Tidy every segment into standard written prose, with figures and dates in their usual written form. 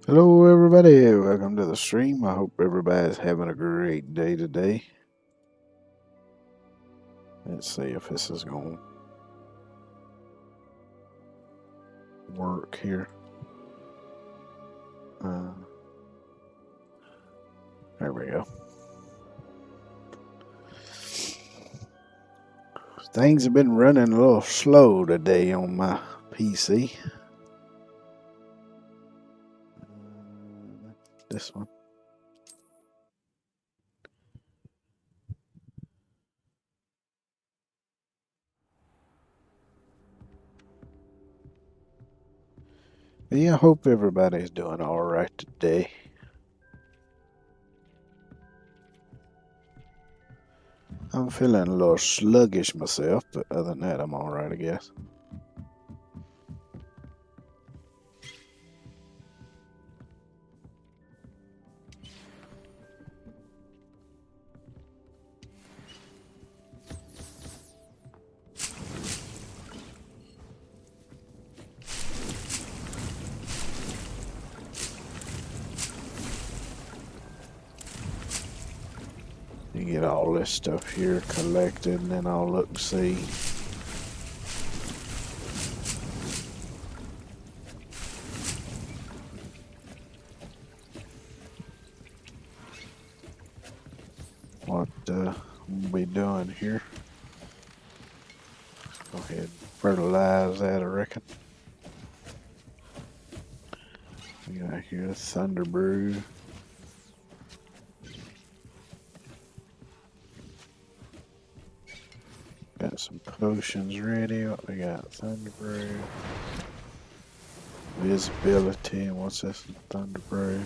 Hello, everybody. Welcome to the stream. I hope everybody's having a great day today. Let's see if this is going to work here. There we go. Things have been running a little slow today on my PC. This one. But yeah, I hope everybody's doing all right today. I'm feeling a little sluggish myself, but other than that, I'm all right, I guess. You get all this stuff here collected, and then I'll look and see. What we'll be doing here. Go ahead and fertilize that, I reckon. We got here Thunder Brew. Got some potions ready. What we got? Thunder Brew. Visibility. And what's this? Thunder Brew.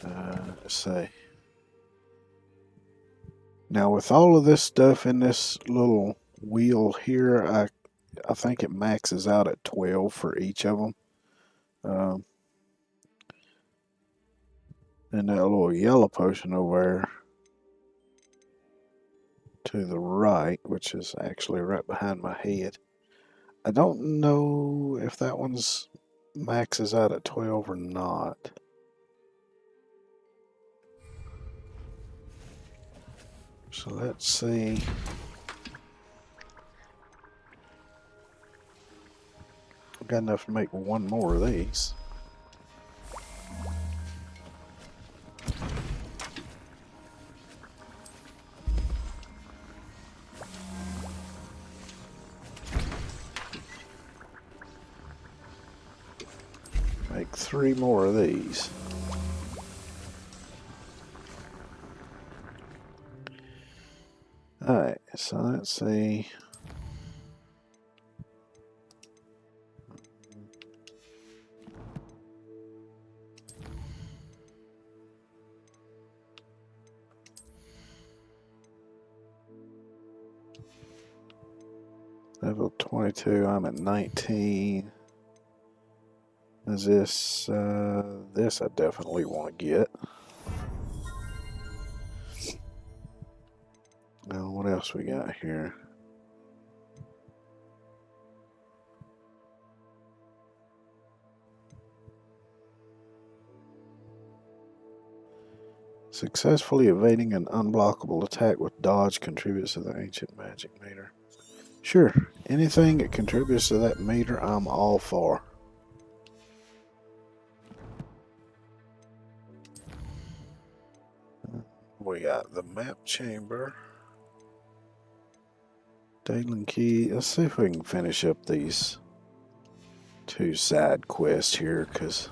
Let's see. Now with all of this stuff in this little wheel here, I think it maxes out at 12 for each of them. And that little yellow potion over there to the right, which is actually right behind my head. I don't know if that one's maxes out at 12 or not. So let's see. I've got enough to make one more of these. Make 3 more of these. Alright, so let's see. Level 22, I'm at 19. Is this, this I definitely want to get. Now, what else we got here? Successfully evading an unblockable attack with dodge contributes to the ancient magic meter. Sure, anything that contributes to that meter, I'm all for. We got the map chamber. Dalen Key. Let's see if we can finish up these 2 side quests here, because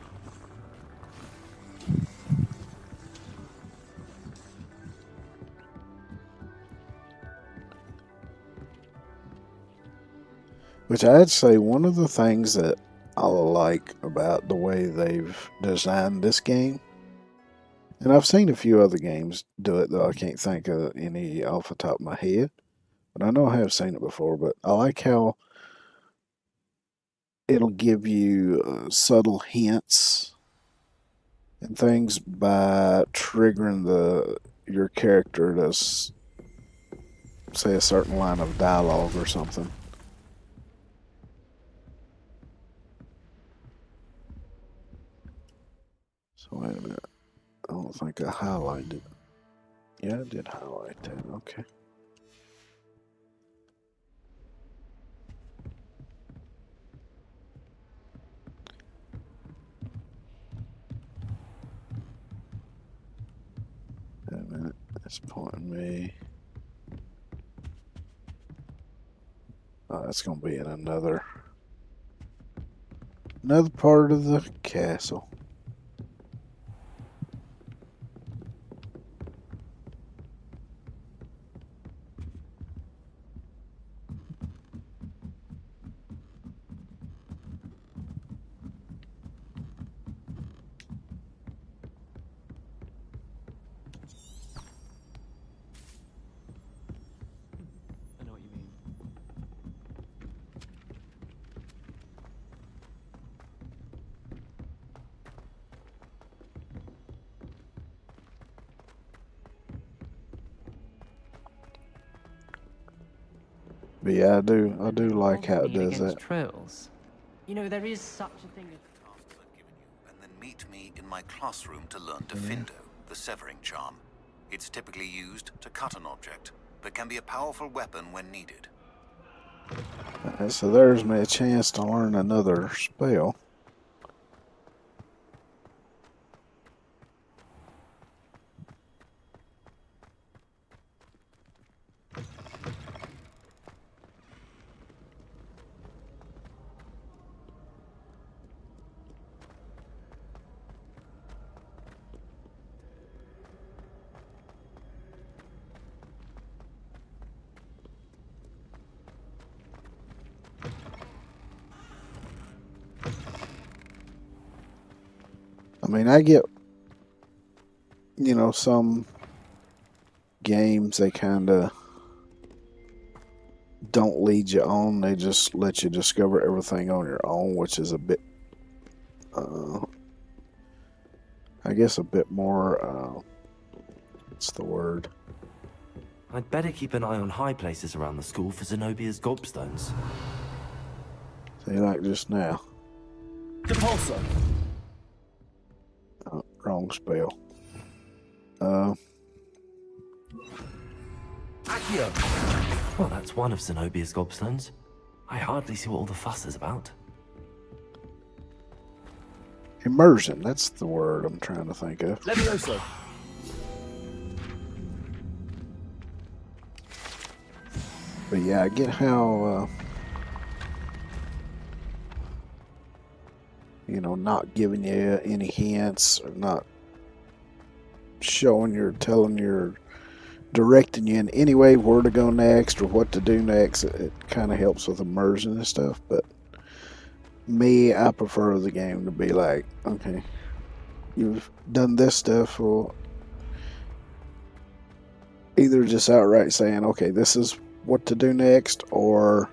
which I'd say one of the things that I like about the way they've designed this game, and I've seen a few other games do it, though I can't think of any off the top of my head, but I know I have seen it before, but I like how it'll give you subtle hints and things by triggering your character to say a certain line of dialogue or something. So wait a minute. I don't think I highlighted it. Yeah, I did highlight that. Okay. Wait a minute. It's pointing me. Oh, that's going to be in another part of the castle. But yeah, I do like how it does that. Trails. You know, there is such a thing as Tasks I've given you, and then meet me in my classroom to learn Defindo, the severing charm. It's typically used to cut an object, but can be a powerful weapon when needed. So there's me a chance to learn another spell. I mean, I get, some games, they kind of don't lead you on. They just let you discover everything on your own, which is a bit, I guess, a bit more, what's the word? I'd better keep an eye on high places around the school for Zenobia's gobstones. See, like just now. Depulsor! Wrong spell. Accio! Well, that's one of Zenobia's gobstones. I hardly see what all the fuss is about. Immersion, that's the word I'm trying to think of. Levioso! But yeah, I get how, not giving you any hints, or not directing you in any way where to go next or what to do next. It kind of helps with immersion and stuff. But me, I prefer the game to be like, okay, you've done this stuff, or either just outright saying, okay, this is what to do next, or,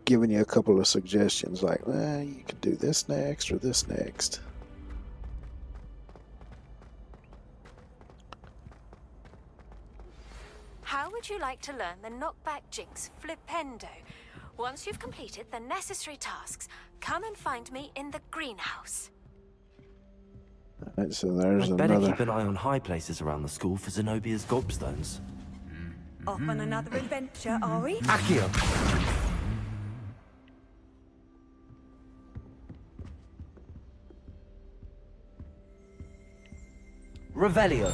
giving you a couple of suggestions like, you could do this next or this next. How would you like to learn the knockback jinx Flipendo? Once you've completed the necessary tasks, come and find me in the greenhouse. Alright, so there's I'd better another. keep an eye on high places around the school for Zenobia's gobstones. Off on another adventure, are we? Accio! Revelio!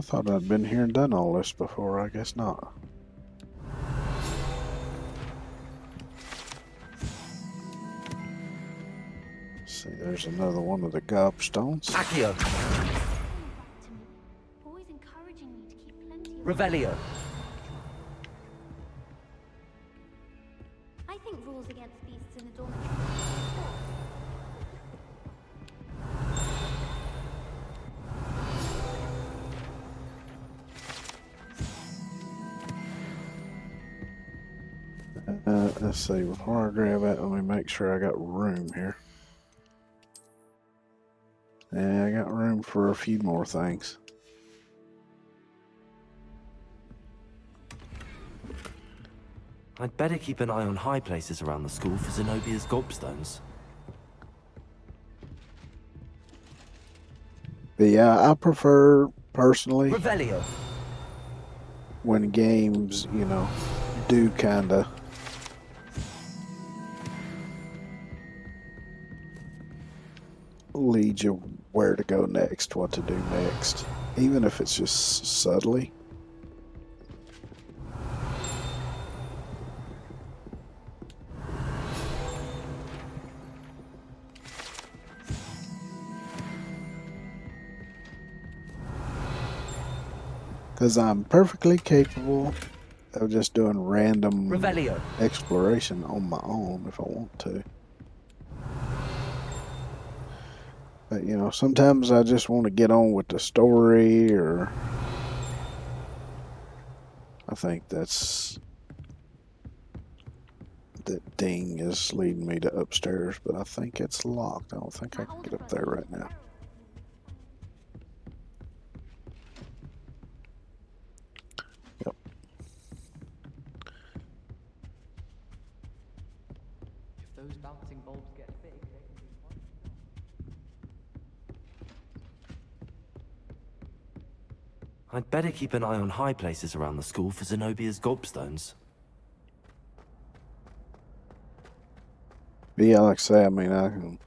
I thought I'd been here and done all this before. I guess not. See, there's another one of the gobstones. Accio. Always encouraging me to keep plenty of Revelio. I think rules against beasts in the dormitory. Let's see, before I grab that, let me make sure I got room here. Yeah, I got room for a few more things. I'd better keep an eye on high places around the school for Zenobia's gobstones. But yeah, I prefer, personally, Revelio. when games, you know, do kinda lead you where to go next, what to do next, even if it's just subtly. Because I'm perfectly capable of just doing random Revelio. exploration on my own if I want to. But, you know, sometimes I just want to get on with the story, or I think that's that ding is leading me to upstairs, but I think it's locked. I don't think I can get up there right now. Yep. If those bouncing bulbs get big, they can be quite strong. I'd better keep an eye on high places around the school for Zenobia's gobstones. But yeah, like I say, I mean, I can.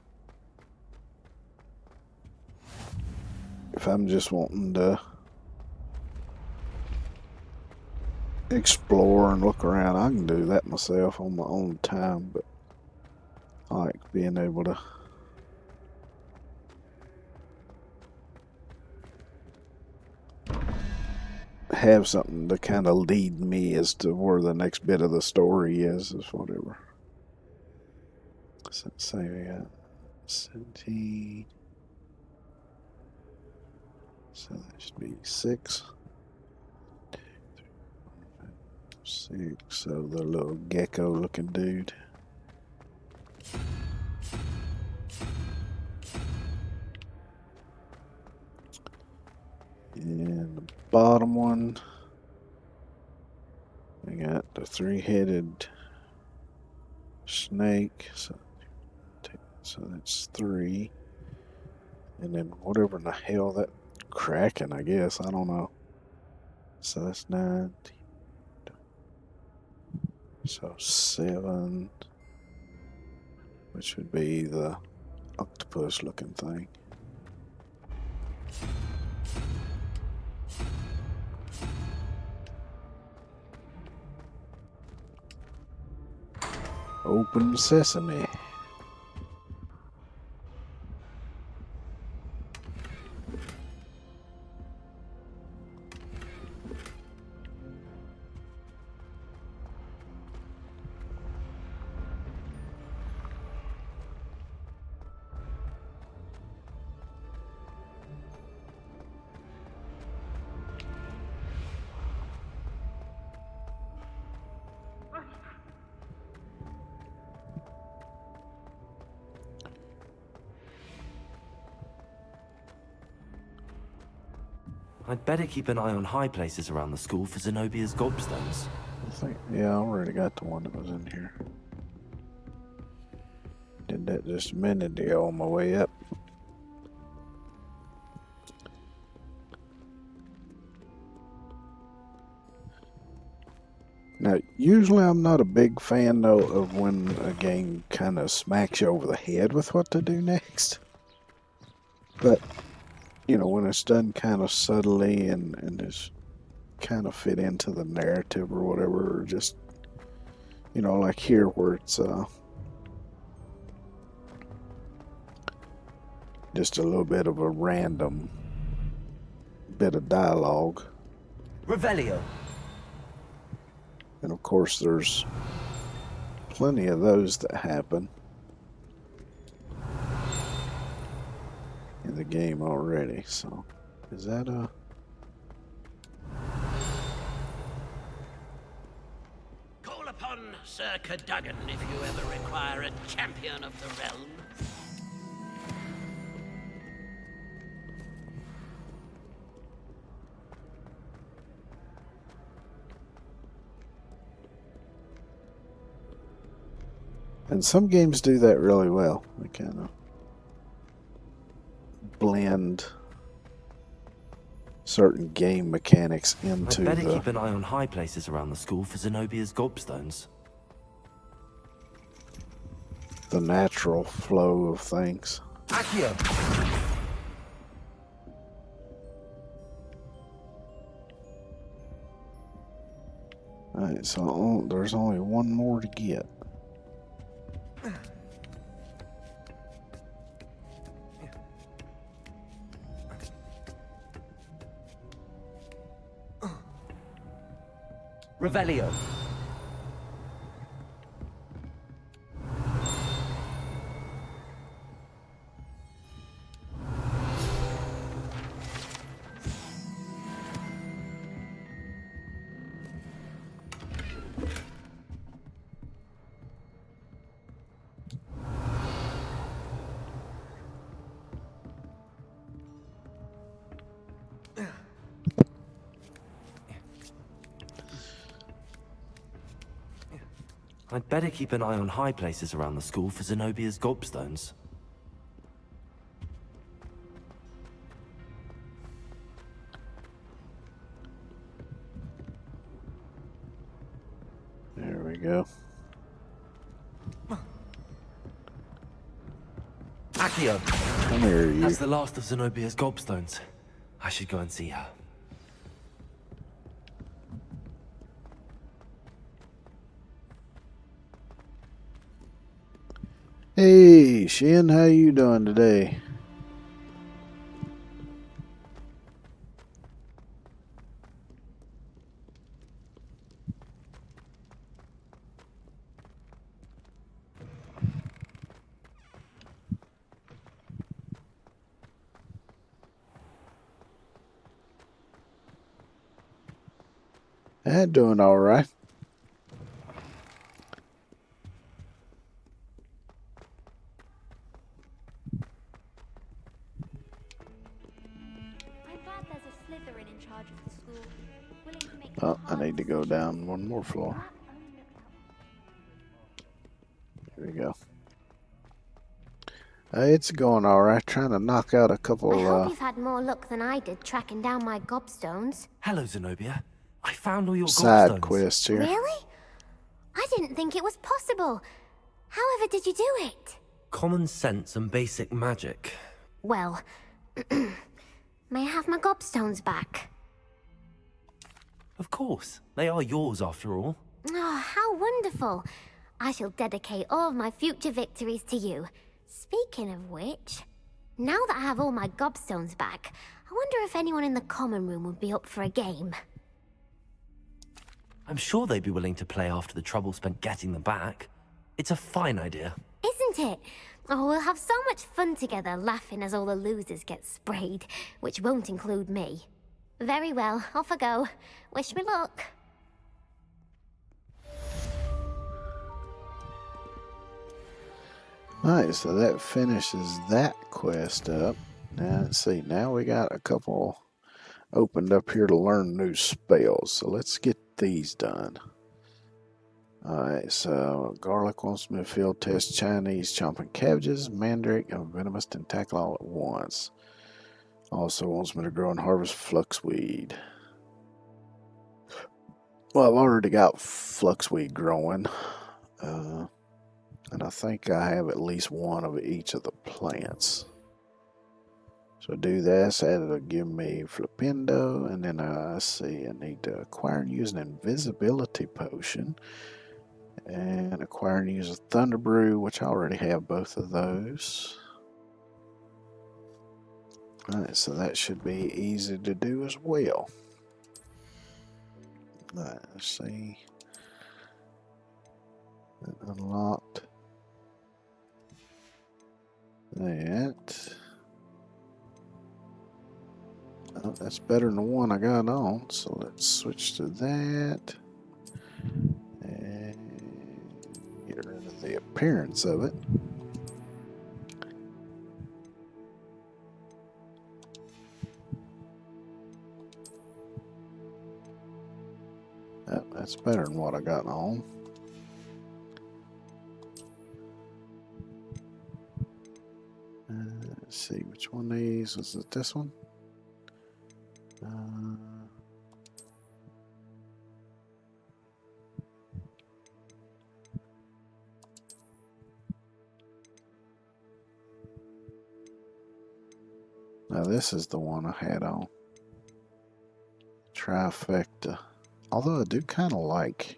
If I'm just wanting to explore and look around, I can do that myself on my own time, but I like being able to have something to kind of lead me as to where the next bit of the story is whatever. So say we got 17. So that should be 6. 6. So the little gecko looking dude. And the bottom one, we got the 3-headed snake. So that's 3. And then whatever in the hell that Kraken, I guess. I don't know. So that's 9. So 7. Which would be the octopus looking thing. Open sesame. I'd better keep an eye on high places around the school for Zenobia's gobstones. I think, yeah, I already got the one that was in here. Did that just a minute ago on my way up. Now, usually I'm not a big fan, though, of when a game kind of smacks you over the head with what to do next. But you know, when it's done kind of subtly and is kind of fit into the narrative or whatever, or just, you know, like here where it's just a little bit of a random bit of dialogue. Revelio. And of course, there's plenty of those that happen in the game already. So, is that a... Call upon Sir Cadogan if you ever require a champion of the realm. And some games do that really well. They kind of blend certain game mechanics into I'd better keep an eye on high places around the school for Zenobia's gobstones. the natural flow of things. Accio! Alright, so there's only one more to get. Revelio. I'd better keep an eye on high places around the school for Zenobia's gobstones. There we go. Accio! Come here, you. That's the last of Zenobia's gobstones. I should go and see her. Hey, Shin, how you doing today? Doing all right. I'm glad there's a Slytherin in charge of the school, willing to make Oh, I hard need to go decisions. down one more floor. That only looked out. Here we go. It's going all right. Trying to knock out a couple. I hope you've had more luck than I did tracking down my gobstones. Hello, Zenobia. I found all your Side gobstones. quests here. Really? I didn't think it was possible. However did you do it? Common sense and basic magic. Well, may I have my gobstones back? Of course. They are yours after all. Oh, how wonderful. I shall dedicate all of my future victories to you. Speaking of which, now that I have all my gobstones back, I wonder if anyone in the common room would be up for a game. I'm sure they'd be willing to play after the trouble spent getting them back. It's a fine idea. Isn't it? Oh, we'll have so much fun together, laughing as all the losers get sprayed, which won't include me. Very well, off I go. Wish me luck. Alright, so that finishes that quest up. Now, let's see. Now we got a couple opened up here to learn new spells. So let's get these done. Alright, so Garlic wants me to field test Chinese chomping cabbages, Mandrake, and Venomous Tentacle all at once. Also wants me to grow and harvest fluxweed. Well, I've already got fluxweed growing. And I think I have at least one of each of the plants. So do this, it'll give me Flipendo, and then I see I need to acquire and use an invisibility potion, and acquire and use a Thunder Brew, which I already have both of those. Alright, so that should be easy to do as well. Let's see. That unlocked that. Oh, that's better than the one I got on, so let's switch to that. And get rid of the appearance of it. Oh, that's better than what I got on. Let's see, which one of these? Was it this one? Now this is the one I had on. Trifecta. Although I do kind of like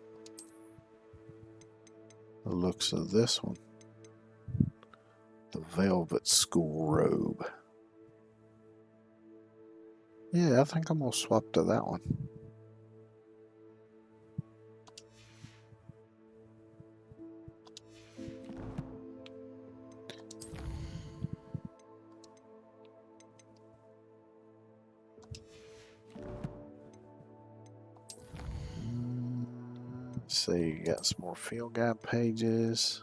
the looks of this one. The velvet school robe. Yeah, I think I'm going to swap to that one. Let's see, got some more field guide pages.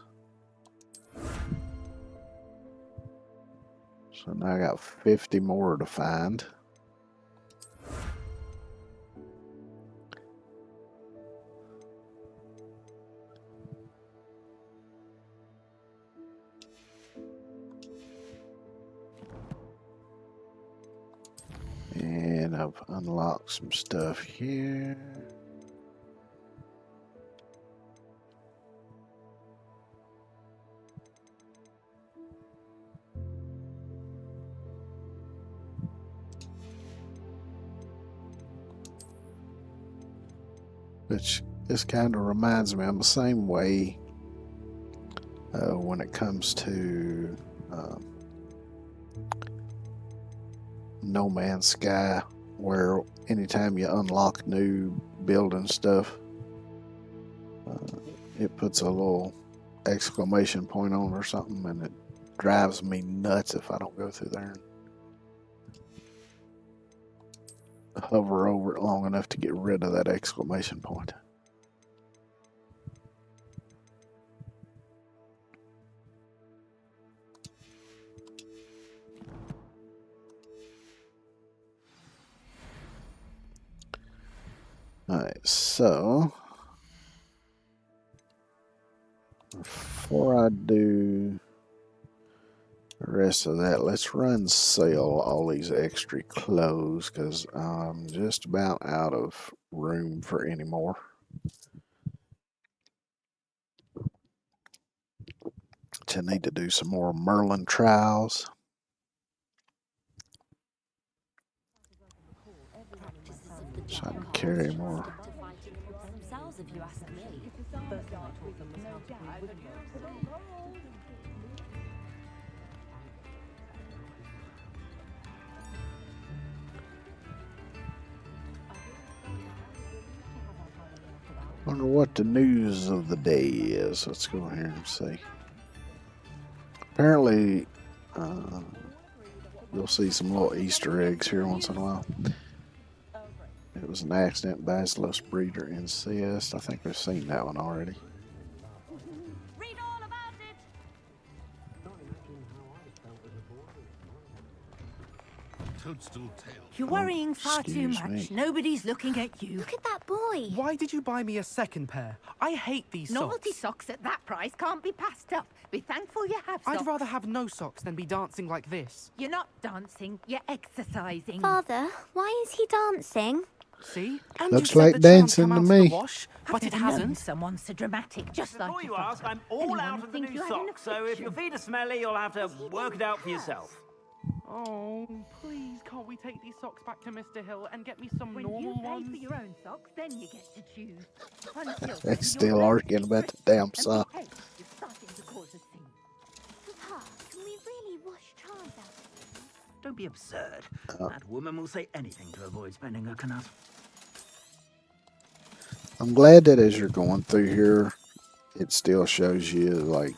So now I got 50 more to find. And I've unlocked some stuff here. Which this kind of reminds me, I'm the same way when it comes to No Man's Sky, where anytime you unlock new building stuff, it puts a little exclamation point on or something, and it drives me nuts if I don't go through there and hover over it long enough to get rid of that exclamation point. Alright, so before I do the rest of that, let's run sell all these extra clothes because I'm just about out of room for any more. I need to do some more Merlin trials. So I can carry more. Wonder what the news of the day is. Let's go here and see. Apparently, you'll see some little Easter eggs here once in a while. It was an accident, Basilisk breeder incest. I think we've seen that one already. Read all about it. Toadstool tail. You're worrying far too excuse much. me. Nobody's looking at you. Look at that boy. Why did you buy me a second pair? I hate these Novelty socks. socks at that price can't be passed up. Be thankful you have socks. I'd rather have no socks than be dancing like this. You're not dancing, you're exercising. Father, why is he dancing? See? And Looks you said like the charm dancing come to out of me. the wash, but it I've known hasn't. someone so dramatic, just like Before your you ask, father. I'm all Anyone out would of the think new you had an socks, so if your affliction. feet are smelly, you'll have to work it out for yourself. Oh, please, can't we take these socks back to Mr. Hill and get me some When normal you pay ones? for your own socks, then you get to choose. Until They then, still you're arguing learning about the damn and sock. behave. You're starting to cause a scene. Papa, can we really wash charms out of them? Don't be absurd. That woman will say anything to avoid spending her canut. I'm glad that as you're going through here, it still shows you like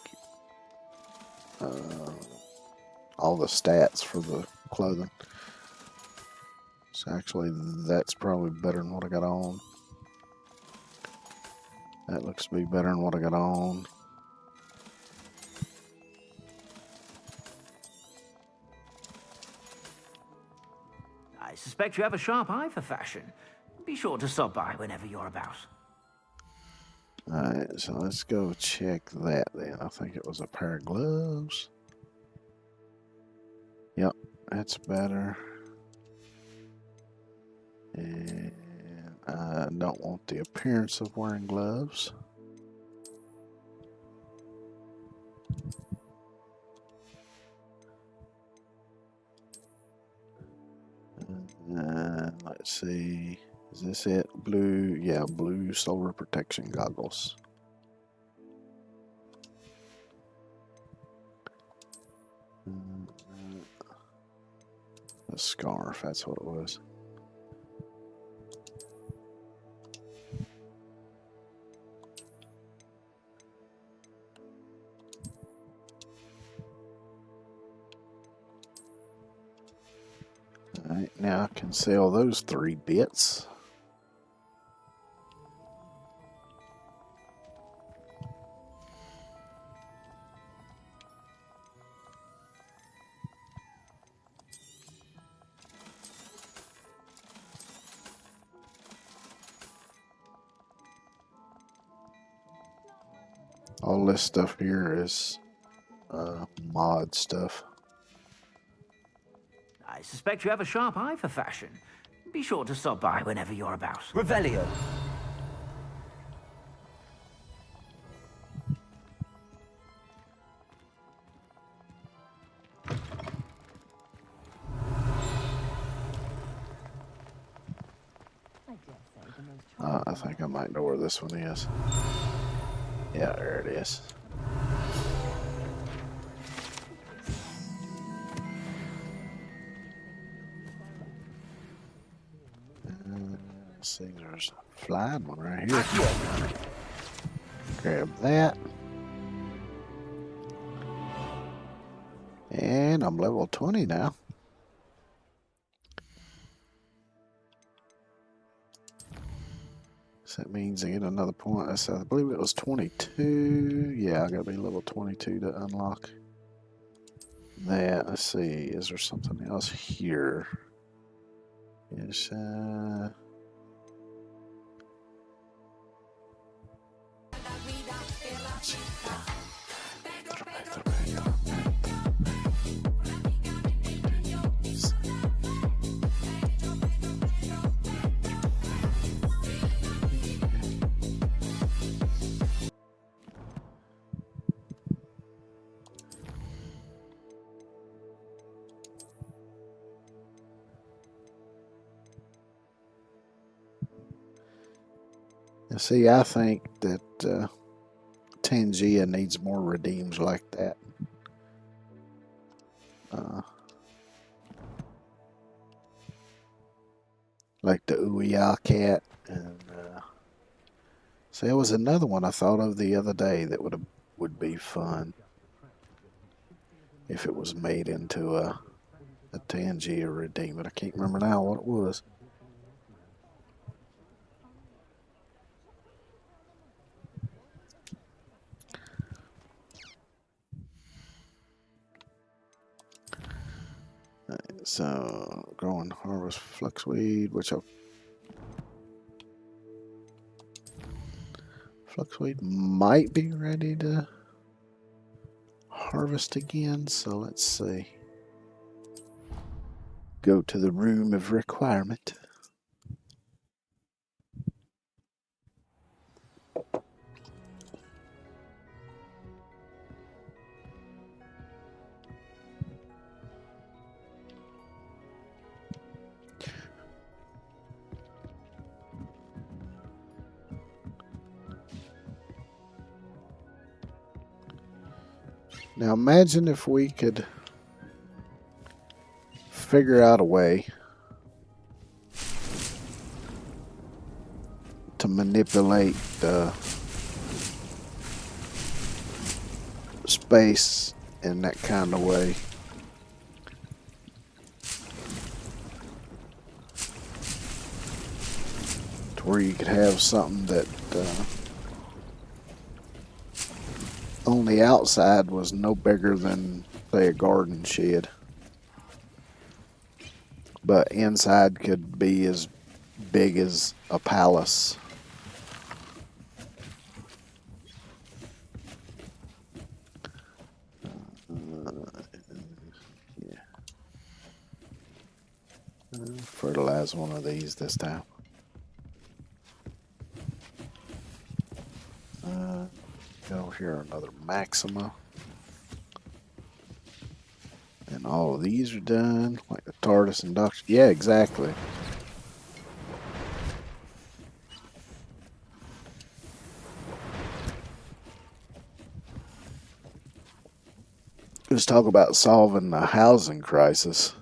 all the stats for the clothing. So actually, that's probably better than what I got on. That looks to be better than what I got on. I suspect you have a sharp eye for fashion. Be sure to stop by whenever you're about. Alright, so let's go check that then. I think it was a pair of gloves. Yep, that's better. And I don't want the appearance of wearing gloves. Let's see. Is this it? Blue, yeah, blue solar protection goggles. A scarf, that's what it was. Alright, now I can sell those 3 bits. All this stuff here is mod stuff. I suspect you have a sharp eye for fashion. Be sure to stop by whenever you're about. Revelio. I think I might know where this one is. Yeah, there it is. Let's see, there's a flying one right here. Grab that. And I'm level 20 now. So that means I get another point. So I believe it was 22. Yeah, I gotta be level 22 to unlock that. Let's see, is there something else here? Yes, see, I think that Tangia needs more redeems like that. Like the Ouya cat. And see, there was another one I thought of the other day that would be fun if it was made into a Tangia redeem, but I can't remember now what it was. So, growing harvest fluxweed, which fluxweed might be ready to harvest again. So let's see. Go to the room of requirement. Now imagine if we could figure out a way to manipulate space in that kind of way. To where you could have something that on the outside was no bigger than, say, a garden shed. But inside could be as big as a palace. Yeah. Fertilize one of these this time. Go here, another Maxima. And all of these are done, like the TARDIS and Doctor. Yeah, exactly. Let's talk about solving the housing crisis.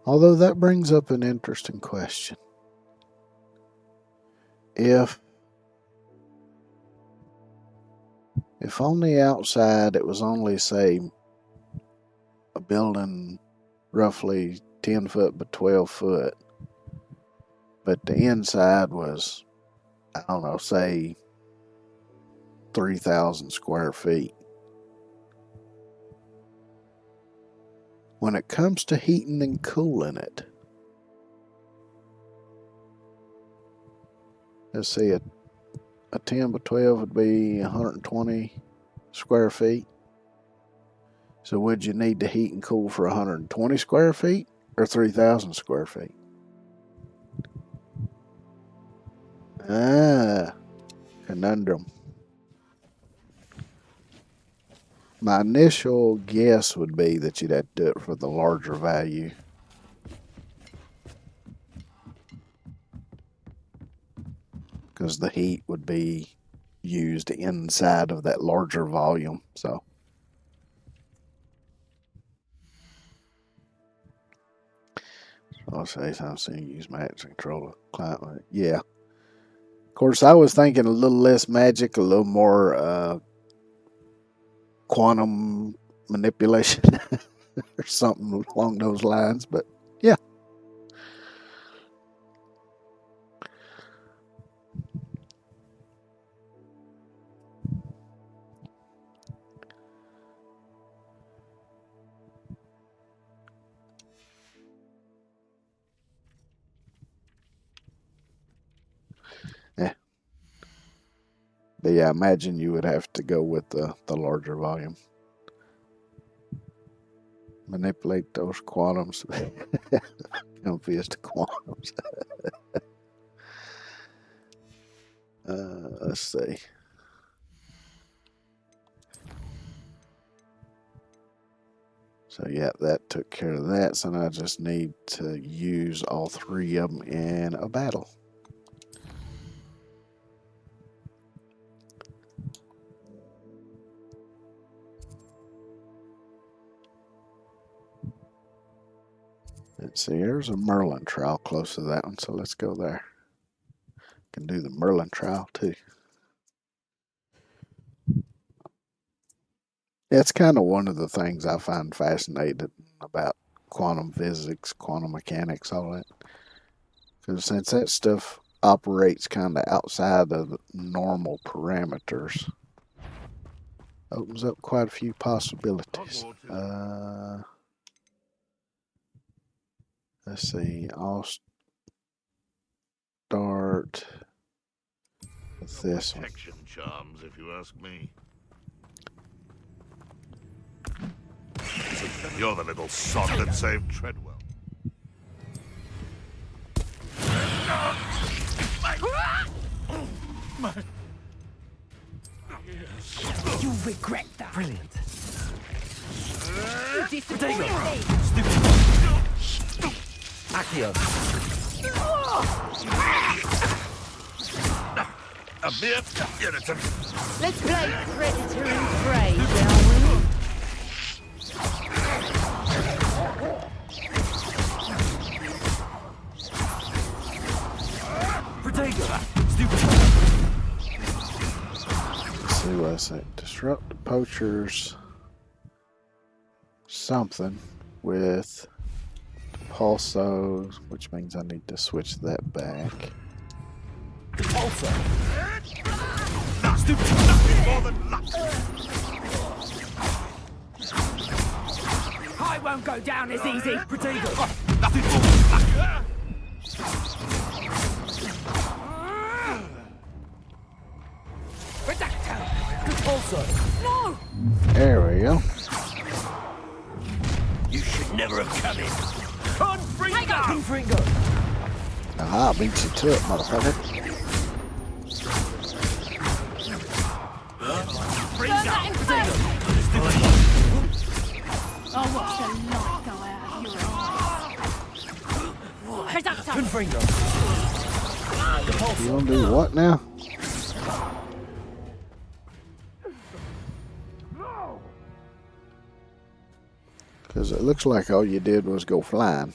Although that brings up an interesting question. If on the outside it was only, say, a building roughly 10 foot by 12 foot, but the inside was, I don't know, say 3,000 square feet. When it comes to heating and cooling it, let's see, a 10 by 12 would be 120 square feet. So would you need to heat and cool for 120 square feet or 3,000 square feet? Conundrum. My initial guess would be that you'd have to do it for the larger value. Because the heat would be used inside of that larger volume. So I'll say something, use max control climate. Yeah. Of course, I was thinking a little less magic, a little more quantum manipulation or something along those lines, but yeah. Yeah. But yeah, I imagine you would have to go with the larger volume. Manipulate those quantums. Confused to quantums. Let's see. So yeah, that took care of that. So now I just need to use all three of them in a battle. Let's see, there's a Merlin trial close to that one, so let's go there. Can do the Merlin trial too. It's kind of one of the things I find fascinating about quantum physics, quantum mechanics, all that. Because since that stuff operates kind of outside of the normal parameters, opens up quite a few possibilities. Let's see, I'll start with this one. Protection charms, if you ask me. You're the little sod that saved Treadwell. You'll regret that. Brilliant. You disappoint me. Accio. A bit irritant. Let's play predator and prey, shall we? Protego. Let's see what I say. Disrupt the poachers. Something with pulsos, which means I need to switch that back. Pulso. Stupid. Nothing more than luck. I won't go down as easy. Protego. Nothing more than luck. Redacto. Pulso. No! There we go. You should never have come in. Confringo. Aha, beat you to it, motherfucker. Don't let him through! I'll watch the light go out of your eyes. Redacto. Confringo. You gonna do what now? Because it looks like all you did was go flying.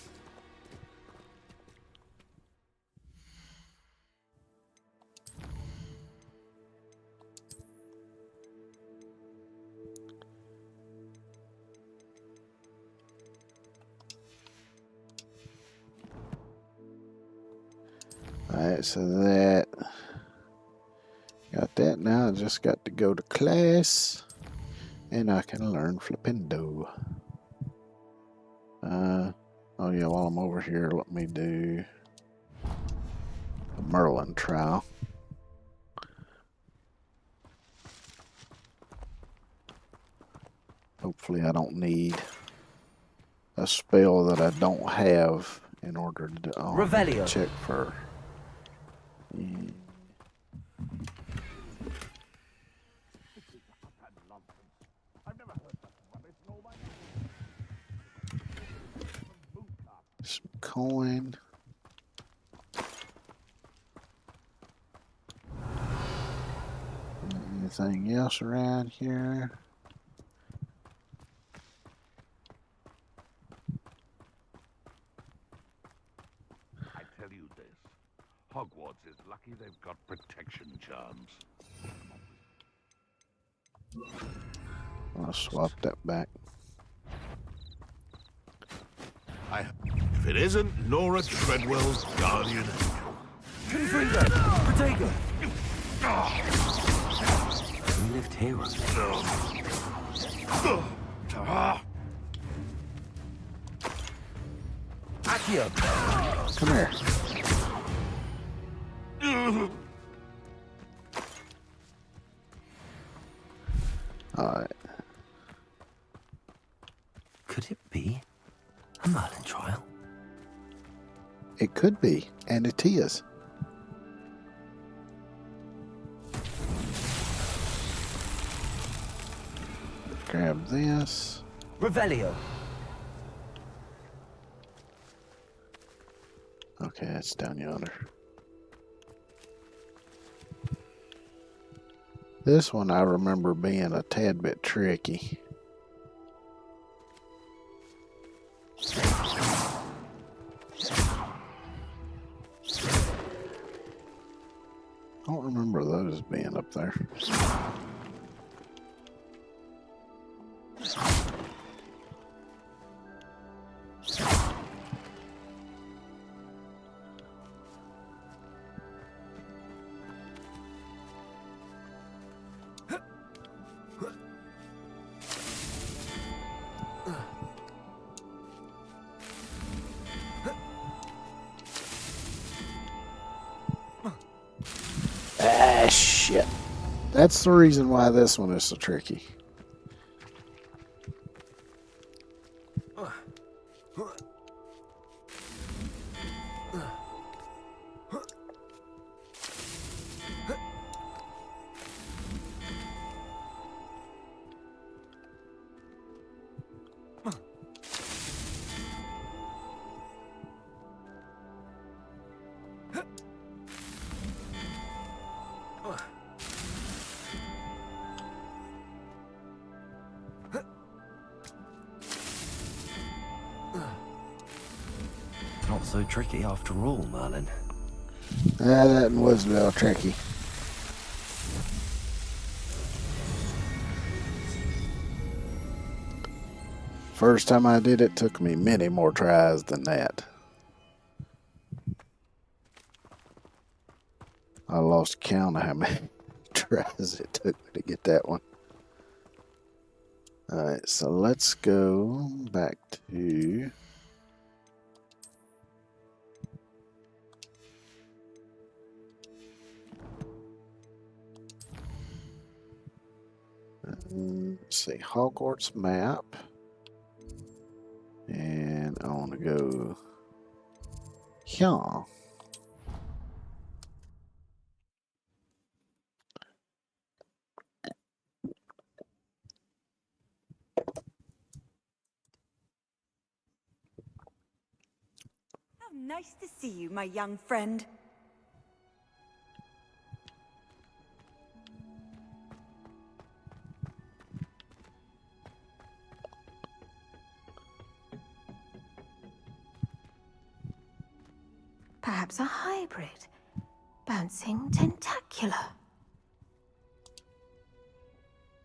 Alright, so that got that. Now I just got to go to class and I can learn Flipendo. Oh yeah, while I'm over here, let me do the Merlin trial. Hopefully I don't need a spell that I don't have in order to Revelio. check for. Some coin. Anything else around here? I tell you this. Hogwarts is lucky they've got protection charms. I'll swap that back. If it isn't Nora Treadwell's guardian Confringo. Protego. We lift heroes. Accio. Come here. Alright. Could it be a Merlin trial? It could be, and it is. Grab this. Revelio. Okay, that's down yonder. This one I remember being a tad bit tricky. I don't remember those being up there. Ah, shit. That's the reason why this one is so tricky. not so tricky after all, Merlin. That one was a little tricky. First time I did it took me many more tries than that. I lost count of how many tries it took me to get that one. Alright, so let's go back to... let's see, Hogwarts map. And I want to go here. How nice to see you, my young friend. Perhaps a hybrid. Bouncing tentacular.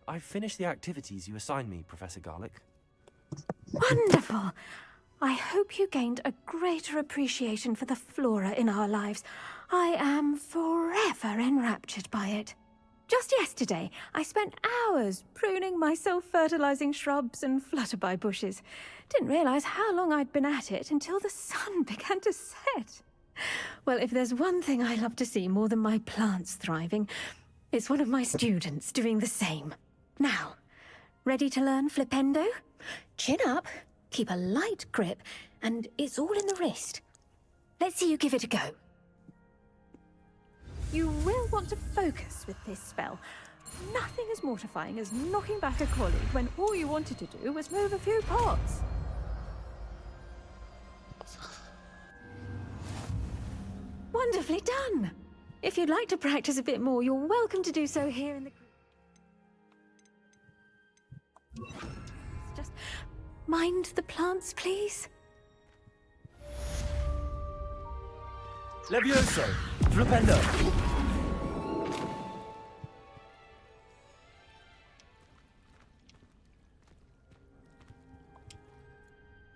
I've finished the activities you assigned me, Professor Garlick. Wonderful! I hope you gained a greater appreciation for the flora in our lives. I am forever enraptured by it. Just yesterday, I spent hours pruning my self-fertilizing shrubs and flutterby bushes. Didn't realize how long I'd been at it until the sun began to set. Well, if there's one thing I love to see more than my plants thriving, it's one of my students doing the same. Now, ready to learn Flipendo? Chin up, keep a light grip, and it's all in the wrist. Let's see you give it a go. You will want to focus with this spell. Nothing as mortifying as knocking back a colleague when all you wanted to do was move a few pots. Wonderfully done! If you'd like to practice a bit more, you're welcome to do so here in the... Just mind the plants, please. Levioso! Flipendo!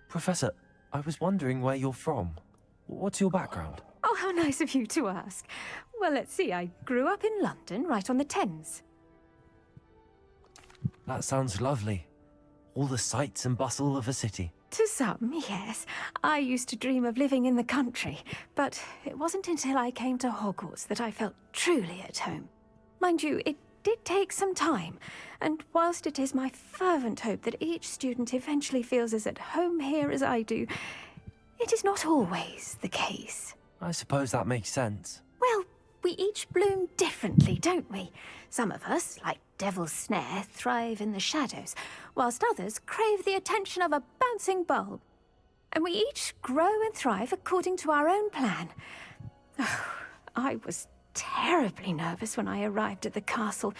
Professor, I was wondering where you're from. What's your background? Oh, how nice of you to ask. Well, let's see. I grew up in London, right on the Thames. That sounds lovely. All the sights and bustle of a city. To some, yes. I used to dream of living in the country, but it wasn't until I came to Hogwarts that I felt truly at home. Mind you, it did take some time, and whilst it is my fervent hope that each student eventually feels as at home here as I do, it is not always the case. I suppose that makes sense. Well, we each bloom differently, don't we? Some of us, like Devil's Snare, thrive in the shadows, whilst others crave the attention of a bouncing bulb. And we each grow and thrive according to our own plan. Oh, I was terribly nervous when I arrived at the castle.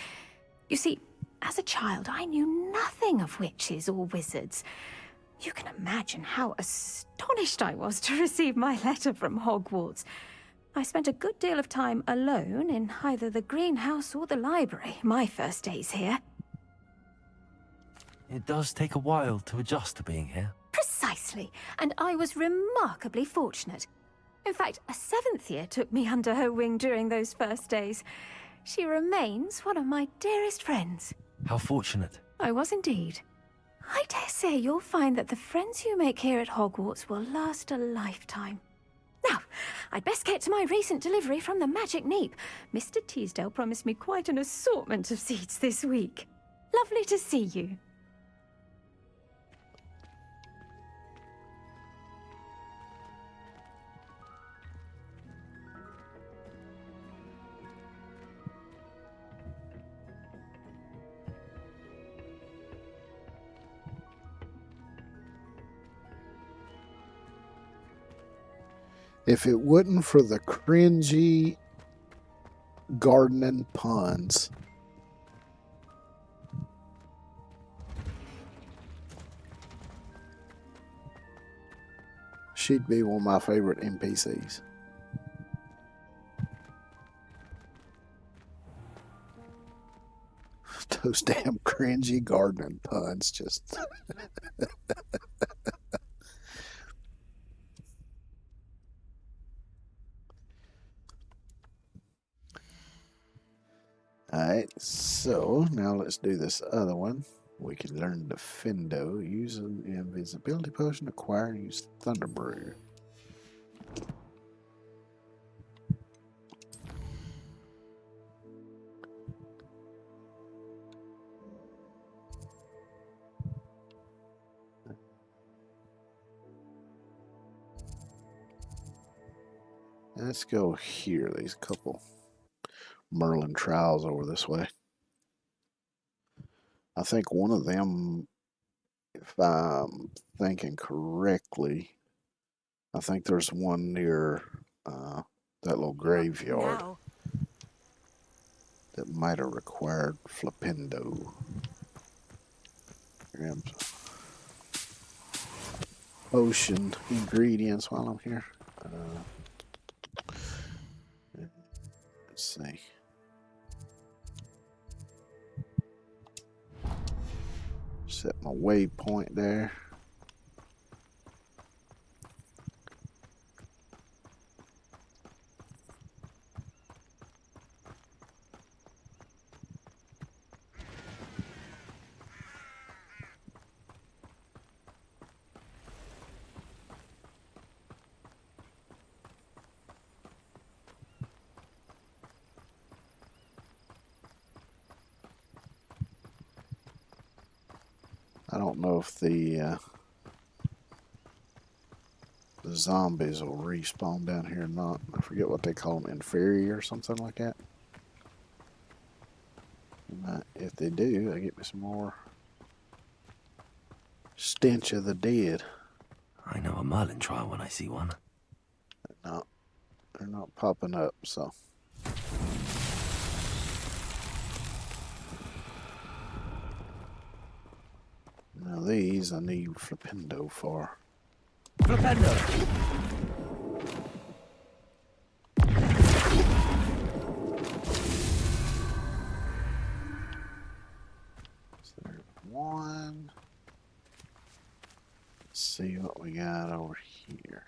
You see, as a child, I knew nothing of witches or wizards. You can imagine how astonished I was to receive my letter from Hogwarts. I spent a good deal of time alone in either the greenhouse or the library, my first days here. It does take a while to adjust to being here. Precisely, and I was remarkably fortunate. In fact, a 7th year took me under her wing during those first days. She remains one of my dearest friends. How fortunate. I was indeed. I dare say you'll find that the friends you make here at Hogwarts will last a lifetime. Now, I'd best get to my recent delivery from the Magic Neep. Mr. Teasdale promised me quite an assortment of seeds this week. Lovely to see you. If it wasn't for the cringy gardening puns, She'd be one of my favorite NPCs. Those damn cringy gardening puns just. Alright, so now let's do this other one. We can learn Defendo. Use an invisibility potion, acquire and use Thunder Brew. Let's go here. There's a couple Merlin trials over this way. I think one of them, if I'm thinking correctly, I think there's one near that little graveyard that might have required Flipendo. Grab potion ingredients while I'm here. Let's see. Set my waypoint there. I don't know if the zombies will respawn down here or not. I forget what they call them, inferior or something like that. If they do, they get me some more stench of the dead. I know a Merlin trial when I see one. They're not popping up, so. Now these I need Flipendo for. Flipendo! So there's one. Let's see what we got over here.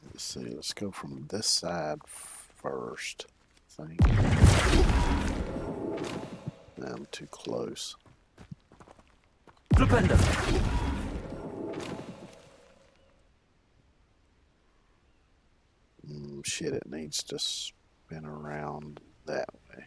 Let's see, let's go from this side first, I think. I'm too close. Flipendo! Shit, it needs to spin around that way.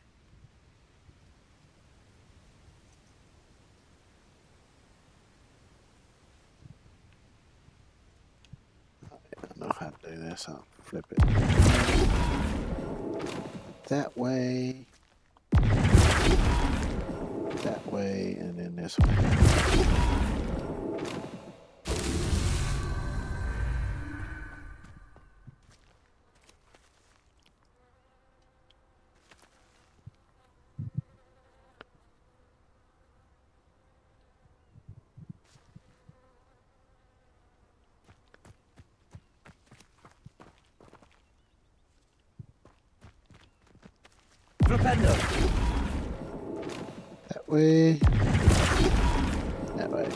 I know how to do this. I'll flip it that way, and then this way. Flipendo! That way. That way.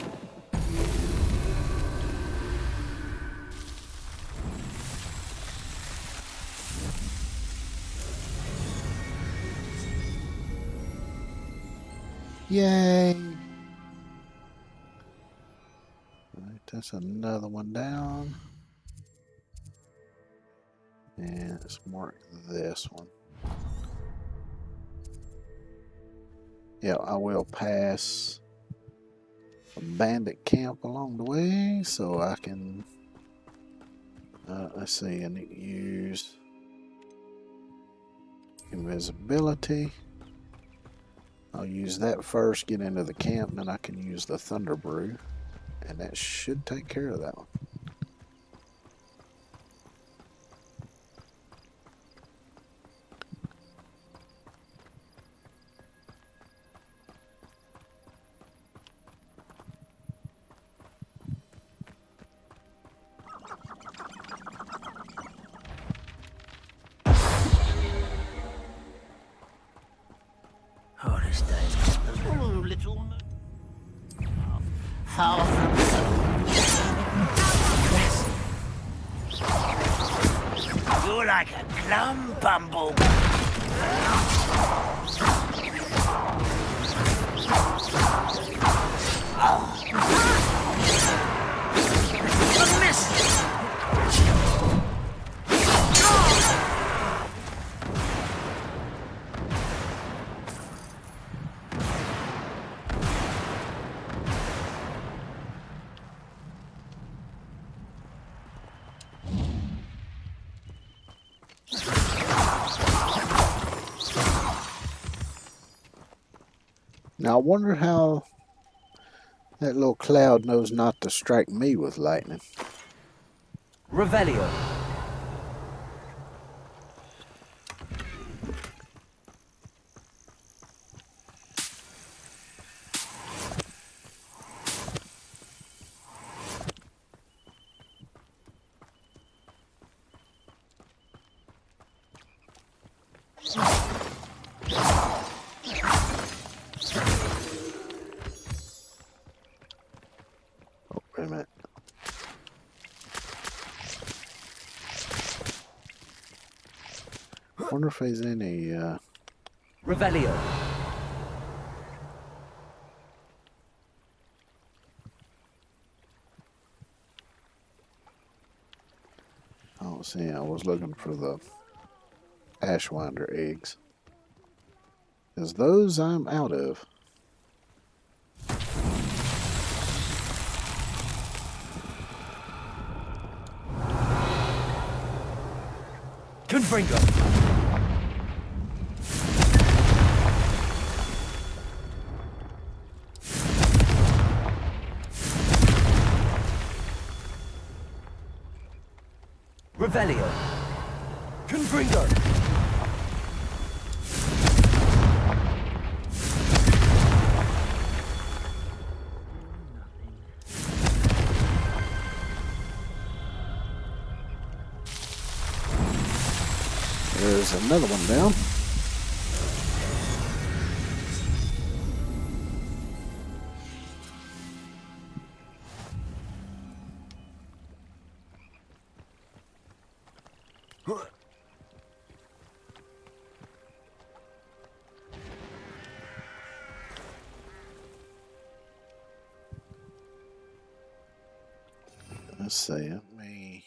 Yay! Alright, that's another one down. And let's mark this one. Yeah, I will pass a bandit camp along the way so I can, let's see, I need to use invisibility. I'll use that first, get into the camp, then I can use the Thunder Brew, and that should take care of that one. far from you're like a glum bumble. A miss. Now I wonder how that little cloud knows not to strike me with lightning. Revelio. Oh, wait a minute. I wonder if there's any, Revelio. I don't see. I was looking for the Ashwinder eggs. Because those I'm out of. Confringo. Revelio. Confringo. There's another one down. Let's see, let me...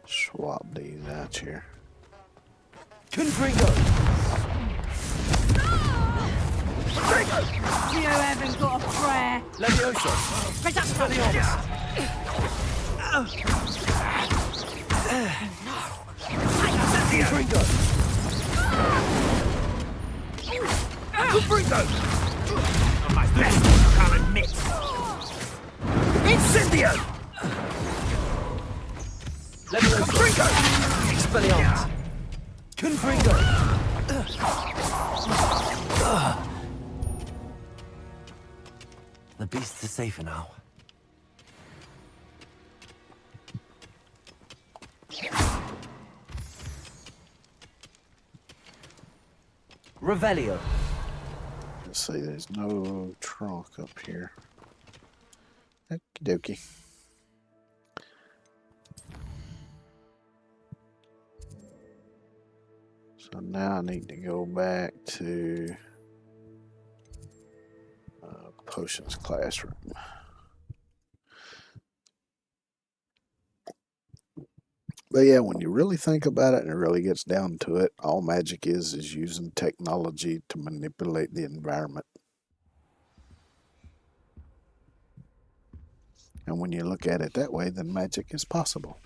swap these out here. Confringo. You haven't got a prayer. Levioso. Confringo. Confringo. My best, I'll admit. Incendio. Levioso. Confringo. Expelliarmus. Confringo. The beasts are safer now. Revelio. Let's see, there's no trunk up here. Okie dokie. So now I need to go back to Potions classroom. But yeah, when you really think about it and it really gets down to it, all magic is using technology to manipulate the environment. And when you look at it that way, then magic is possible.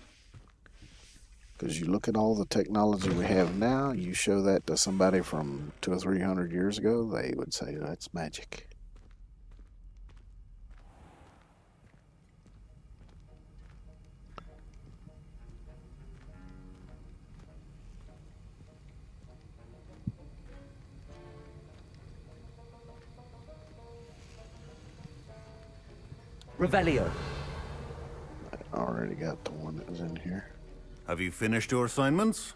Because you look at all the technology we have now, you show that to somebody from 200 or 300 years ago, they would say that's magic. Revelio. All already got the one that was in here. Have you finished your assignments?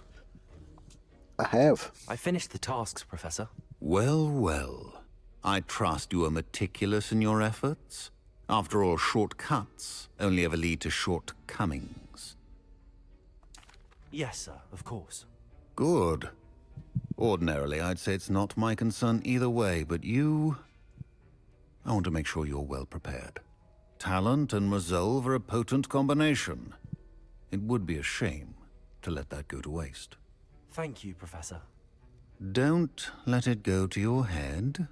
I have. I finished the tasks, Professor. Well, well. I trust you are meticulous in your efforts. After all, shortcuts only ever lead to shortcomings. Yes, sir, of course. Good. Ordinarily, I'd say it's not my concern either way, but you... I want to make sure you're well prepared. Talent and resolve are a potent combination. It would be a shame to let that go to waste. Thank you, Professor. Don't let it go to your head.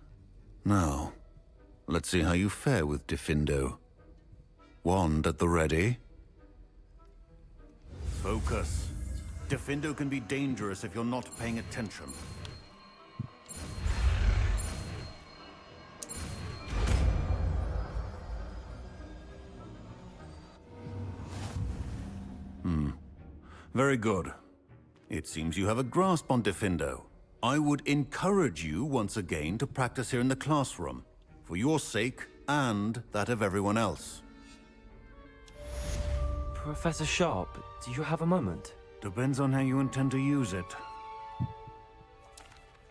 Now, let's see how you fare with Diffindo. Wand at the ready. Focus. Diffindo can be dangerous if you're not paying attention. Very good. It seems you have a grasp on Diffindo. I would encourage you once again to practice here in the classroom, for your sake and that of everyone else. Professor Sharp, do you have a moment? Depends on how you intend to use it.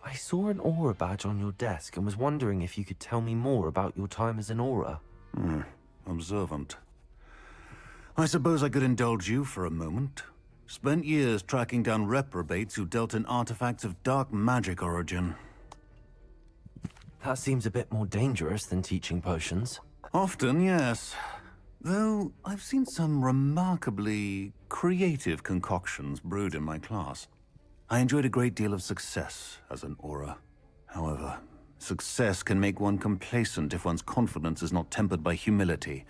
I saw an aura badge on your desk and was wondering if you could tell me more about your time as an aura. Observant. I suppose I could indulge you for a moment. Spent years tracking down reprobates who dealt in artifacts of dark magic origin. That seems a bit more dangerous than teaching potions. Often, yes. Though I've seen some remarkably creative concoctions brewed in my class. I enjoyed a great deal of success as an aura. However, success can make one complacent if one's confidence is not tempered by humility.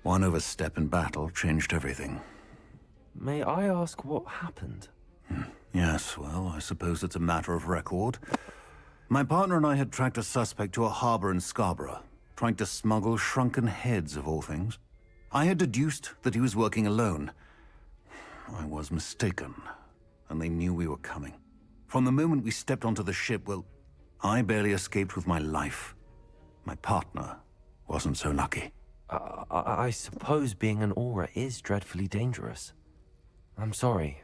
One overstep in battle changed everything. May I ask what happened? Yes, well, I suppose it's a matter of record. My partner and I had tracked a suspect to a harbor in Scarborough, trying to smuggle shrunken heads of all things. I had deduced that he was working alone. I was mistaken, and they knew we were coming. From the moment we stepped onto the ship, well, I barely escaped with my life. My partner wasn't so lucky. I suppose being an aura is dreadfully dangerous. I'm sorry.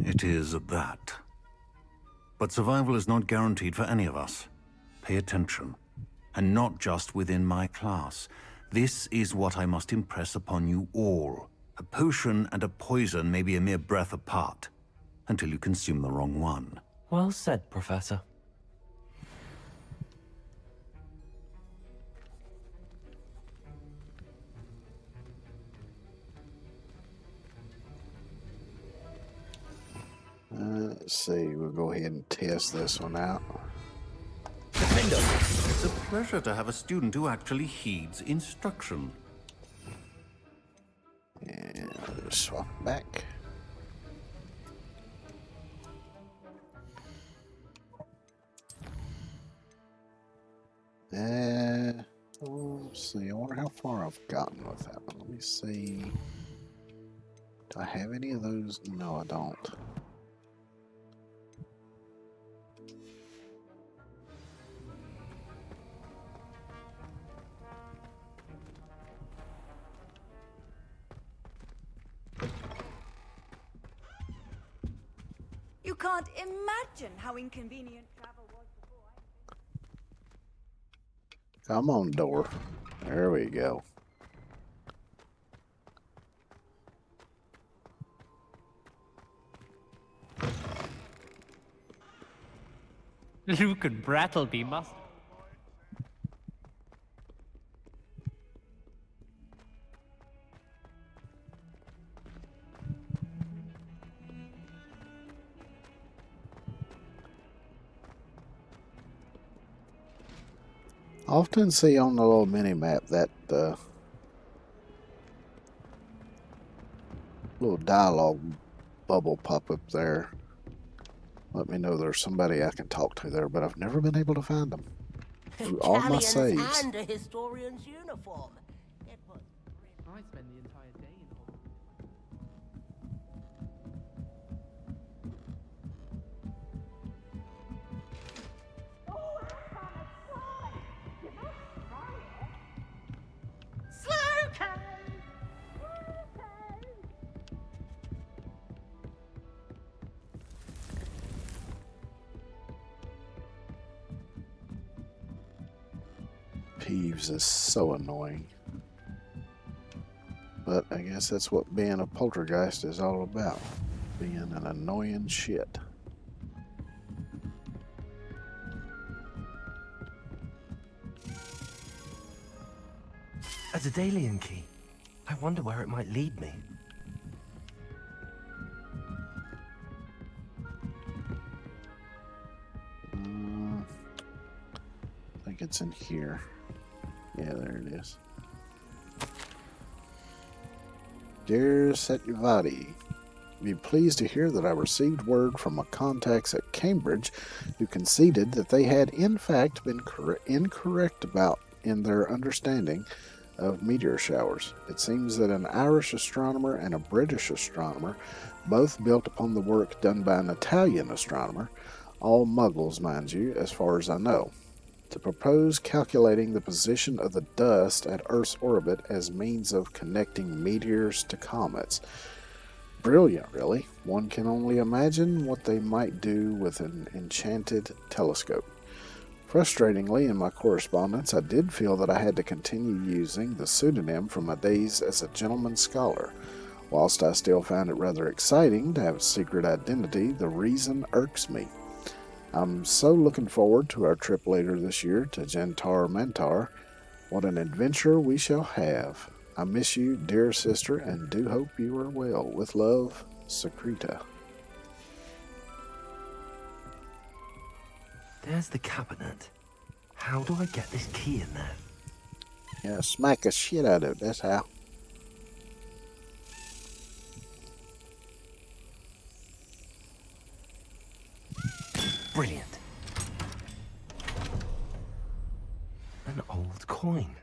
It is at that. But survival is not guaranteed for any of us. Pay attention. And not just within my class. This is what I must impress upon you all. A potion and a poison may be a mere breath apart, until you consume the wrong one. Well said, Professor. Let's see, we'll go ahead and test this one out. It's a pleasure to have a student who actually heeds instruction. And we'll swap back. Let's see, I wonder how far I've gotten with that one. Let me see. Do I have any of those? No, I don't. You can't imagine how inconvenient travel was before. Come on, door. There we go. Luke and Brattleby must. I often see on the little mini map that little dialogue bubble pop up there. Let me know there's somebody I can talk to there, but I've never been able to find them. Through all my saves. And a historian's uniform. It was. I spend the entire day in Hogwarts. Slow, peeves is so annoying. But I guess that's what being a poltergeist is all about. Being an annoying shit. A Daedalian key. I wonder where it might lead me. I think it's in here. Yeah, there it is. Dear Satyavati, be pleased to hear that I received word from my contacts at Cambridge who conceded that they had in fact been incorrect in their understanding of meteor showers. It seems that an Irish astronomer and a British astronomer, both built upon the work done by an Italian astronomer, all muggles, mind you, as far as I know, to propose calculating the position of the dust at Earth's orbit as means of connecting meteors to comets. Brilliant, really. One can only imagine what they might do with an enchanted telescope. Frustratingly, in my correspondence, I did feel that I had to continue using the pseudonym from my days as a gentleman scholar. Whilst I still found it rather exciting to have a secret identity, the reason irks me. I'm so looking forward to our trip later this year to Jantar Mantar. What an adventure we shall have. I miss you, dear sister, and do hope you are well. With love, Secreta. There's the cabinet. How do I get this key in there? Yeah, smack the shit out of it, that's how. Brilliant. An old coin.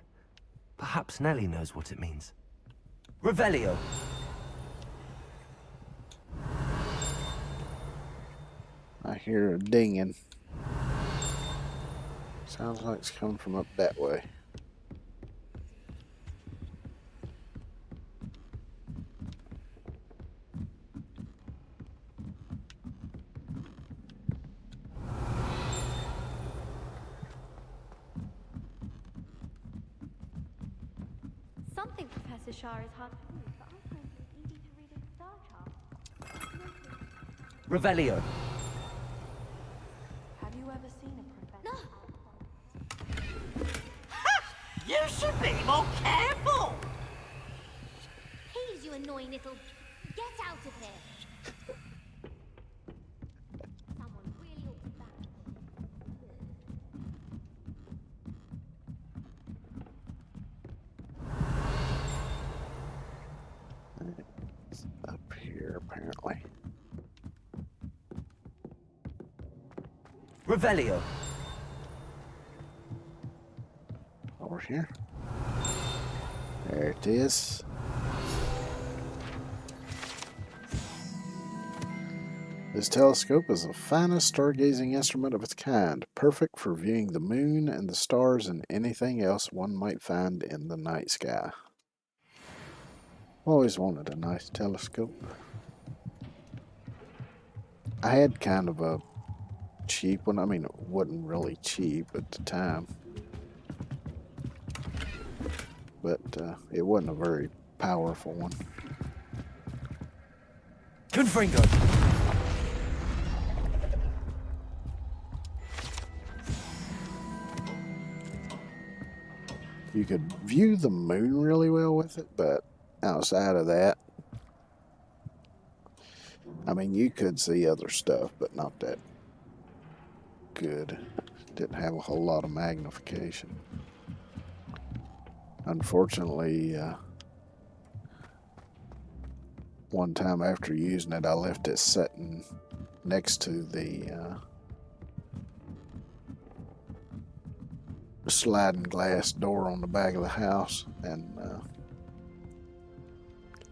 Perhaps Nellie knows what it means. Revelio. I hear a dinging. Sounds like it's coming from up that way. Something Professor Shah is hard to read, but I find it easy to read his star chart. Revelio. Have you ever seen a professor? You should be more careful! Please, you annoying little... Get out of here! Someone really ought to back. It's up here, apparently. Revelio. Over here. There it is. This telescope is the finest stargazing instrument of its kind, perfect for viewing the moon and the stars and anything else one might find in the night sky. Always wanted a nice telescope. I had kind of a cheap one. I mean, it wasn't really cheap at the time, but it wasn't a very powerful one. Confringo. You could view the moon really well with it, but outside of that, I mean, you could see other stuff, but not that good. Didn't have a whole lot of magnification. Unfortunately, one time after using it, I left it sitting next to the sliding glass door on the back of the house, and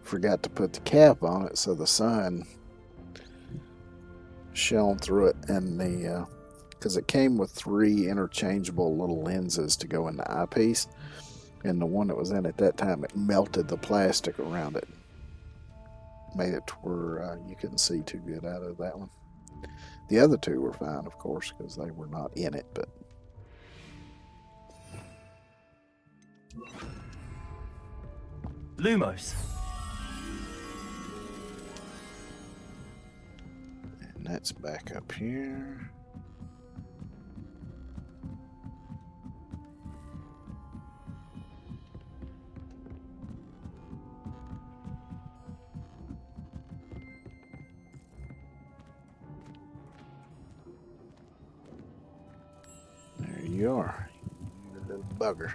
forgot to put the cap on it, so the sun shone through it, and the because it came with 3 interchangeable little lenses to go in the eyepiece, and the one that was in at that time, it melted the plastic around it, made it to where you couldn't see too good out of that one. The other 2 were fine, of course, because they were not in it, but Lumos. And that's back up here. There you are, you little bugger.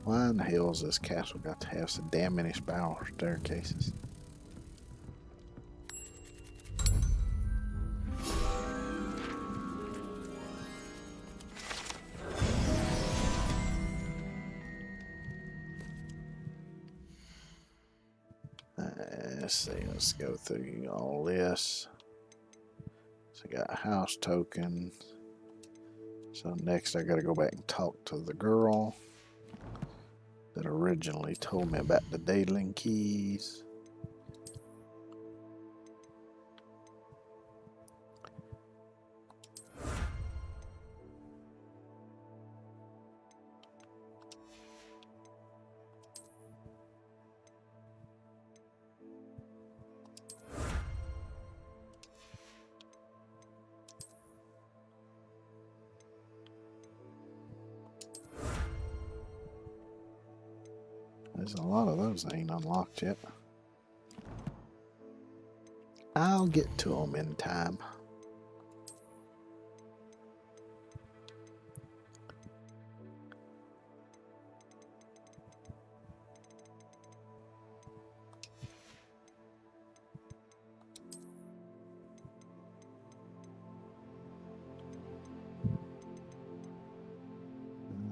Why in the hell has this castle got to have so damn many spiral staircases? Let's see, let's go through all this. So I got a house token. So next I gotta go back and talk to the girl that originally told me about the Daedalin keys. There's a lot of those that ain't unlocked yet. I'll get to them in time.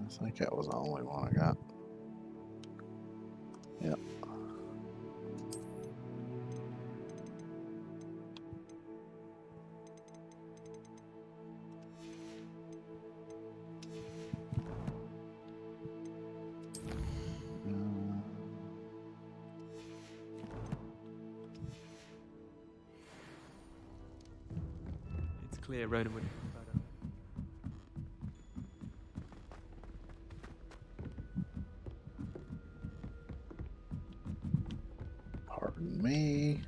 I think that was the only one I got. Yep. It's clear Ronan would. Pardon me.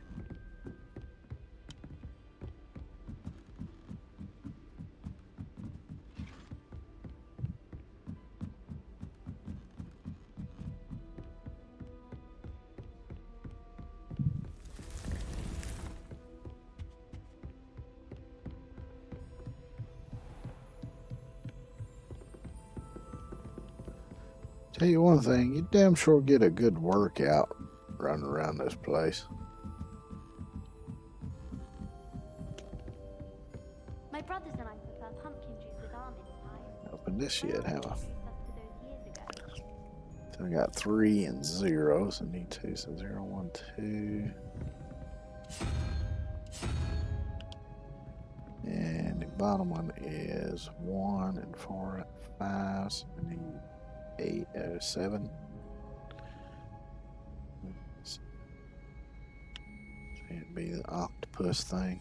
Tell you one thing, you damn sure get a good workout running around this place. My brothers and I prefer pumpkin juice with almond pie. Open this yet, have I? Us to those years ago. So I got 3 and 0, so I need 2, so 0, 1, 2. And the bottom one is 1 and 4 and 5, so I need 8 or 7. So it'd be the octopus thing.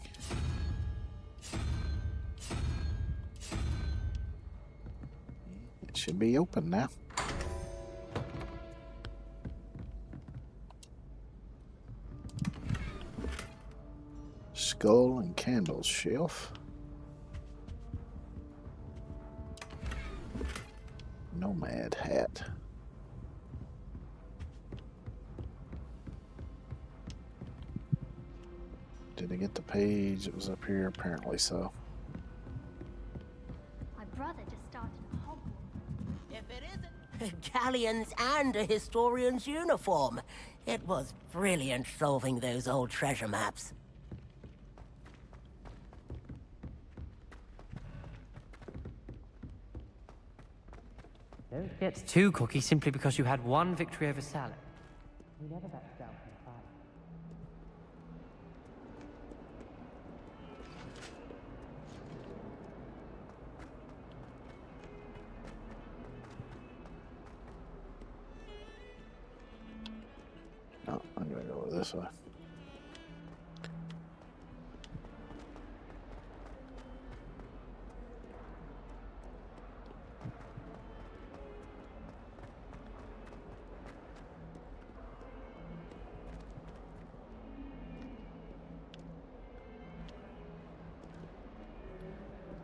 It should be open now. Skull and candles shelf. Nomad hat. Did I get the page? It was up here, apparently so. My brother just started a Hogwarts. If it isn't galleons and a historian's uniform. It was brilliant solving those old treasure maps. Don't get too cocky simply because you had one victory over Salad. We never back down from the fight. No, I'm gonna go this way.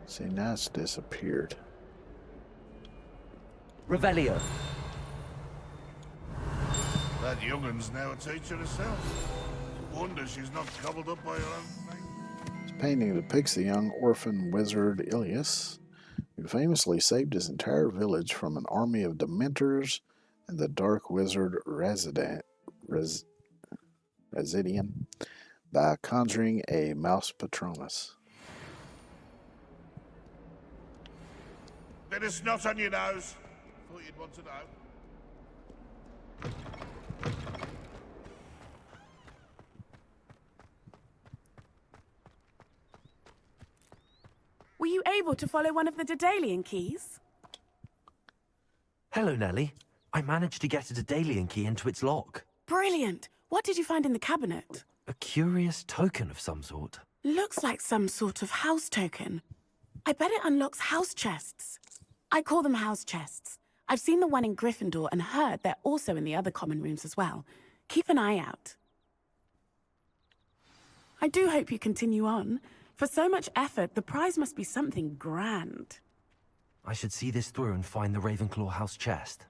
See, now it's disappeared. Revelio. That youngun's now a teacher herself. Wonder she's not gobbled up by her own thing. This painting depicts the young orphan wizard Ilias, who famously saved his entire village from an army of Dementors and the dark wizard Residian by conjuring a mouse patronus. Bit of snot on your nose. Thought you'd want to know. Were you able to follow one of the Daedalian keys? Hello, Nellie. I managed to get a Daedalian key into its lock. Brilliant! What did you find in the cabinet? A curious token of some sort. Looks like some sort of house token. I bet it unlocks house chests. I call them house chests. I've seen the one in Gryffindor and heard they're also in the other common rooms as well. Keep an eye out. I do hope you continue on. For so much effort, the prize must be something grand. I should see this through and find the Ravenclaw house chest.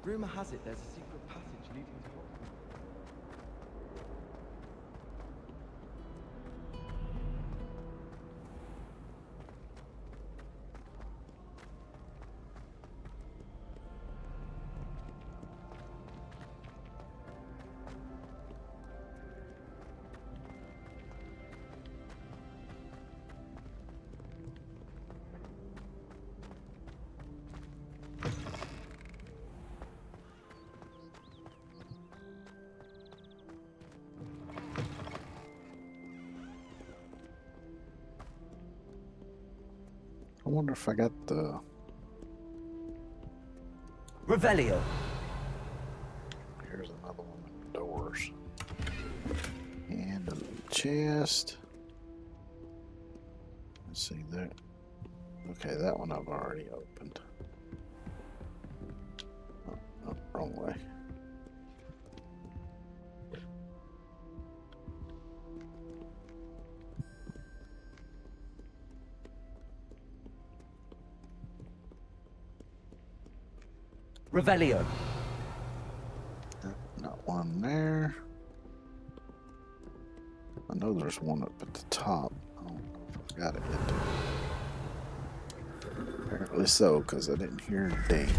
Rumor has it there's a secret passage leading to Hogwarts. I wonder if I got the... Revelio. Here's another one with doors. And a chest. Let's see there. Okay, that one I've already opened. Oh, wrong way. Revelio. Not one there. I know there's one up at the top. I don't know if I've got it yet. Apparently so, because I didn't hear a ding.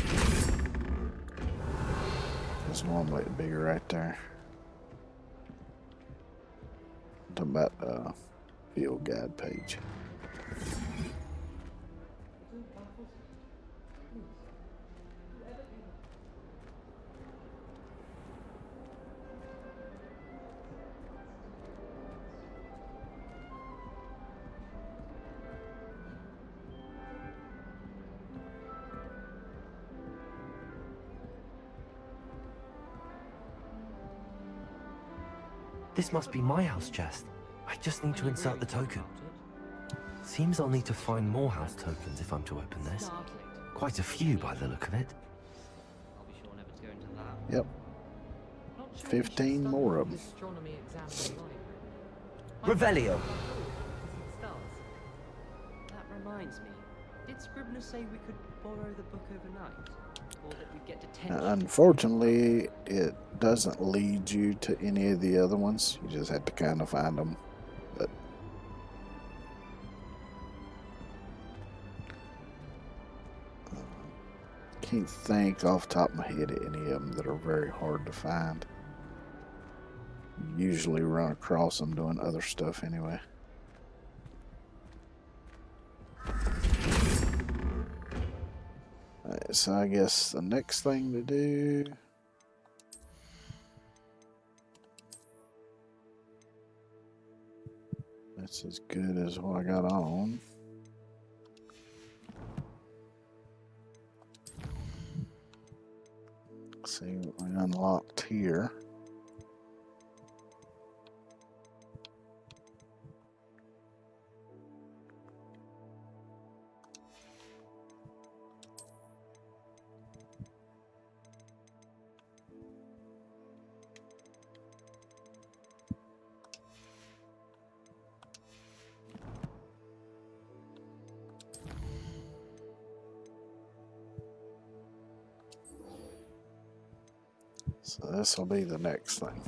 There's normally it'd be right there. I'm talking about field guide page. This must be my house chest. I just need to insert the token. Seems I'll need to find more house tokens if I'm to open this. Quite a few by the look of it. Yep. 15 more of them. Revelio. That reminds me. Did Scribner say we could borrow the book overnight? Or that we'd get detention? Unfortunately, it doesn't lead you to any of the other ones. You just have to kind of find them. But can't think off the top of my head of any of them that are very hard to find. Usually run across them doing other stuff anyway. Alright, so I guess the next thing to do That's as good as what I got on. Let's see what we unlocked here. So this will be the next thing.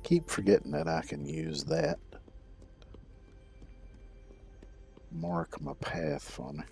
Keep forgetting that I can use that. Mark my path for me.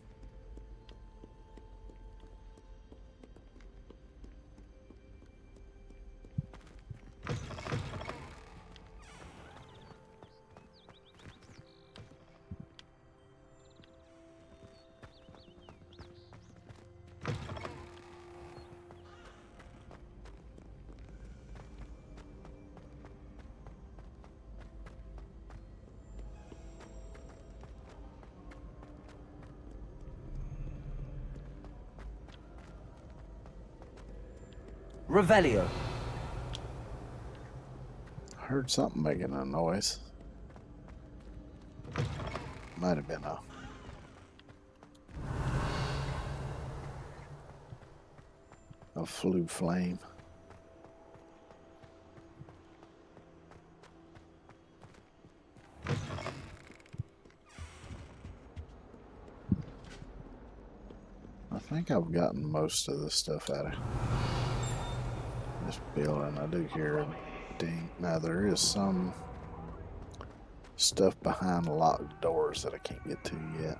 Revelio. I heard something making a noise. Might have been a flue flame. I think I've gotten most of the stuff out of this building. I do hear a ding. Now there is some stuff behind locked doors that I can't get to yet.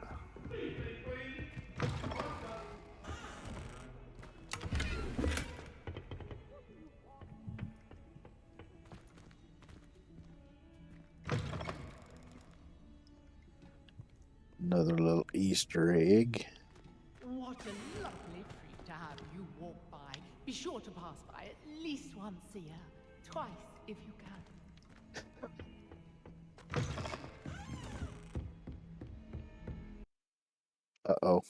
Another little Easter egg. What a lovely treat to have you walk by. Be sure to pass by at least once a year. Twice if you can. Uh-oh.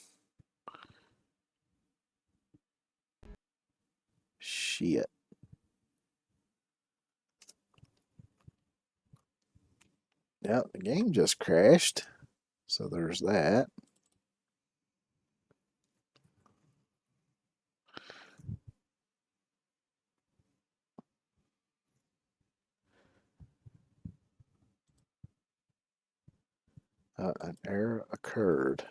Shit. Yep, the game just crashed. So there's that. An error occurred.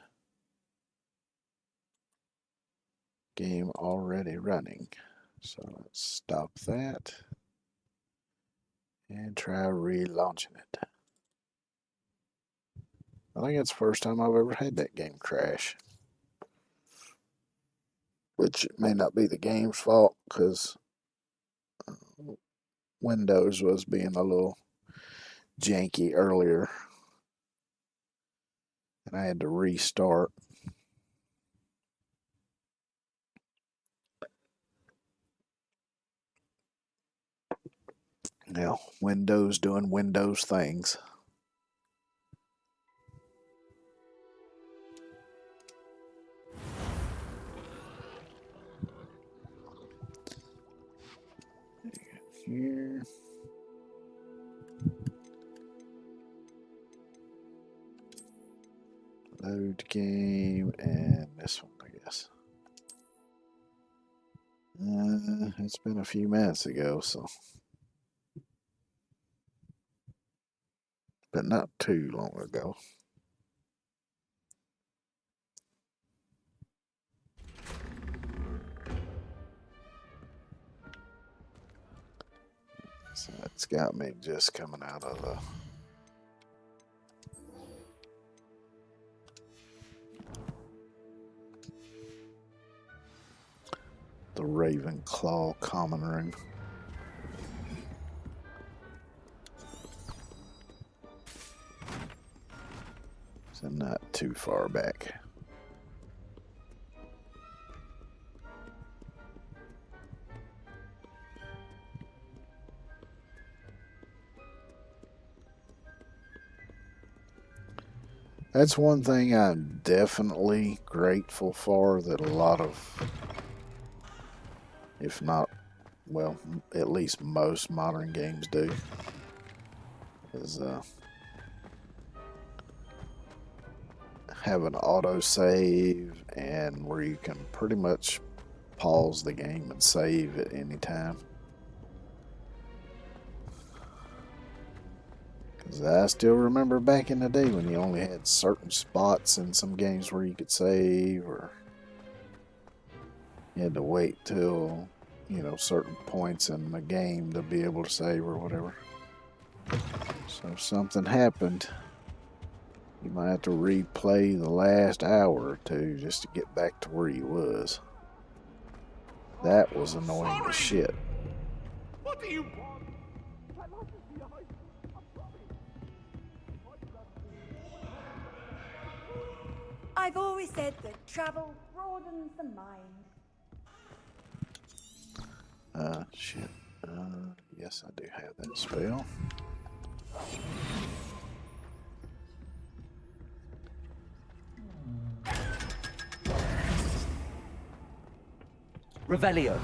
Game already running. So let's stop that and try relaunching it. I think it's the first time I've ever had that game crash. Which may not be the game's fault because Windows was being a little janky earlier. And I had to restart. Now, Windows doing Windows things. Here. Load game and this one, I guess. It's been a few minutes ago, so. But not too long ago. So it's got me just coming out of the Ravenclaw common room. too far back. That's one thing I'm definitely grateful for that a lot of, if not, well, at least most modern games do, is have an auto save and where you can pretty much pause the game and save at any time. Because I still remember back in the day when you only had certain spots in some games where you could save, or you had to wait till, you know, certain points in the game to be able to save or whatever. So if something happened, you might have to replay the last hour or two just to get back to where you was. That was annoying as shit. What do you want? I've always said that travel broadens the mind. Shit. Yes, I do have that spell. Revelio.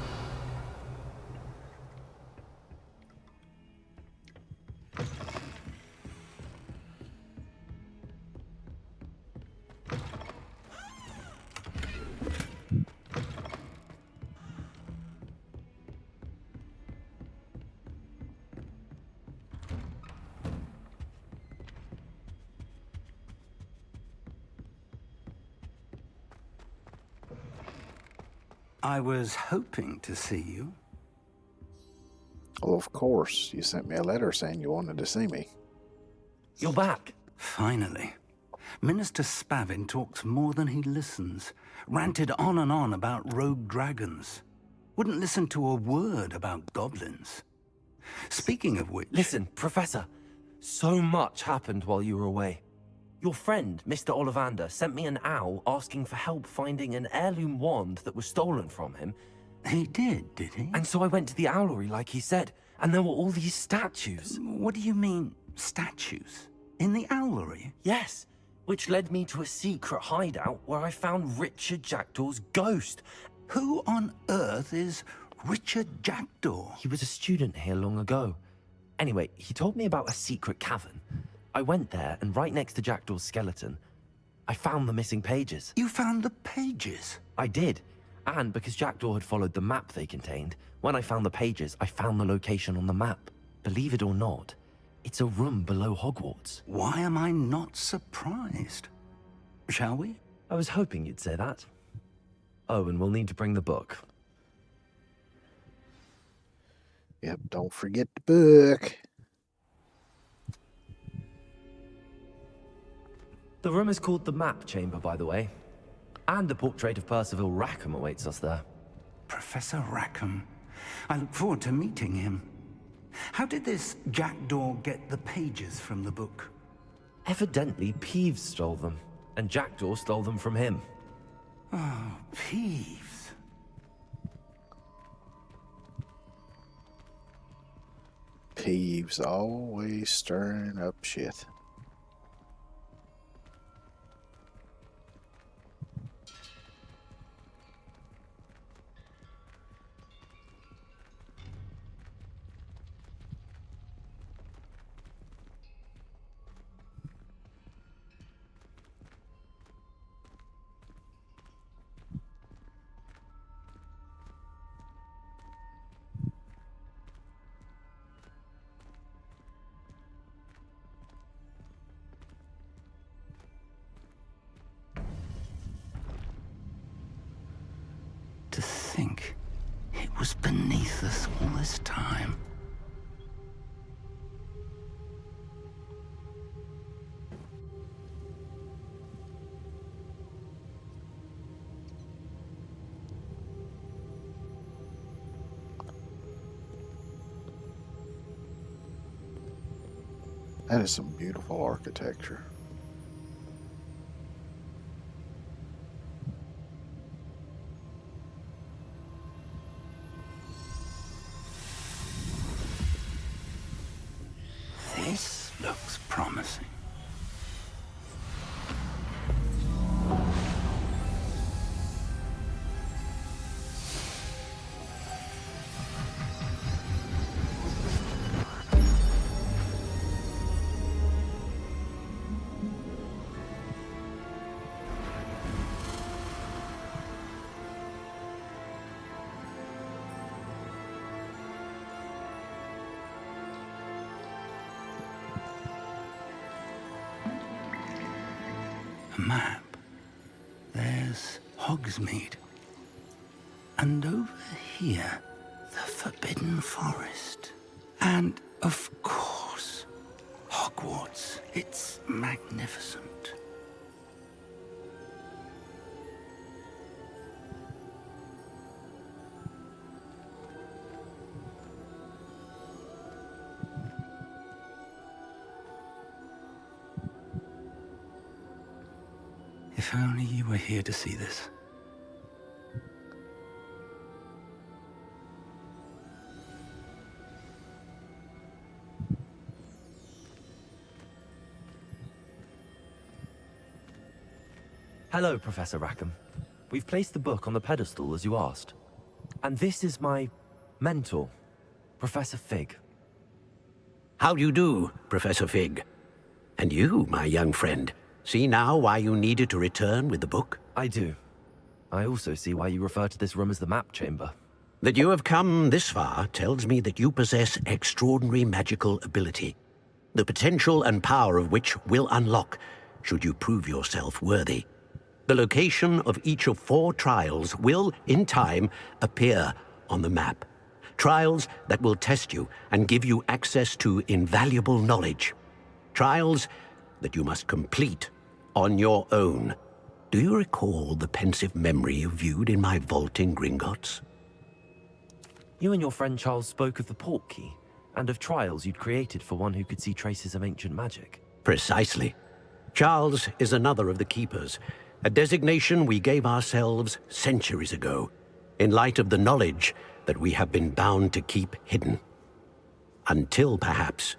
I was hoping to see you. Well, of course. You sent me a letter saying you wanted to see me. You're back. Finally. Minister Spavin talks more than he listens. Ranted on and on about rogue dragons. Wouldn't listen to a word about goblins. Speaking of which... Listen, Professor. So much happened while you were away. Your friend, Mr. Ollivander, sent me an owl asking for help finding an heirloom wand that was stolen from him. He did he? And so I went to the owlery like he said, and there were all these statues. What do you mean, statues? In the owlery? Yes, which led me to a secret hideout where I found Richard Jackdaw's ghost. Who on earth is Richard Jackdaw? He was a student here long ago. Anyway, he told me about a secret cavern. I went there, and right next to Jackdaw's skeleton, I found the missing pages. You found the pages? I did. And because Jackdaw had followed the map they contained, when I found the pages, I found the location on the map. Believe it or not, it's a room below Hogwarts. Why am I not surprised? Shall we? I was hoping you'd say that. Oh, and we'll need to bring the book. Yep, don't forget the book. The room is called the Map Chamber, by the way. And a portrait of Percival Rackham awaits us there. Professor Rackham. I look forward to meeting him. How did this Jackdaw get the pages from the book? Evidently, Peeves stole them, and Jackdaw stole them from him. Oh, Peeves. Peeves always stirring up shit. To think it was beneath us all this time. That is some beautiful architecture. map, there's Hogsmeade. And over here, the Forbidden Forest. And, of course, Hogwarts. It's magnificent. If only you were here to see this. Hello, Professor Rackham. We've placed the book on the pedestal as you asked. And this is my mentor, Professor Fig. How do you do, Professor Fig? And you, my young friend, see now why you needed to return with the book? I do. I also see why you refer to this room as the map chamber. That you have come this far tells me that you possess extraordinary magical ability, the potential and power of which will unlock should you prove yourself worthy. The location of each of 4 trials will, in time, appear on the map. Trials that will test you and give you access to invaluable knowledge. Trials that you must complete on your own. Do you recall the pensive memory you viewed in my vault in Gringotts? You and your friend Charles spoke of the portkey, and of trials you'd created for one who could see traces of ancient magic. Precisely. Charles is another of the Keepers, a designation we gave ourselves centuries ago, in light of the knowledge that we have been bound to keep hidden. Until, perhaps,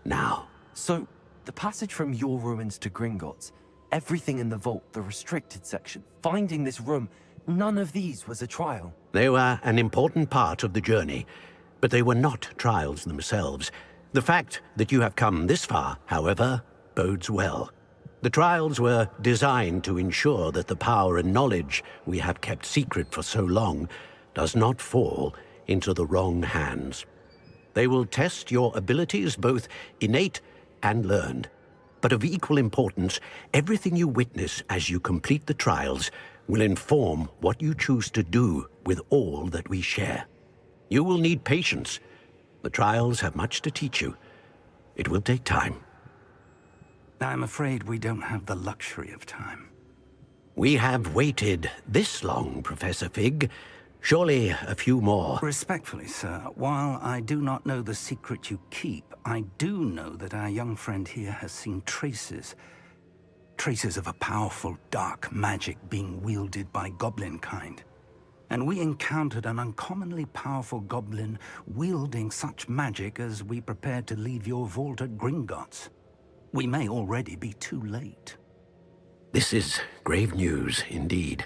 now. So, the passage from your ruins to Gringotts, everything in the vault, the restricted section, finding this room, none of these was a trial. They were an important part of the journey, but they were not trials themselves. The fact that you have come this far, however, bodes well. The trials were designed to ensure that the power and knowledge we have kept secret for so long does not fall into the wrong hands. They will test your abilities, both innate and learned. But of equal importance, everything you witness as you complete the trials will inform what you choose to do with all that we share. You will need patience. The trials have much to teach you. It will take time. I'm afraid we don't have the luxury of time. We have waited this long, Professor Fig. Surely a few more. Respectfully, sir, while I do not know the secret you keep, I do know that our young friend here has seen traces of a powerful dark magic being wielded by goblin kind. And we encountered an uncommonly powerful goblin wielding such magic as we prepared to leave your vault at Gringotts. We may already be too late. This is grave news, indeed.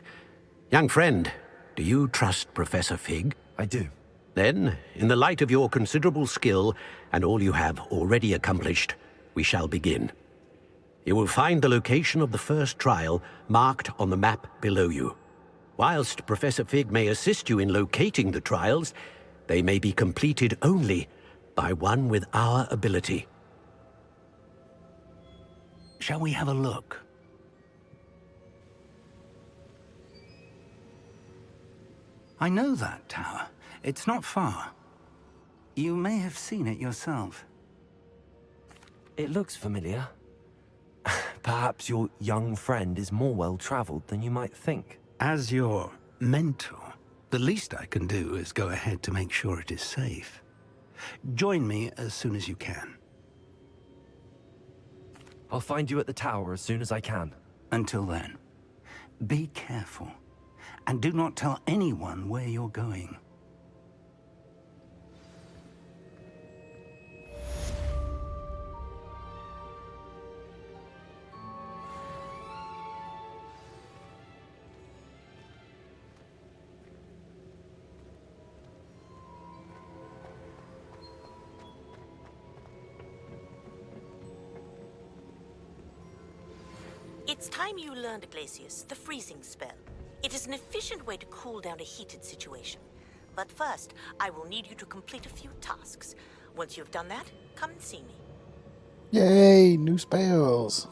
Young friend, do you trust Professor Fig? I do. Then, in the light of your considerable skill and all you have already accomplished, we shall begin. You will find the location of the first trial marked on the map below you. Whilst Professor Fig may assist you in locating the trials, they may be completed only by one with our ability. Shall we have a look? I know that tower. It's not far. You may have seen it yourself. It looks familiar. Perhaps your young friend is more well-traveled than you might think. As your mentor, the least I can do is go ahead to make sure it is safe. Join me as soon as you can. I'll find you at the tower as soon as I can. Until then, be careful, and do not tell anyone where you're going. It's time you learned, Glacius, the freezing spell. It is an efficient way to cool down a heated situation. But first, I will need you to complete a few tasks. Once you've done that, come and see me. Yay, new spells.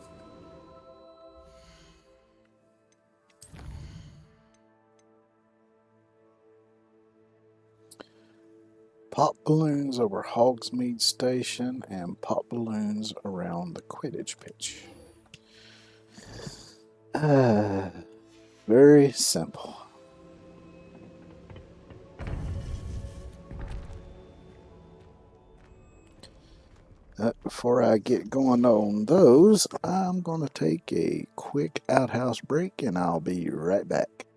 pop balloons over Hogsmeade Station and pop balloons around the Quidditch pitch. Very simple. Before I get going on those, I'm going to take a quick outhouse break and I'll be right back.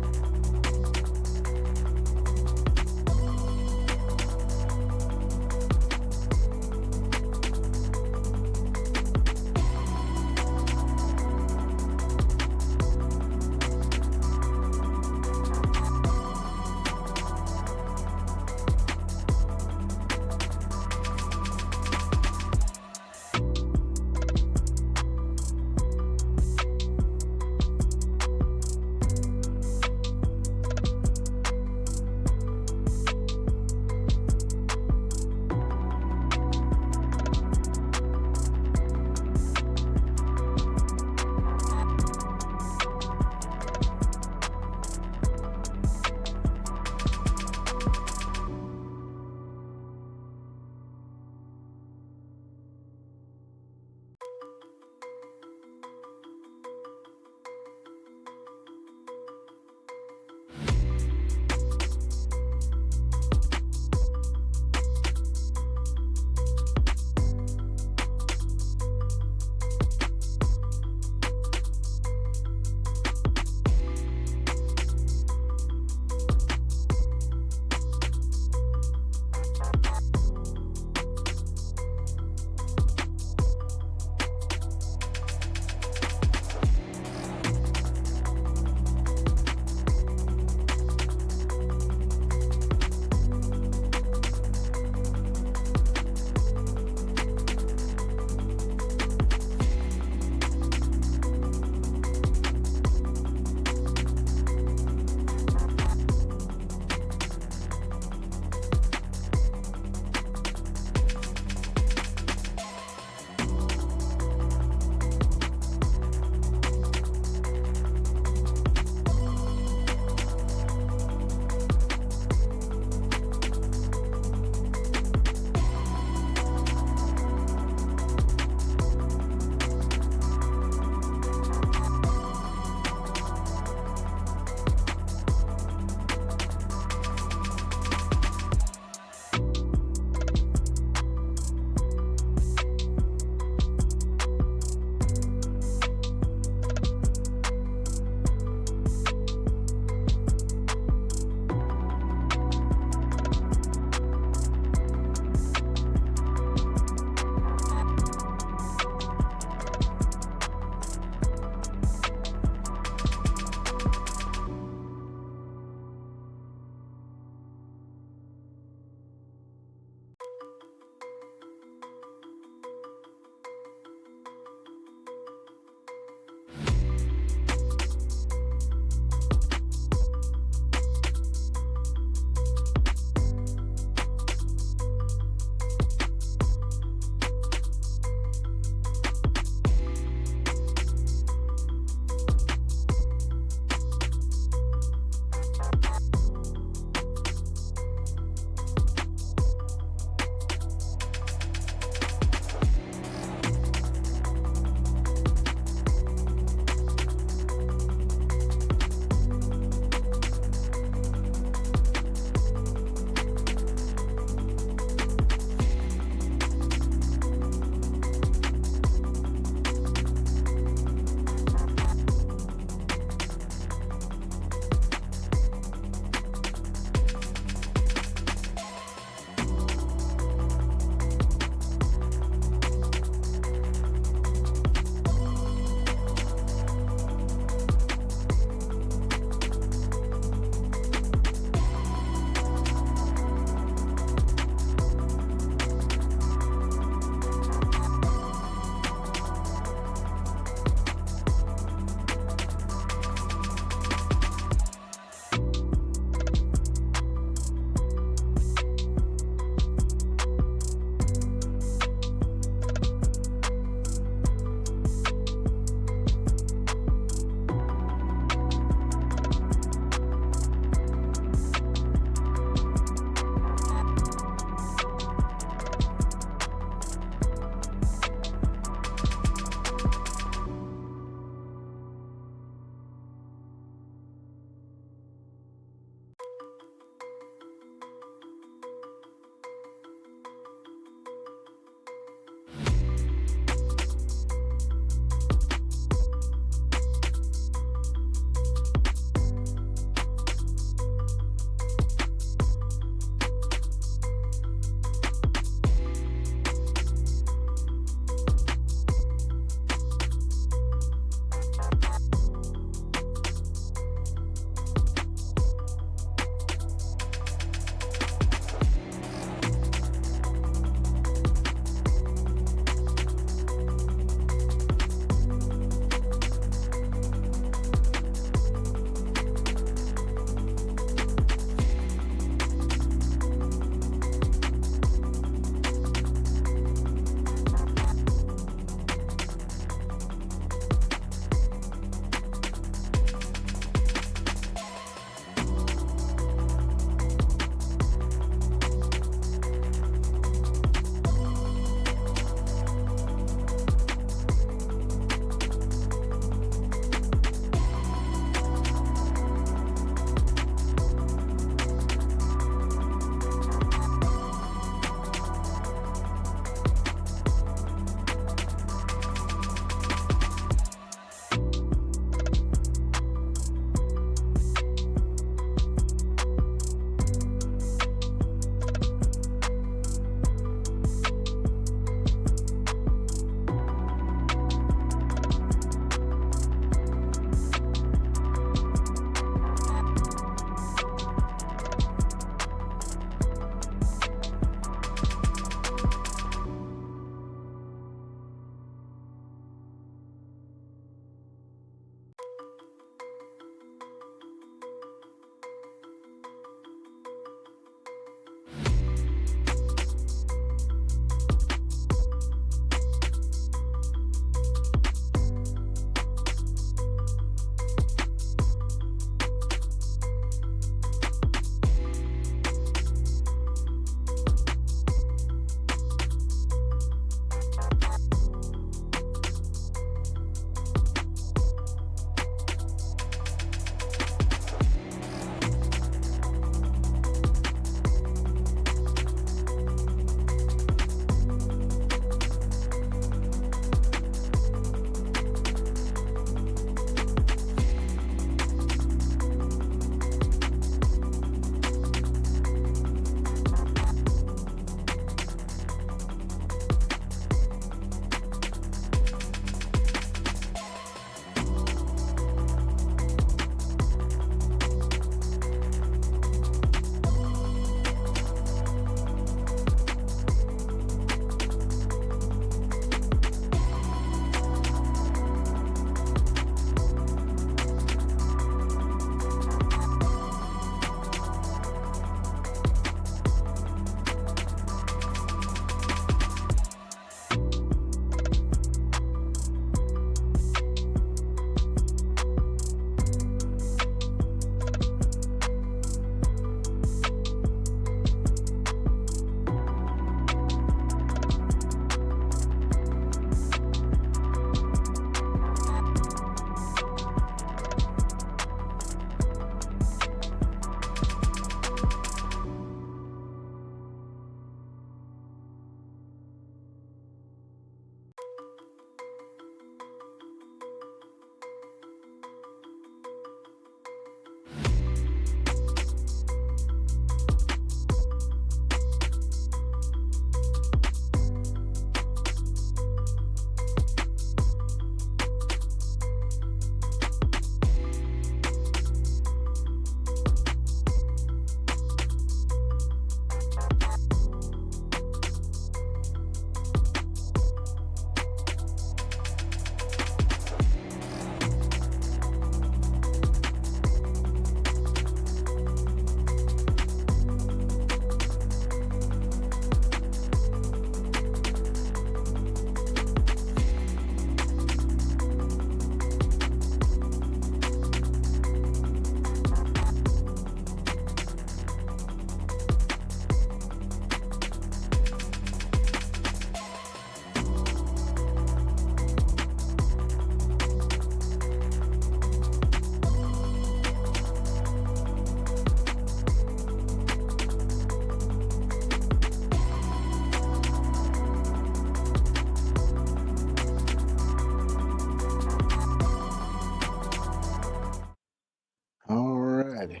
Alrighty.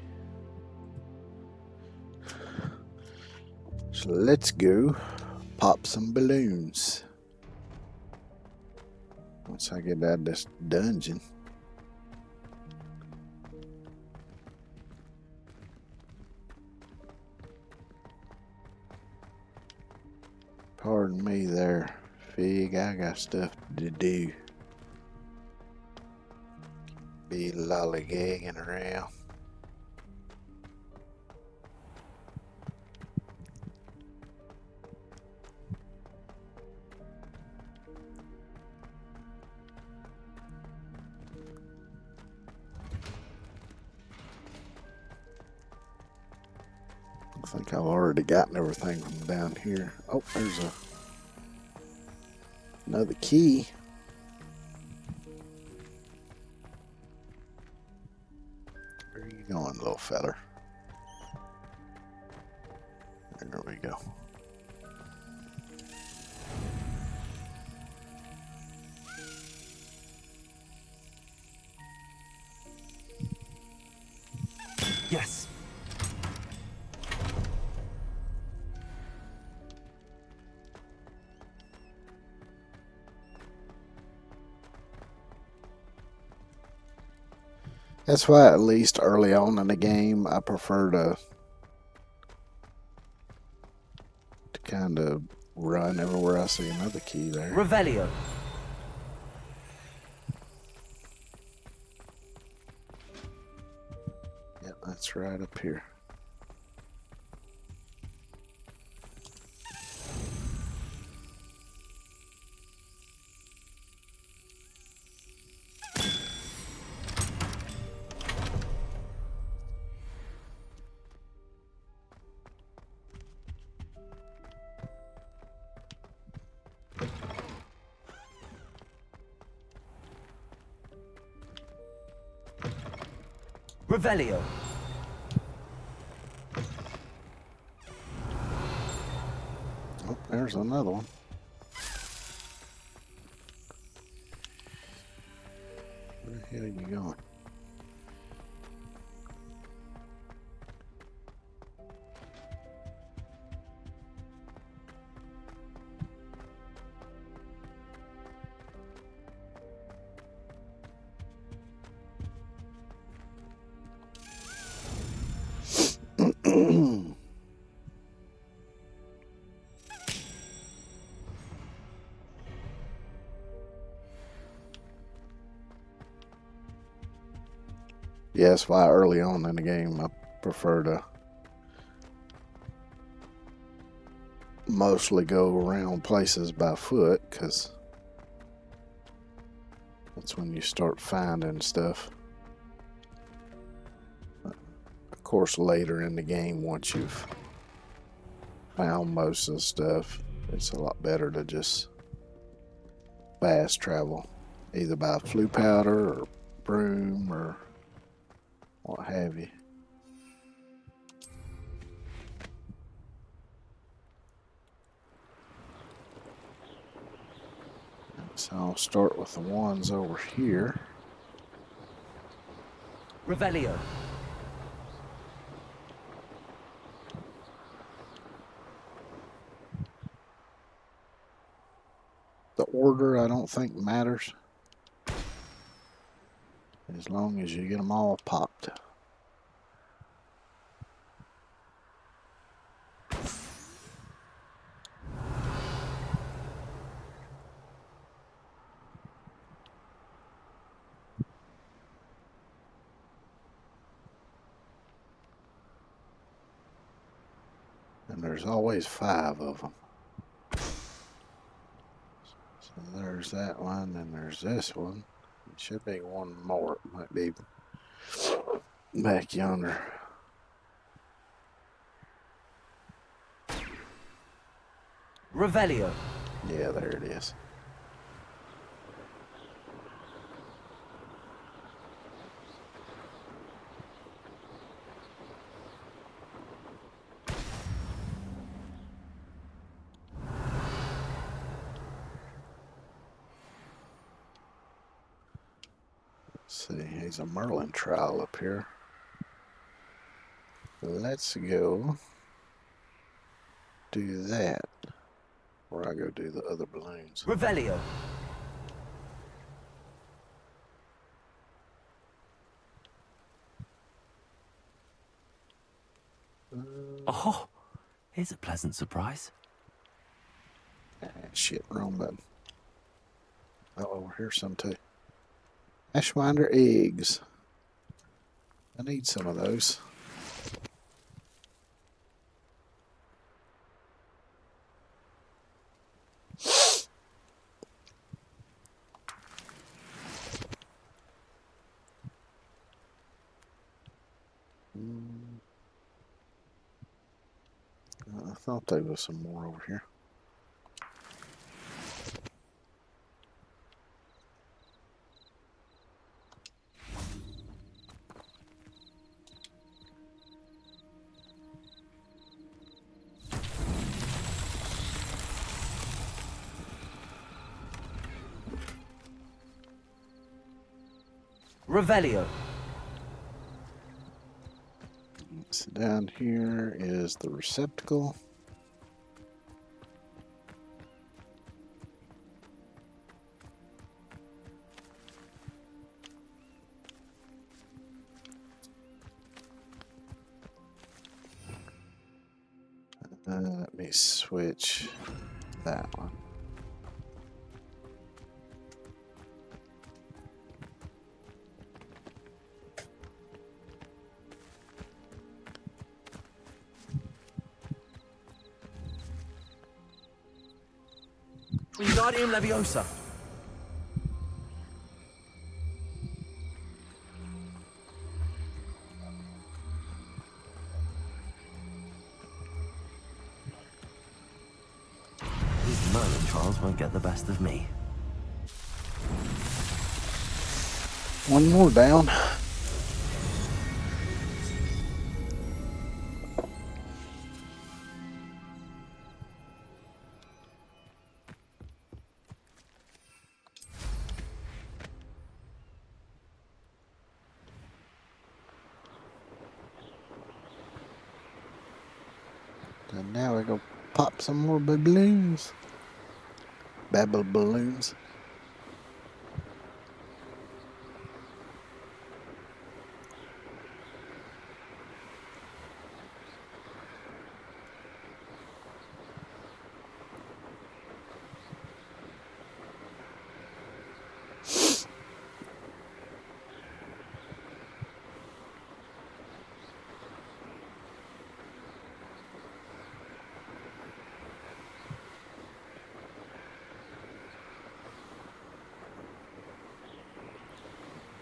So let's go pop some balloons. Once I get out of this dungeon. Pardon me there, Fig. I got stuff to do. Be lollygagging around. I think I've already gotten everything from down here. Oh, there's another key. Where are you going, little feller? There we go. Yes. That's why, at least early on in the game, I prefer to kind of run everywhere I see another key there. Revelio. Yep, that's right up here. Revelio. Oh, there's another one. Where the hell are you going? Yeah, that's why early on in the game I prefer to mostly go around places by foot, because that's when you start finding stuff. Of course, later in the game, once you've found most of the stuff, it's a lot better to just fast travel, either by flue powder or broom or what have you. So I'll start with the ones over here. Revelio. The order I don't think matters, as long as you get them all popped. And there's always 5 of them. So there's that one, and there's this one. It should be one more. It might be back yonder. Revelio. Yeah, there it is. Let's see, he's a Merlin trial up here. Let's go do that. Or I go do the other balloons. Revelio. Oh, here's a pleasant surprise. Shit, wrong button. Oh, here's some too. Ashwinder eggs. I need some of those. I thought there was some more over here. Revelio. So down here is the receptacle. Let me switch that one. Wingardium Leviosa. These Merlin trials won't get the best of me. One more down. And now we're gonna pop some more balloons. Babble balloons.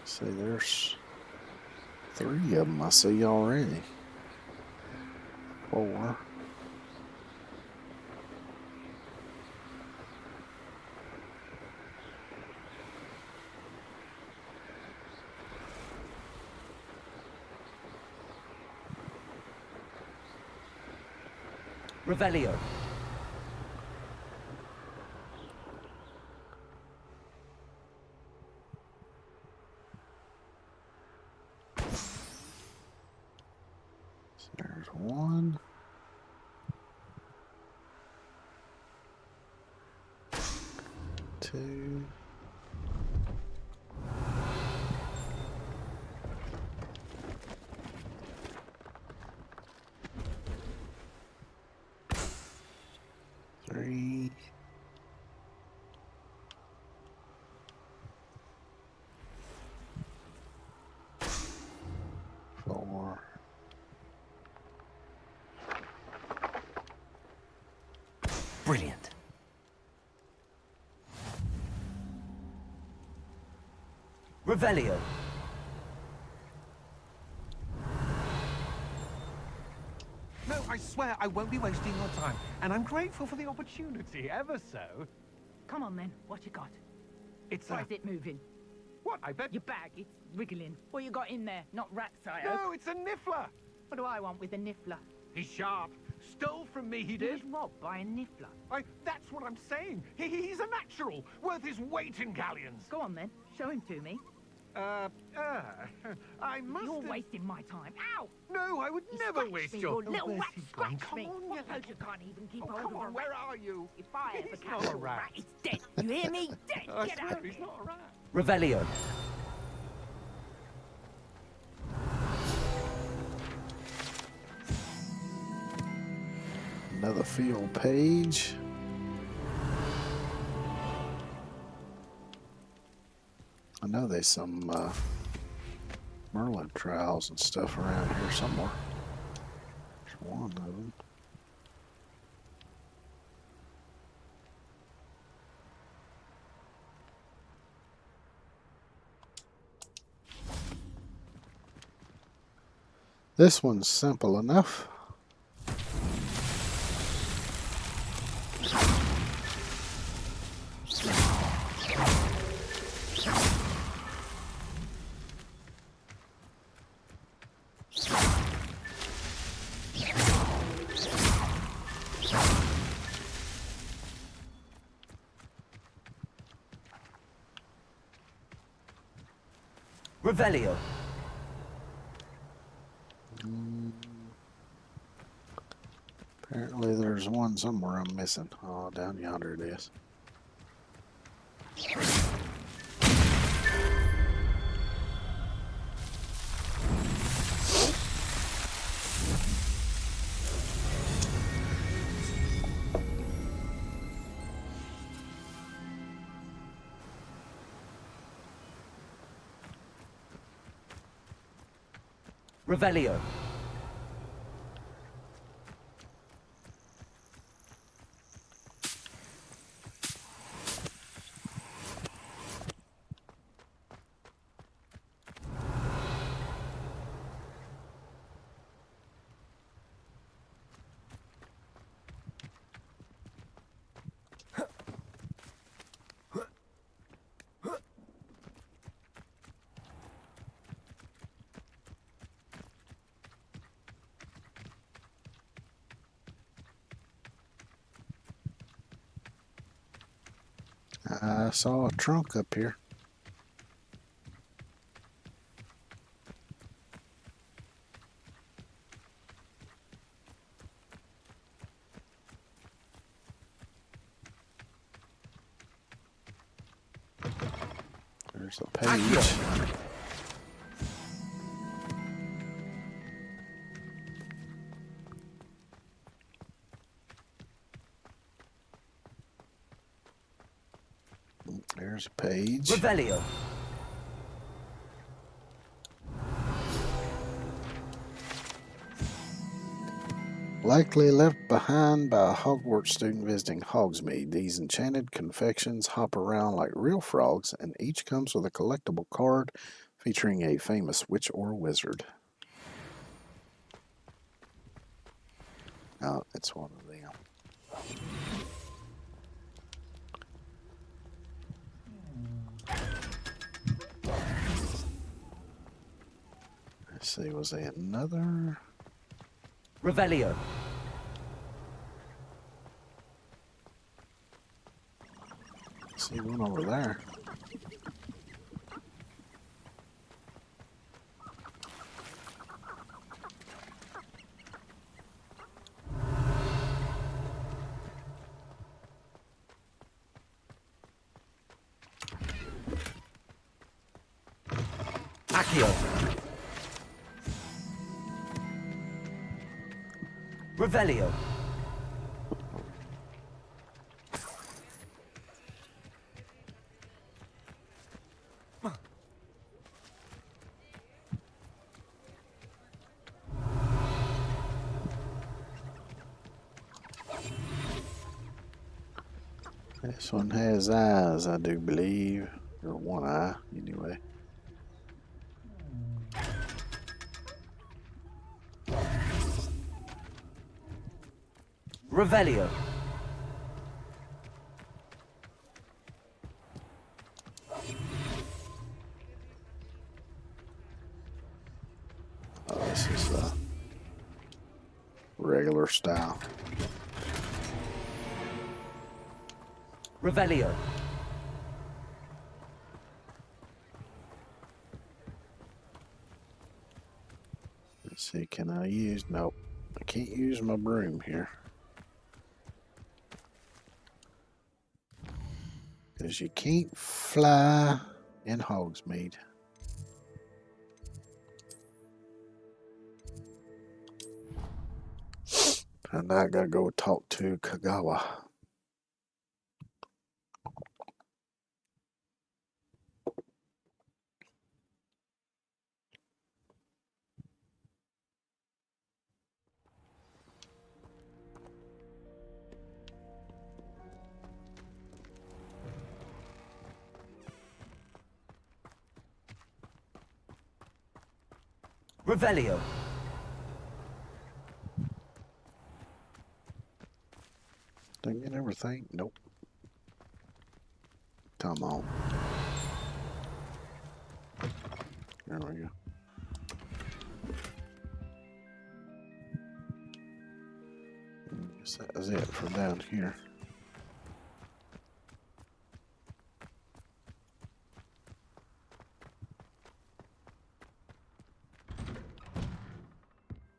See, there's 3 of them I see already. 4. Revelio. There's 1. 2. 3. 4. Brilliant. Revelio. No, I swear I won't be wasting your time. And I'm grateful for the opportunity, ever so. Come on then, what you got? It's Why is it moving? What, I bet? Your bag, it's wriggling. What you got in there? Not rats, I No, hope. it's a niffler. What do I want with a niffler? He's sharp. Stole from me, he He did. was robbed by a niffler. That's what I'm saying. He's a natural, worth his weight in galleons. Go on then, show him to me. I must You're have... wasting my time. Ow! No, I would You never scratched waste me, your... you little where's rat he gone? scratched Come me. on, What, suppose you can't even keep hold come of a on, where rat? are you? If I ever He's catch not a a rat. rat, it's dead. You hear me? Dead. I Get swear out he's here. not a rat. Revelio. Another field page. I know there's some Merlin trials and stuff around here somewhere. There's one of them. This one's simple enough. Revelio. Apparently there's one somewhere I'm missing. Oh, down yonder it is. Revelio. I saw a trunk up here. There's a page. There's a page. Revelio. Likely left behind by a Hogwarts student visiting Hogsmeade. These enchanted confections hop around like real frogs, and each comes with a collectible card featuring a famous witch or wizard. Oh, it's one of them. Let's see, was there another? Revelio. See one over there. Accio. Revelio. This one has eyes, I do believe. Or one eye, anyway. Revelio. Oh, this is the regular style. Revelio. Let's see, can I use... Nope. I can't use my broom here. Because you can't fly in Hogsmeade. And now I gotta go talk to Kagawa. Revelio. Did I get everything? Nope. Come on. There we go. I guess that was it for down here.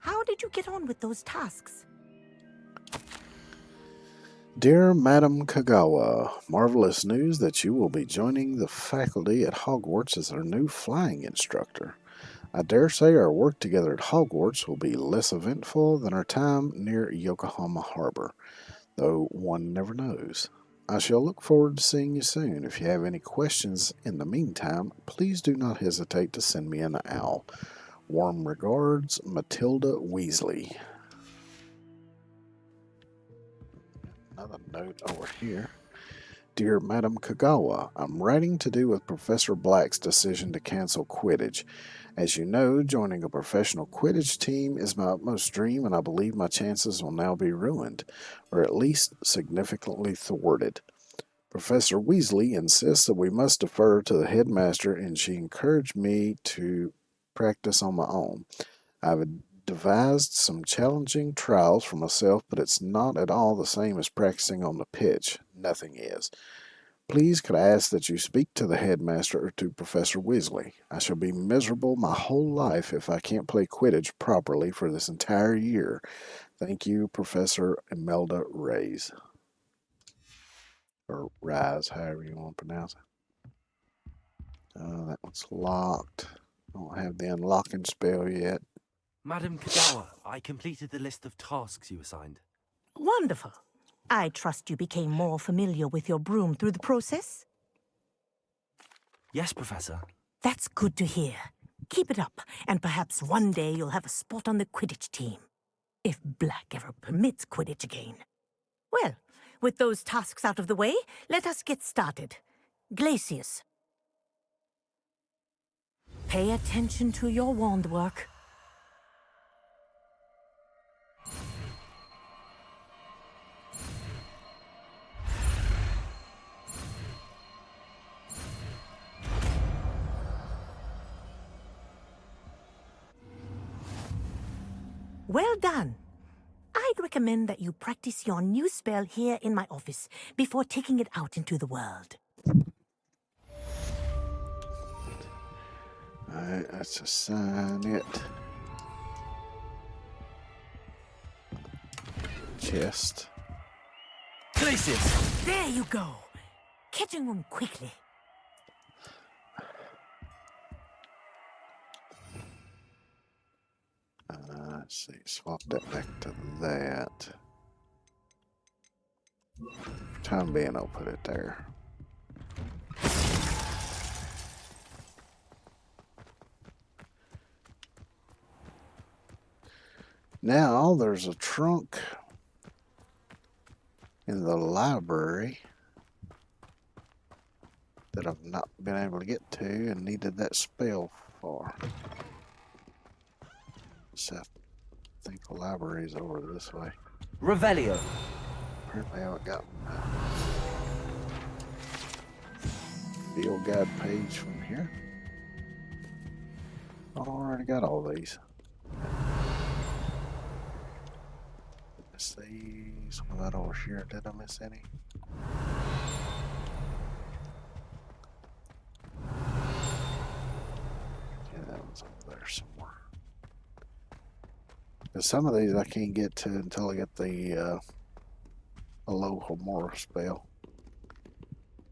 How did you get on with those tasks? Dear Madam Kagawa, marvelous news that you will be joining the faculty at Hogwarts as our new flying instructor. I dare say our work together at Hogwarts will be less eventful than our time near Yokohama Harbor, though one never knows. I shall look forward to seeing you soon. If you have any questions in the meantime, please do not hesitate to send me an owl. Warm regards, Matilda Weasley. Another note over here. Dear Madam Kagawa, I'm writing to do with Professor Black's decision to cancel Quidditch. As you know, joining a professional Quidditch team is my utmost dream, and I believe my chances will now be ruined, or at least significantly thwarted. Professor Weasley insists that we must defer to the headmaster, and she encouraged me to practice on my own. I've devised some challenging trials for myself, but it's not at all the same as practicing on the pitch. Nothing is. Please could I ask that you speak to the headmaster or to Professor Weasley? I shall be miserable my whole life if I can't play Quidditch properly for this entire year. Thank you, Professor Imelda Reyes. Or Rise, however you want to pronounce it. That one's locked. Don't have the unlocking spell yet. Madam Kagawa, I completed the list of tasks you assigned. Wonderful. I trust you became more familiar with your broom through the process? Yes, Professor. That's good to hear. Keep it up, and perhaps one day you'll have a spot on the Quidditch team. If Black ever permits Quidditch again. Well, with those tasks out of the way, let us get started. Glacius. Pay attention to your wand work. Well done. I'd recommend that you practice your new spell here in my office before taking it out into the world. Alright, let's assign it. Chest. Glacius! There you go. Catching them quickly. Let's see, swap that back to that. For time being, I'll put it there. Now, there's a trunk in the library that I've not been able to get to and needed that spell for. So I think the library's over this way. Revelio. Apparently I haven't gotten the field guide page from here. I already got all these. Miss these. What about over here? Did I miss any? Yeah, that was over there somewhere. 'Cause some of these I can't get to until I get the Alohomora spell.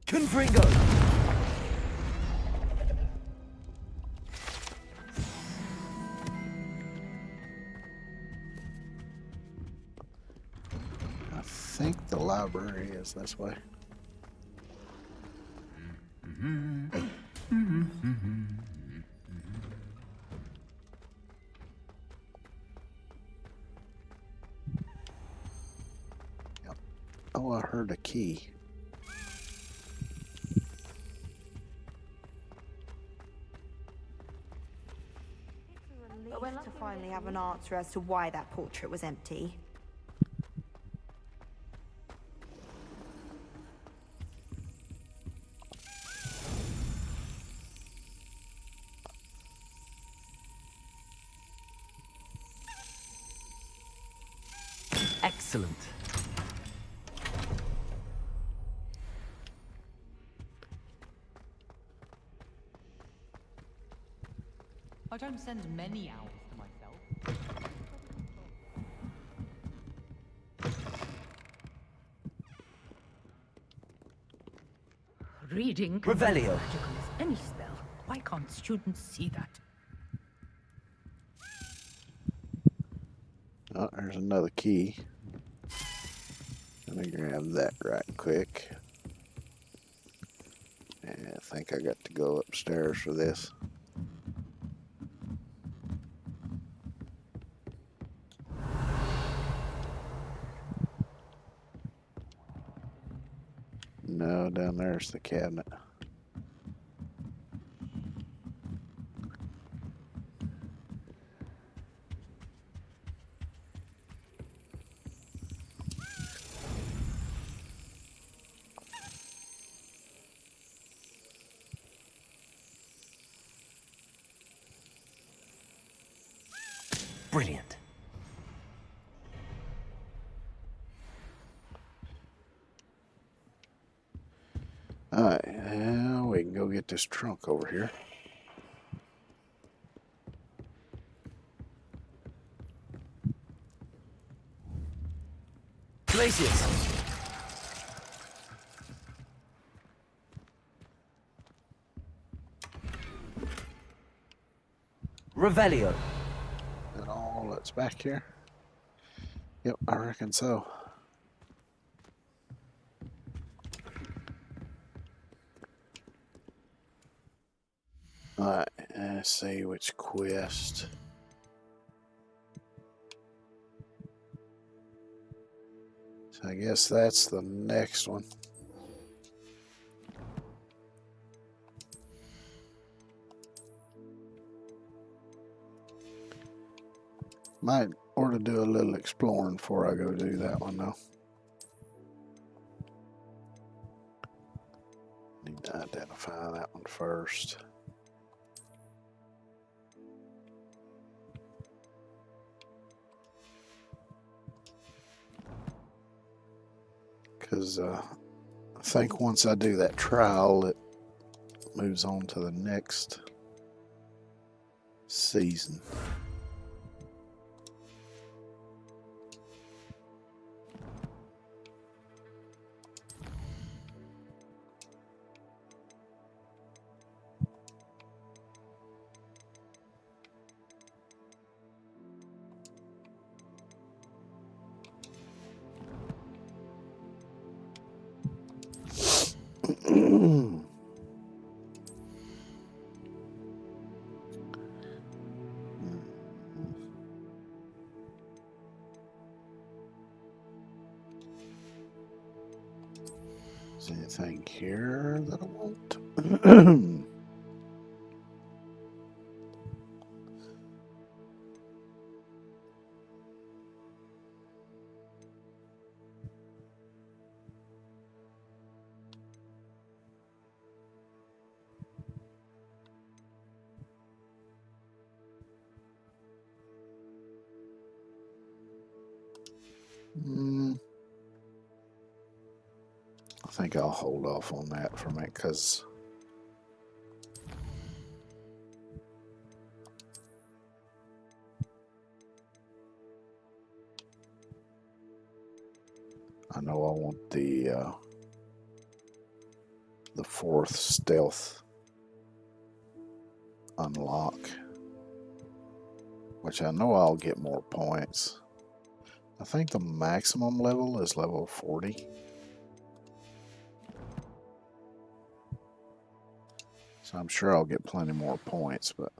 Confringo! I think the library is this way. Yep. Oh, I heard a key. But we're to finally have an answer as to why that portrait was empty. Excellent. I don't send many owls to myself. Reading can be Revelio. magical as any spell. Why can't students see that? Oh, there's another key. Let me grab that right quick. And I think I got to go upstairs for this. No, down there's the cabinet. Brilliant. Alright, now we can go get this trunk over here. Glacius. Revelio. Is that all that's back here? Yep, I reckon so. Alright, let's see which quest. So I guess that's the next one. Might ought to do a little exploring before I go do that one though. Need to identify that one first. Because I think once I do that trial, it moves on to the next season. Is anything here that I want? I think I'll hold off on that for a minute because I know I want the fourth stealth unlock, which I know I'll get more points. I think the maximum level is level 40. So I'm sure I'll get plenty more points, but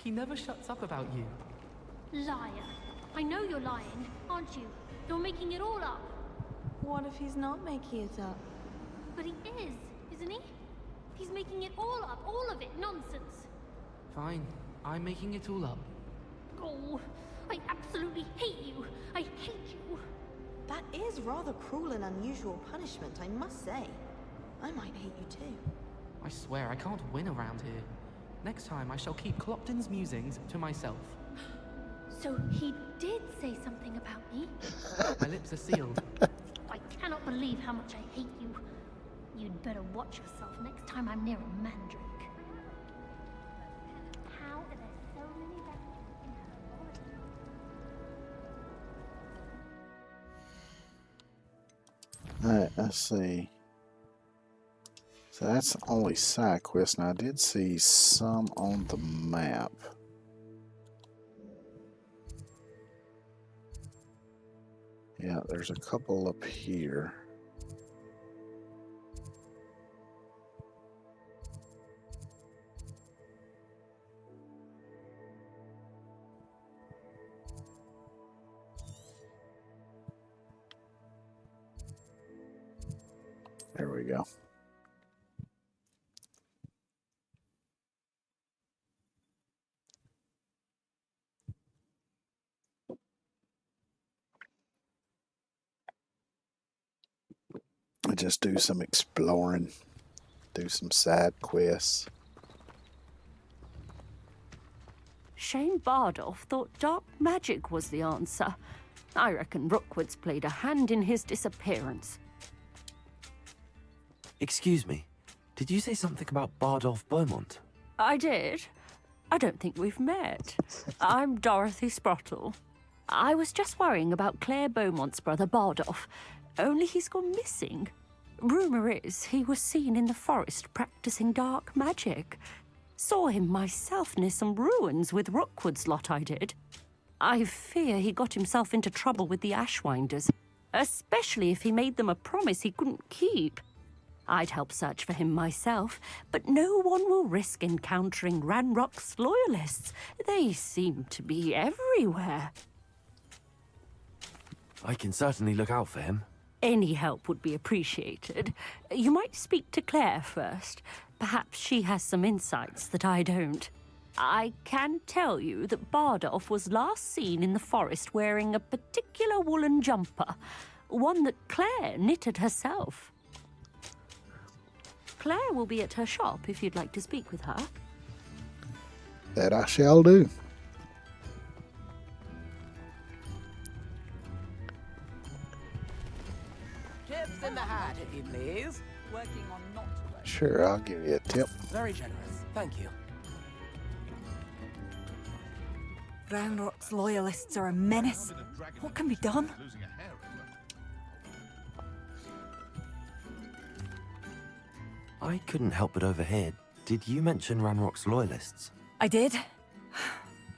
He never shuts up about you. Liar. I know you're lying, aren't you? You're making it all up. What if he's not making it up? But he is, isn't he? He's making it all up, all of it nonsense. Fine, I'm making it all up. Oh, I absolutely hate you. I hate you. That is rather cruel and unusual punishment, I must say. I might hate you too. I swear I can't win around here. Next time I shall keep Clopton's musings to myself. So he did say something about me? My lips are sealed. I cannot believe how much I hate you. You'd better watch yourself next time I'm near a mandrake. How are there so many refugees in her? alright, let's see. So that's the only side quest, and I did see some on the map. Yeah, there's a couple up here. There we go. I just do some exploring, do some side quests. Shane Bardolph thought dark magic was the answer. I reckon Rookwood's played a hand in his disappearance. Excuse me, did you say something about Bardolph Beaumont? I did. I don't think we've met. I'm Dorothy Sprottle. I was just worrying about Claire Beaumont's brother Bardolph, only he's gone missing. Rumour is he was seen in the forest practicing dark magic. Saw him myself near some ruins with Rookwood's lot I did. I fear he got himself into trouble with the Ashwinders, especially if he made them a promise he couldn't keep. I'd help search for him myself, but no one will risk encountering Ranrock's loyalists. They seem to be everywhere. I can certainly look out for him. Any help would be appreciated. You might speak to Claire first. Perhaps she has some insights that I don't. I can tell you that Bardolph was last seen in the forest wearing a particular woolen jumper, one that Claire knitted herself. Claire will be at her shop if you'd like to speak with her. That I shall do. Tips in the hat, if you please. Working on not to work. Sure, I'll give you a tip. Very generous. Thank you. Ranrock's loyalists are a menace. What can be done? I couldn't help but overhear. Did you mention Ranrock's loyalists? I did.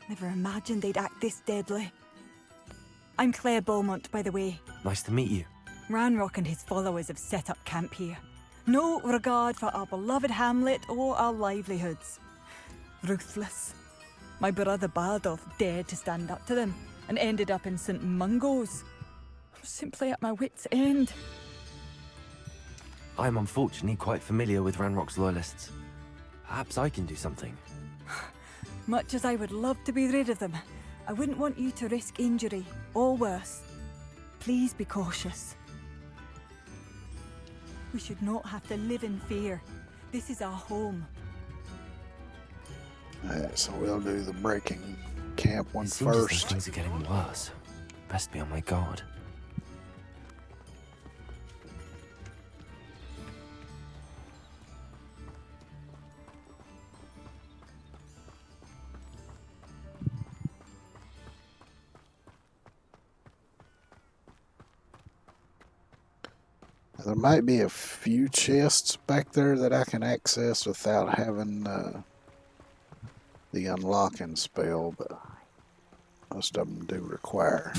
Never imagined they'd act this deadly. I'm Claire Beaumont, by the way. Nice to meet you. Ranrock and his followers have set up camp here. No regard for our beloved hamlet or our livelihoods. Ruthless. My brother Bardolph dared to stand up to them and ended up in St. Mungo's. I'm simply at my wit's end. I'm unfortunately quite familiar with Ranrock's loyalists. Perhaps I can do something. Much as I would love to be rid of them, I wouldn't want you to risk injury, or worse. Please be cautious. We should not have to live in fear. This is our home. Alright, so we'll do the breaking camp one It seems as though first. things are getting worse. Best be on my guard. There might be a few chests back there that I can access without having the unlocking spell, but most of them do require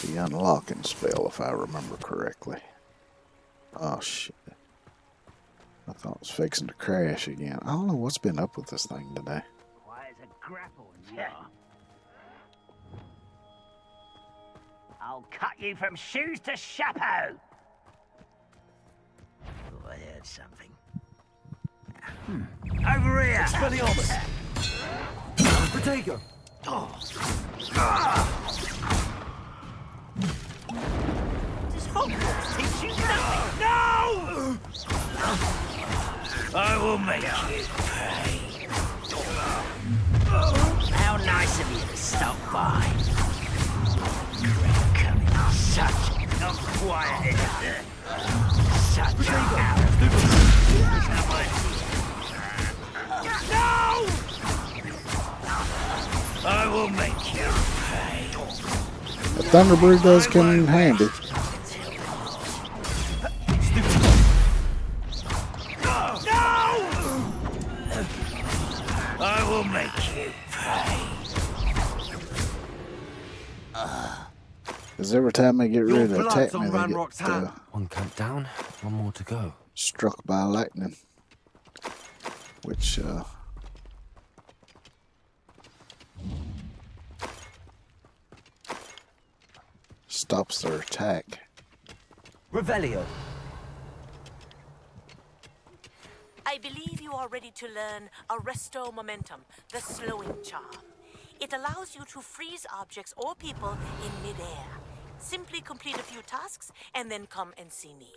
the unlocking spell, if I remember correctly. Oh shit. I thought it was fixing to crash again. I don't know what's been up with this thing today. Quiet as a grapple, yeah. I'll cut you from shoes to chapeau. Oh, I heard something. Over here! Expelliarmus! Protego! Does Hogwarts teach you nothing? No! I will make you pay. How nice of you to stop by. Such not quiet. Such arrogance. No! I will make you pay. The Thunderbird does come in handy. I will make you pay. Because every time they get ready to Your attack blood's me, on they Ranrock's get hand. One count down, one more to go. struck by lightning. Which, stops their attack. Revelio. I believe you are ready to learn Arresto Momentum, the slowing charm. It allows you to freeze objects or people in midair. Simply complete a few tasks and then come and see me.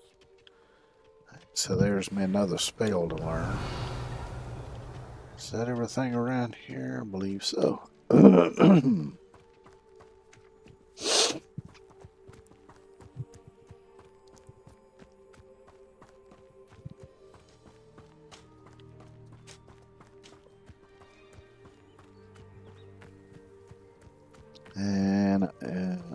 So there's me another spell to learn. Is that everything around here? I believe so. And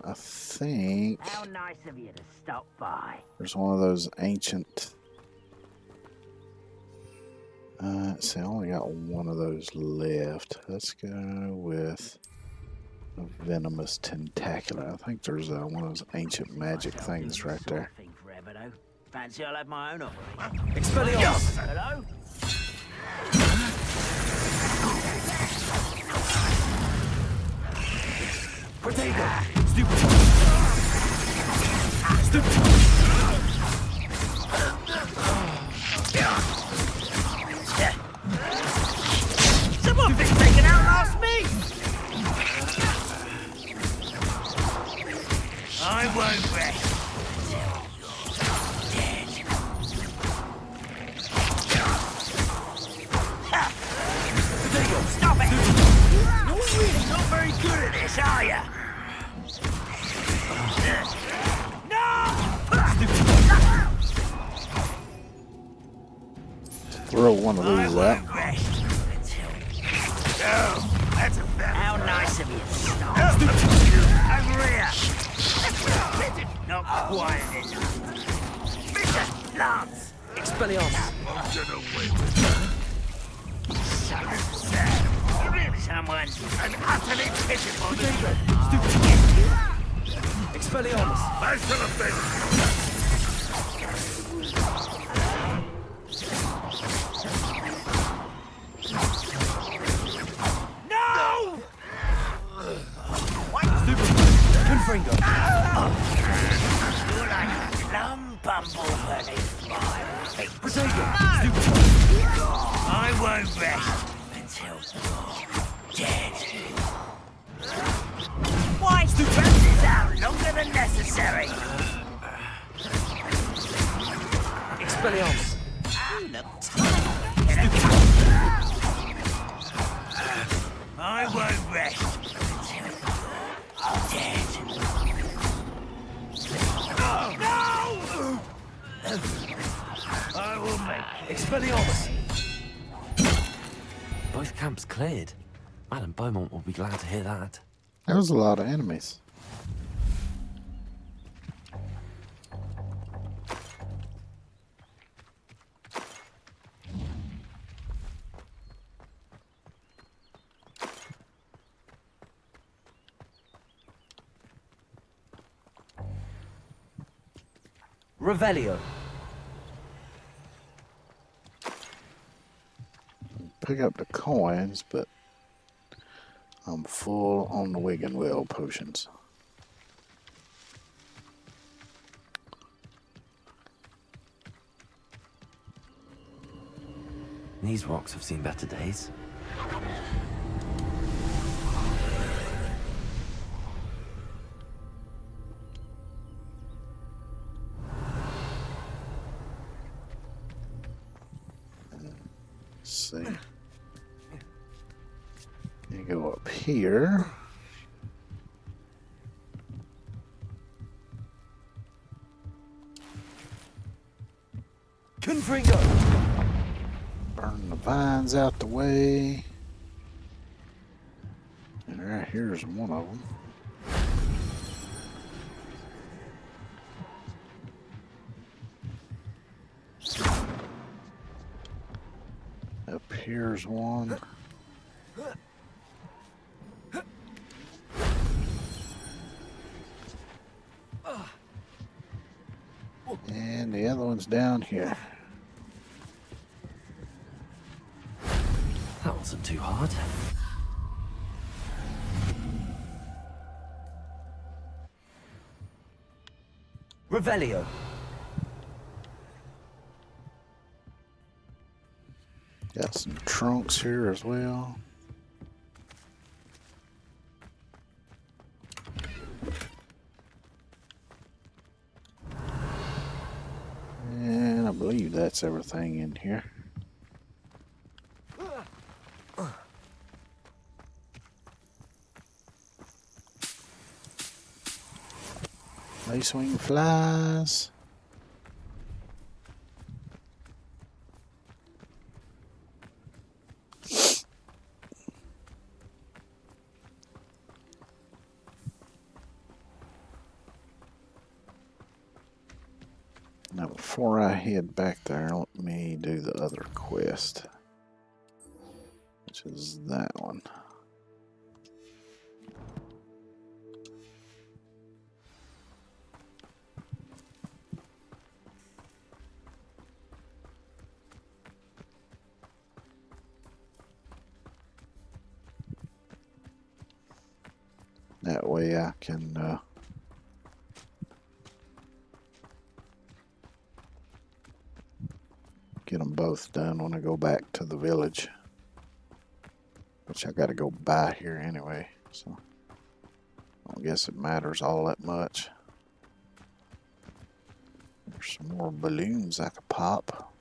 I think How nice of you to stop by. there's one of those ancient. See, I only got one of those left. Let's go with a venomous tentacular. I think there's one of those ancient magic things right there. Thing forever, though. Fancy I'll have my own operation. Expelliarmus! Hello? Protego! Stupid! Stupid! Someone thinks they can outlast me! I won't rest until you're dead. Stop it! You're really not very good at this, are you? Throw one of these out. How nice of you to stop. Over here. Not quiet enough. Vicious plants. Expelliarmus! Someone an utterly pitiful. Expelliarmus! Most of the things. No! Confringo! You're like a plum bumble beneath my feet. Protego! I won't rest until you're dead. Why stretch this out longer than necessary? Expelliarmus! You look I won't rest until you're dead. No! I will make Expelliarmus! Both camps cleared. Madame Beaumont will be glad to hear that. There was a lot of enemies. Revelio. Pick up the coins, but I'm full on the Wig and Well potions. These rocks have seen better days. Let's see. You go up here. Confringo! Burn the vines out the way. And right here's one of them. Up here's one. And the other one's down here. That wasn't too hard. Revelio. Got some trunks here as well. And I believe that's everything in here. Lace wing flies. Now, before I head back there, let me do the other quest, which is that one. That way I can get them both done when I go back to the village, which I got to go by here anyway, so I don't guess it matters all that much. There's some more balloons I could pop.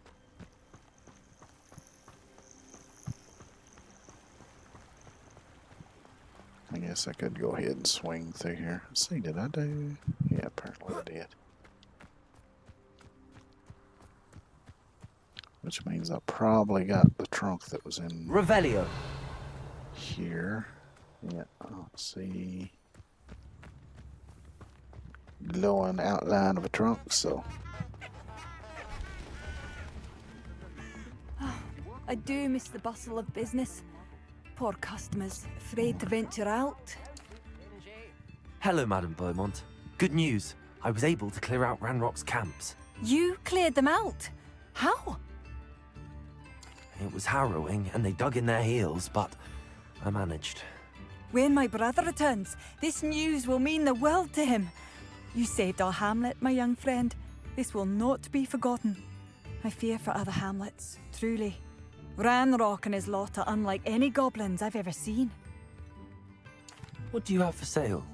I guess I could go ahead and swing through here. Let's see, did I do? Yeah, apparently I did. Which means I probably got the trunk that was in Revelio. Here. Yeah, let's see. Glowing outline of a trunk, so. I do miss the bustle of business. Poor customers, afraid to venture out. Hello, Madame Beaumont. Good news. I was able to clear out Ranrock's camps. You cleared them out? How? It was harrowing, and they dug in their heels, but I managed. When my brother returns, this news will mean the world to him. You saved our hamlet, my young friend. This will not be forgotten. I fear for other hamlets, truly. Ranrock and his lot are unlike any goblins I've ever seen. What do you have for sale?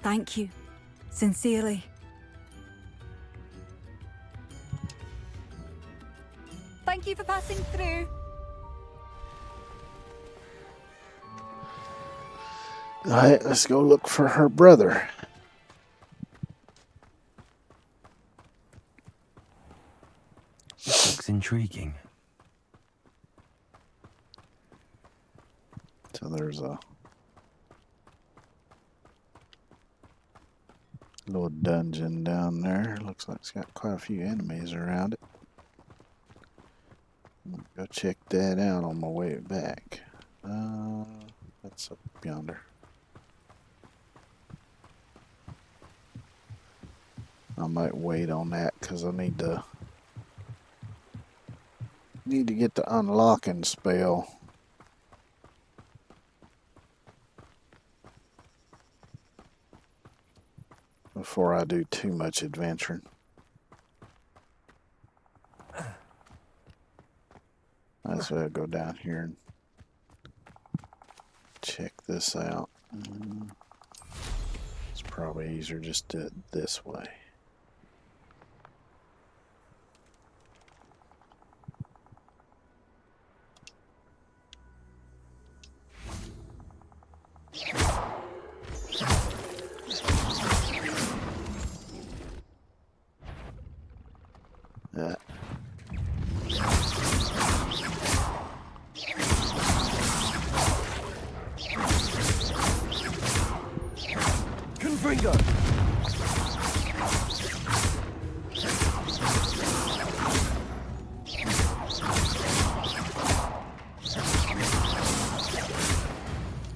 Thank you. Sincerely. Thank you for passing through. Alright, let's go look for her brother. This looks intriguing. So there's a little dungeon down there. Looks like it's got quite a few enemies around it. I'm gonna go check that out on my way back. That's up yonder. I might wait on that because I need to get the unlocking spell before I do too much adventuring. Might as well go down here and check this out. It's probably easier just to do it this way. Confringo!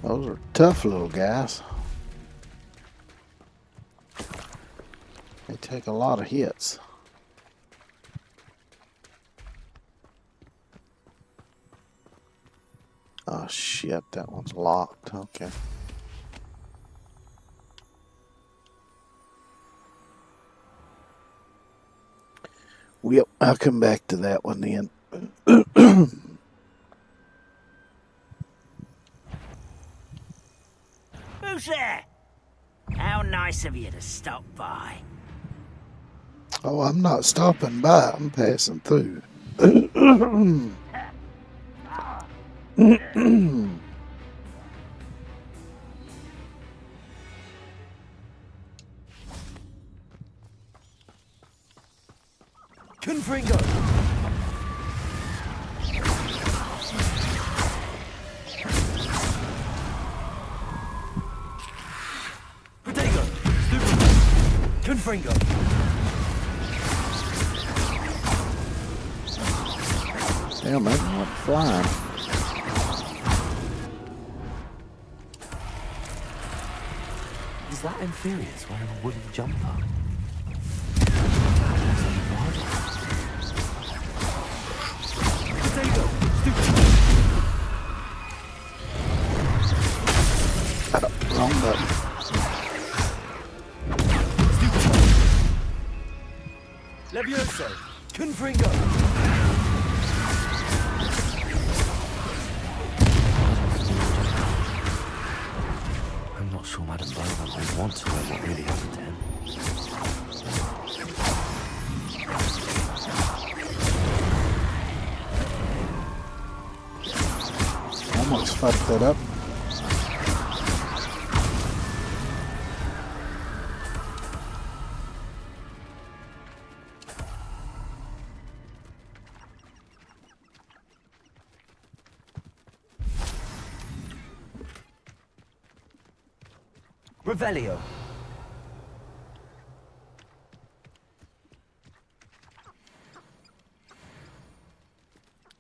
Those are tough little guys. They take a lot of hits. Oh shit, that one's locked. Okay. Well, I'll come back to that one then. Who's there? How nice of you to stop by. Oh, I'm not stopping by. I'm passing through. Confringo! Protego! Confringo! Damn, that one went flying. Is that Inferior's wearing a wooden jumper? Wrong button. Levioso! Confringo! I'm not sure Madame Bowman would want to know what really happened to him. Almost fucked that up. Revelio.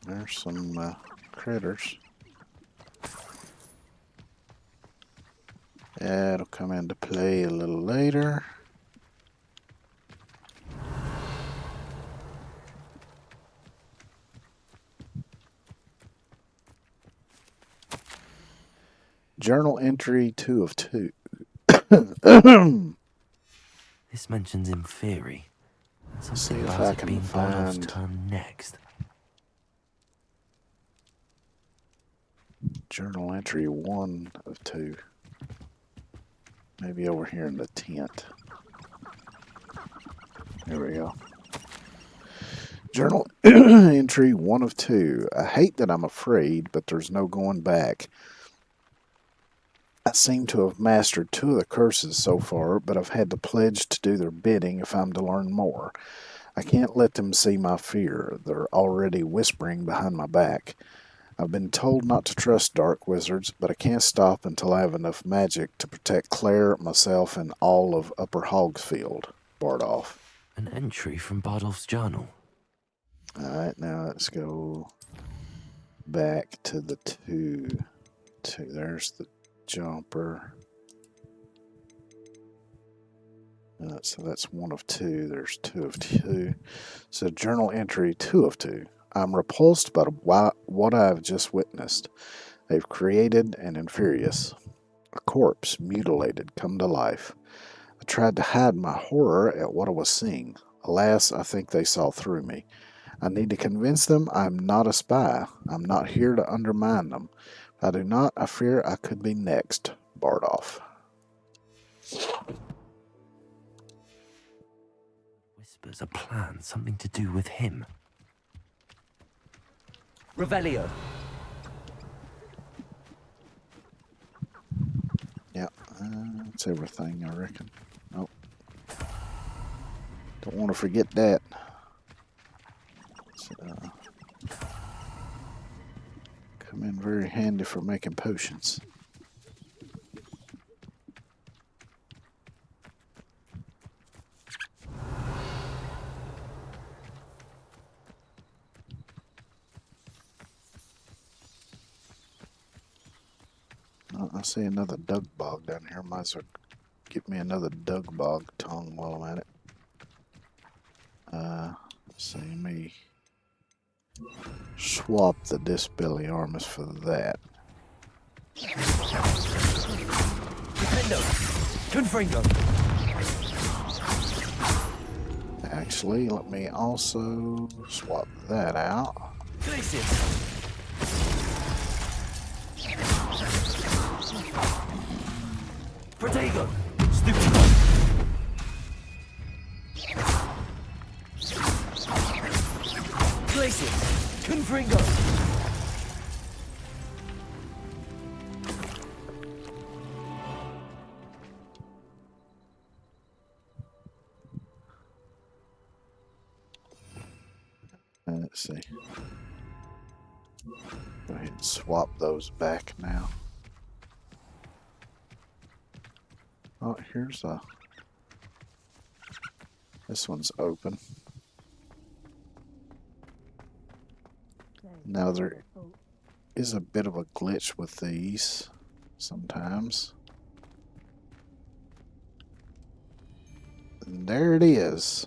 There's some critters. That'll come into play a little later. Journal entry 2 of 2. This mentions Inferi. See Something if about I it can being Bardolph's find turn next. journal entry 1 of 2. Maybe over here in the tent. There we go. Journal entry 1 of 2. I hate that I'm afraid, but there's no going back. I seem to have mastered 2 of the curses so far, but I've had to pledge to do their bidding if I'm to learn more. I can't let them see my fear. They're already whispering behind my back. I've been told not to trust dark wizards, but I can't stop until I have enough magic to protect Claire, myself, and all of Upper Hogsfield. Bardolph. An entry from Bardolph's journal. Alright, now let's go back to the 2. There's the jumper. So that's 1 of 2. There's 2 of 2. So journal entry 2 of 2. I'm repulsed by what I have just witnessed. They've created an infurious. A corpse, mutilated, come to life. I tried to hide my horror at what I was seeing. Alas, I think they saw through me. I need to convince them I'm not a spy. I'm not here to undermine them. If I do not, I fear I could be next. Bardoff. Whispers a plan, something to do with him. Revelio. Yeah, that's everything, I reckon. Nope. Don't want to forget that. Come in very handy for making potions. Oh, I see another Dug Bog down here. Might as well get me another Dug Bog tongue while I'm at it. See me swap the Dispelliarmus for that. Actually, let me also swap that out. Protego. Stupid. Glacier. Confringo. Let's see. Go ahead and swap those back now. Oh, here's a... This one's open. Now there is a bit of a glitch with these sometimes. And there it is.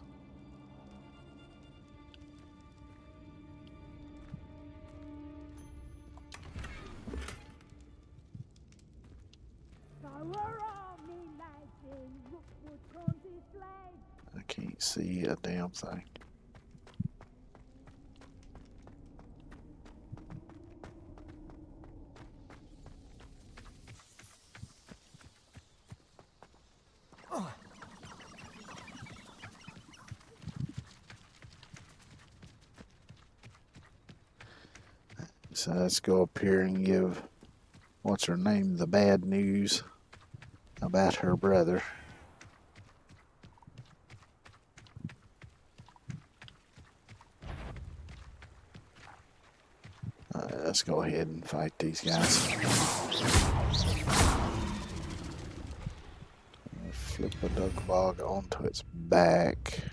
I can't see a damn thing. So let's go up here and give, what's her name, the bad news about her brother. Let's go ahead and fight these guys. Flip a Dug Bog onto its back.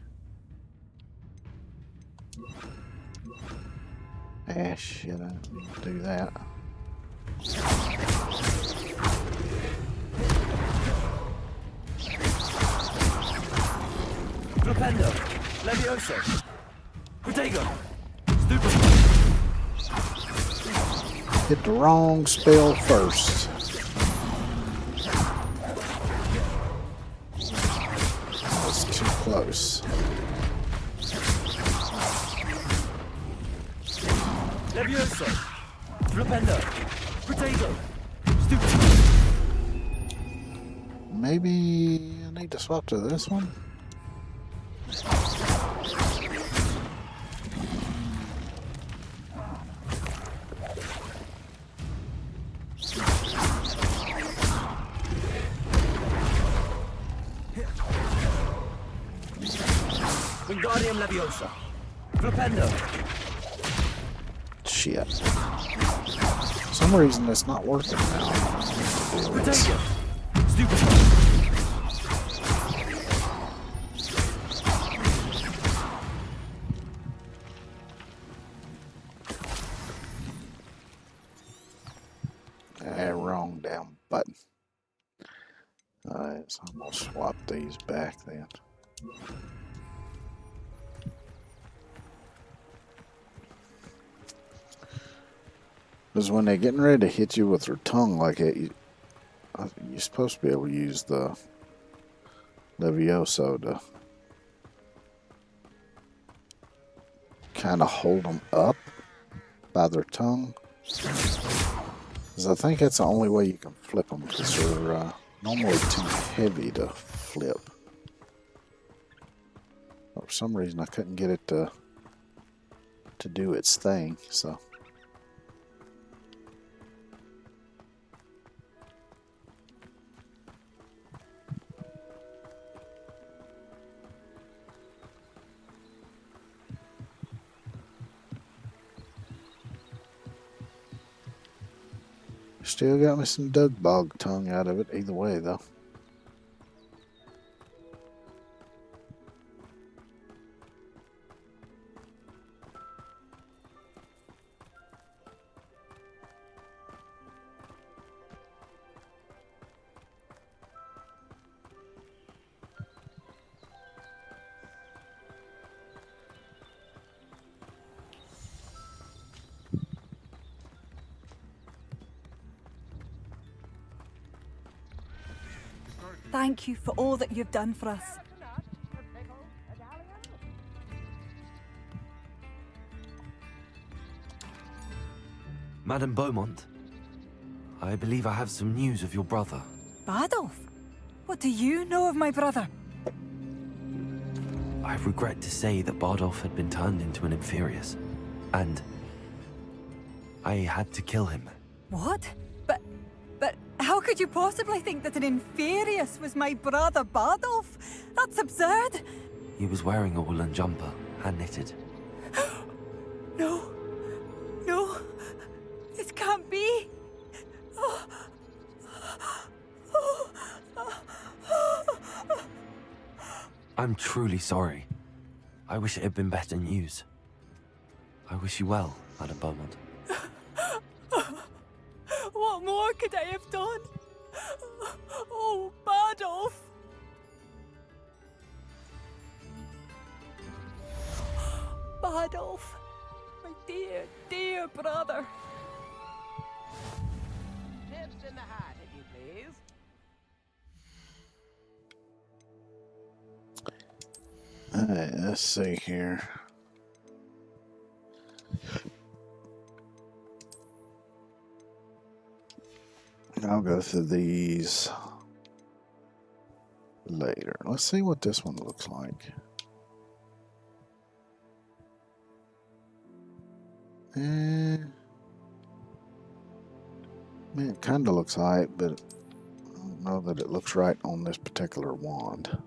Ah, shit, I didn't need to do that. Flipendo. Levioso. Protego. Stupid. Hit the wrong spell first. That's too close. Levioso. Flipendo. Protego. Stupid. Maybe I need to swap to this one. Wingardium Leviosa. Flipendo. Shit. For some reason it's not working now. Protego. Stupid. Wrong damn button. Alright. So I'm gonna swap these back then. Because when they're getting ready to hit you with their tongue like that, you're supposed to be able to use the Levioso to kind of hold them up by their tongue. Because I think that's the only way you can flip them, because they're normally too heavy to flip. But for some reason I couldn't get it to do its thing, so. Still got me some Doug Bog tongue out of it either way, though. Thank you for all that you've done for us. Madame Beaumont, I believe I have some news of your brother. Badolf? What do you know of my brother? I regret to say that Bardolph had been turned into an Inferius, and I had to kill him. What? But how could you possibly think that an Inferius was my brother Bardolph? That's absurd. He was wearing a woolen jumper, hand-knitted. No. No. This can't be. I'm truly sorry. I wish it had been better news. I wish you well, Madame Beaumont. What more could I have done? Oh, Bardolph! Bardolph, my dear, dear brother. Tips in the hat, if you please. Alright, let's see here. I'll go through these later. Let's see what this one looks like. Man, it kind of looks alright, but I don't know that it looks right on this particular wand.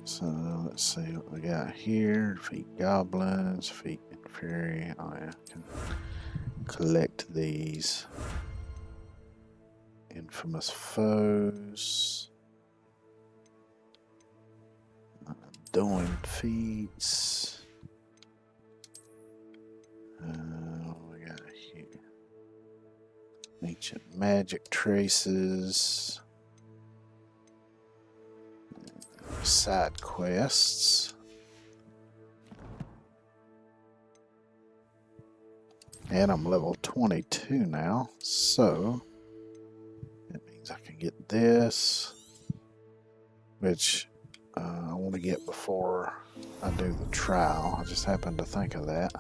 So let's see what we got here. Defeat goblins, defeat inferi. Oh yeah, I can collect these. Infamous foes. Doing feats. What we got here? Ancient magic traces. Side quests. And I'm level 22 now, so that means I can get this, which I want to get before I do the trial. I just happened to think of that.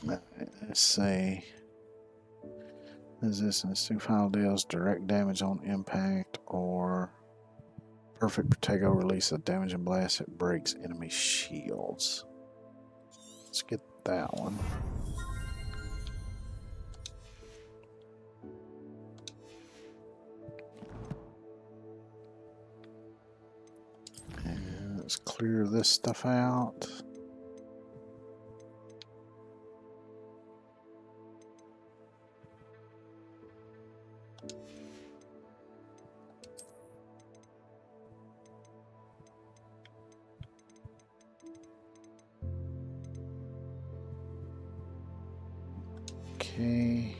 Let's see. Resistance to final deals direct damage on impact, or perfect protego release of damage and blast. It breaks enemy shields. Let's get that one. And let's clear this stuff out. Okay.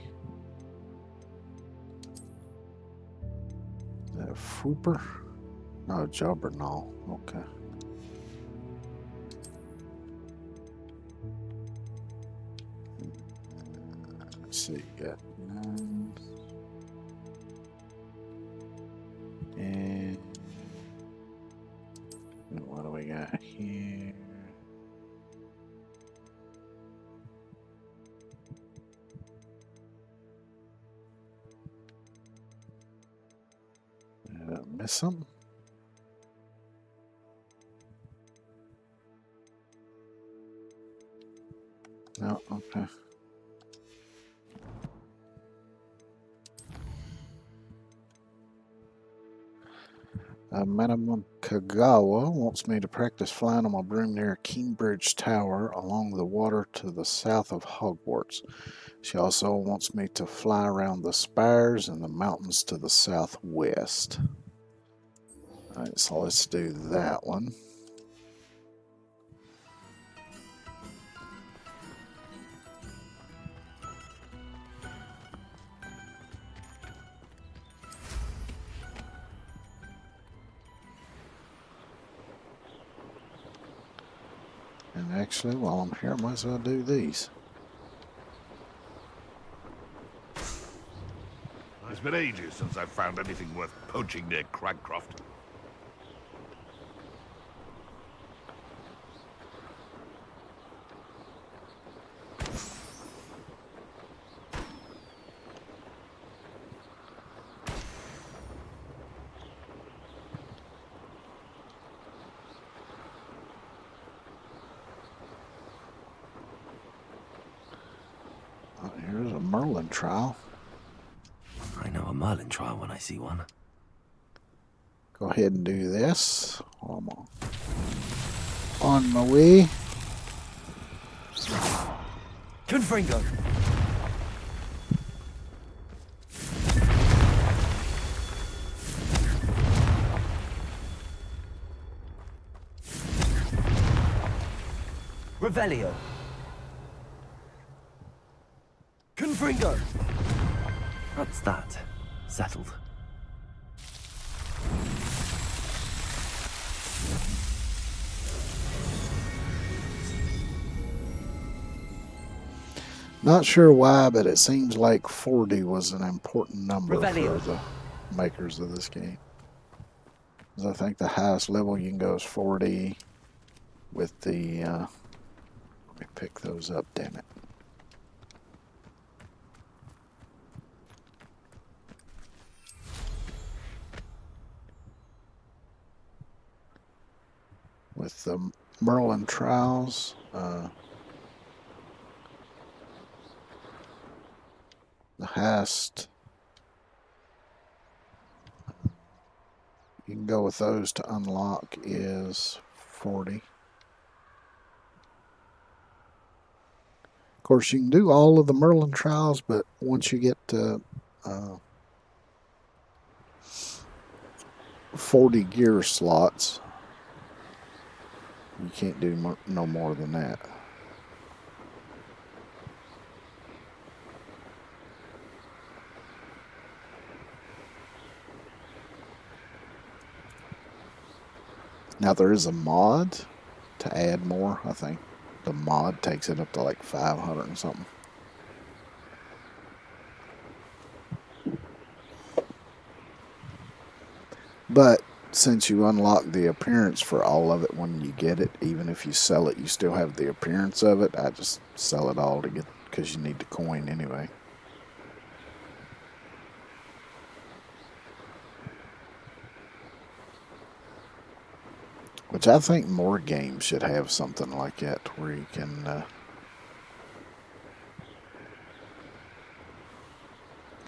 Is that Fooper? No, Jobbernaw. Okay. Let's see, got 9. And what do we got here? Did I miss something? No, okay. Madam Kagawa wants me to practice flying on my broom near Cambridge Tower along the water to the south of Hogwarts. She also wants me to fly around the spires and the mountains to the southwest. Alright, so let's do that one. And actually, while I'm here, I might as well do these. It's been ages since I've found anything worth poaching near Cragcroft. Here's a Merlin trial. I know a Merlin trial when I see one. Go ahead and do this. I'm on my way. Confringo! Revelio! Confringo! That's that. Settled. Not sure why, but it seems like 40 was an important number Revelio. for the makers of this game. 'Cause I think the highest level you can go is 40 with the... let me pick those up, damn it. With the Merlin trials, the highest, you can go with those to unlock is 40. Of course, you can do all of the Merlin trials, but once you get to 40 gear slots, you can't do no more than that. Now there is a mod to add more. I think the mod takes it up to like 500 and something. But since you unlock the appearance for all of it when you get it, even if you sell it, you still have the appearance of it. I just sell it all to get, because you need the coin anyway. Which I think more games should have something like that, where you can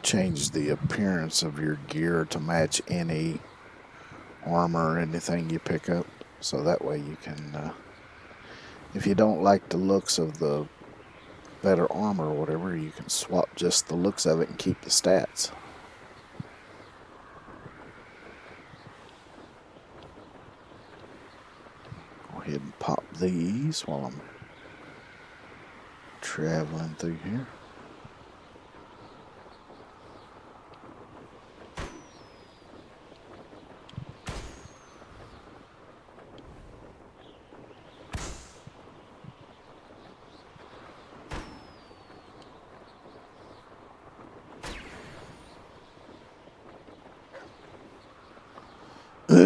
change the appearance of your gear to match any armor or anything you pick up. So that way you can, if you don't like the looks of the better armor or whatever, you can swap just the looks of it and keep the stats. Go ahead and pop these while I'm traveling through here. Oh,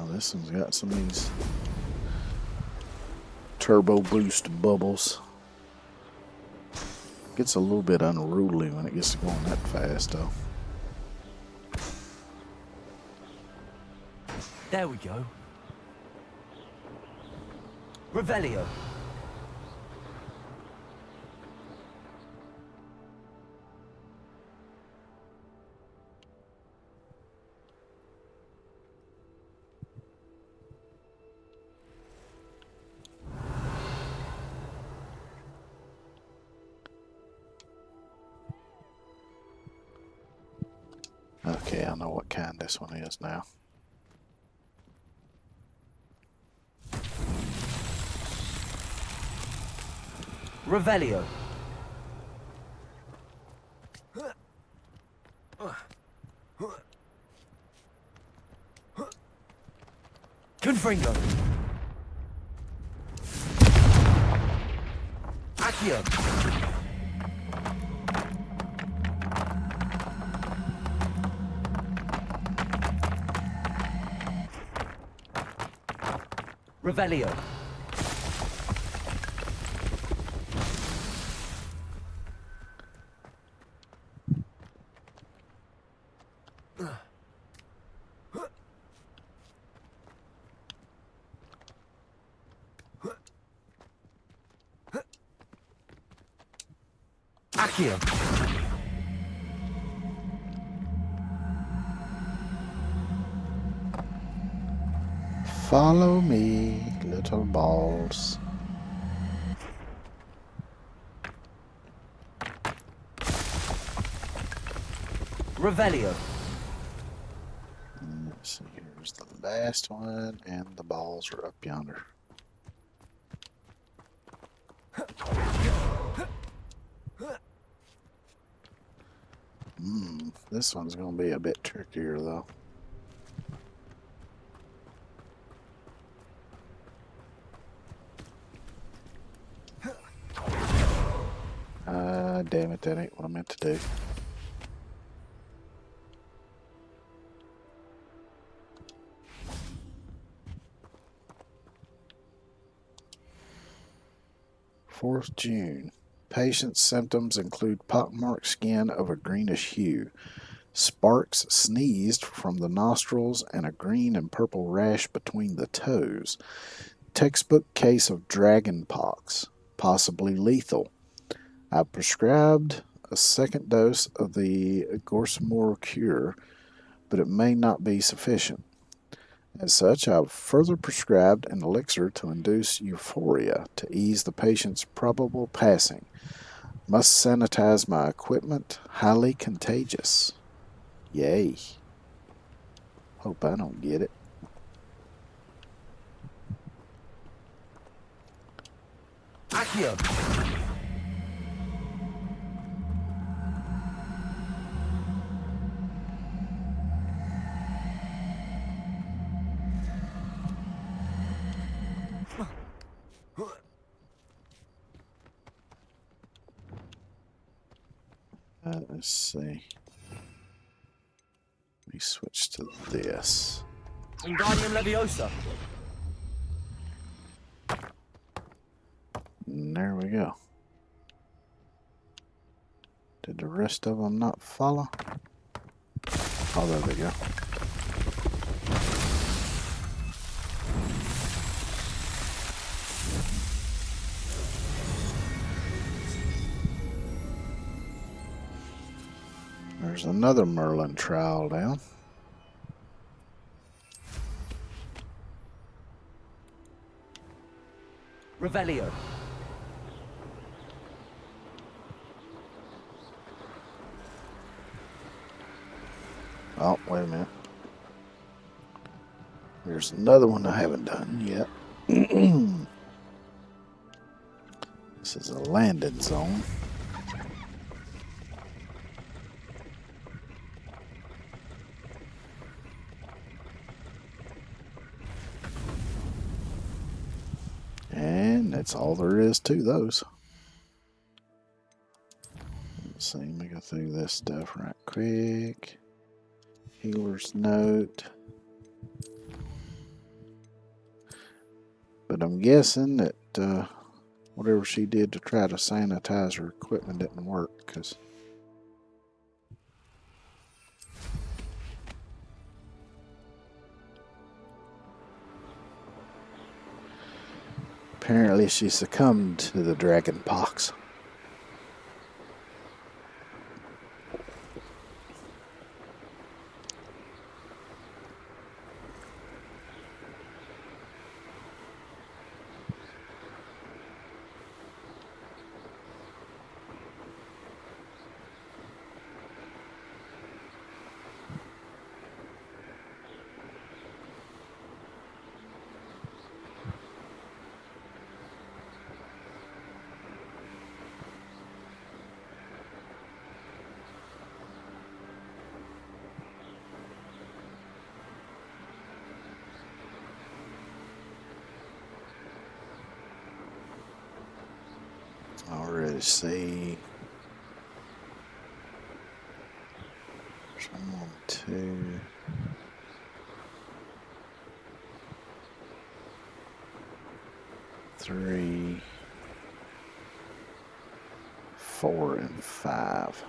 this one's got some of these turbo boost bubbles. Gets a little bit unruly when it gets going that fast, though. There we go. Revelio. Okay, I know what kind this one is now. Revelio. Confringo. Accio. Revelio. Accio. Follow me, little balls. Revelio. Let's see, here's the last one, and the balls are up yonder. This one's going to be a bit trickier, though. Damn it, that ain't what I meant to do. June 4th. Patient's symptoms include pockmarked skin of a greenish hue. Sparks sneezed from the nostrils and a green and purple rash between the toes. Textbook case of dragon pox, possibly lethal. I prescribed a second dose of the Gorsamore cure, but it may not be sufficient. As such, I've further prescribed an elixir to induce euphoria to ease the patient's probable passing. Must sanitize my equipment. Highly contagious. Yay. Hope I don't get it. Accio. Let's see. Let me switch to this. Wingardium Leviosa. And there we go. Did the rest of them not follow? Oh, there they go. There's another Merlin trowel down. Revelio. Oh, wait a minute. There's another one I haven't done yet. This is a landing zone. that's all there is to those. Let's see, let me go through this stuff right quick. Healer's note. But I'm guessing that whatever she did to try to sanitize her equipment didn't work, because apparently she succumbed to the dragon pox. Already see. There's 1, 2, 3, 4, and 5.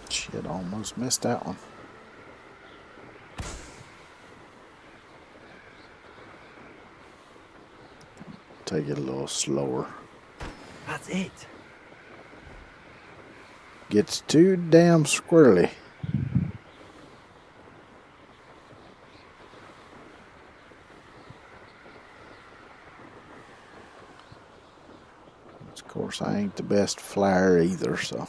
Shit, almost missed that one. Take it a little slower. That's it. Gets too damn squirrely. Of course, I ain't the best flyer either, so.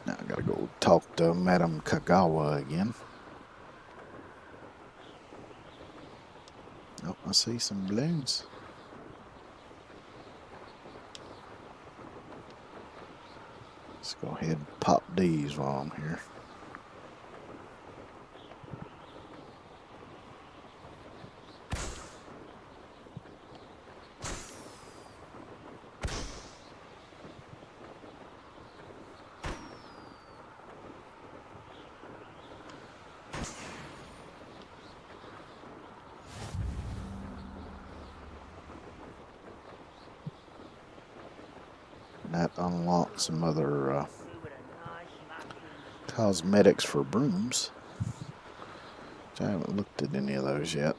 Now I gotta go talk to Madame Kagawa again. Oh, I see some balloons. Let's go ahead and pop these while I'm here. That unlocks some other cosmetics for brooms. I haven't looked at any of those yet.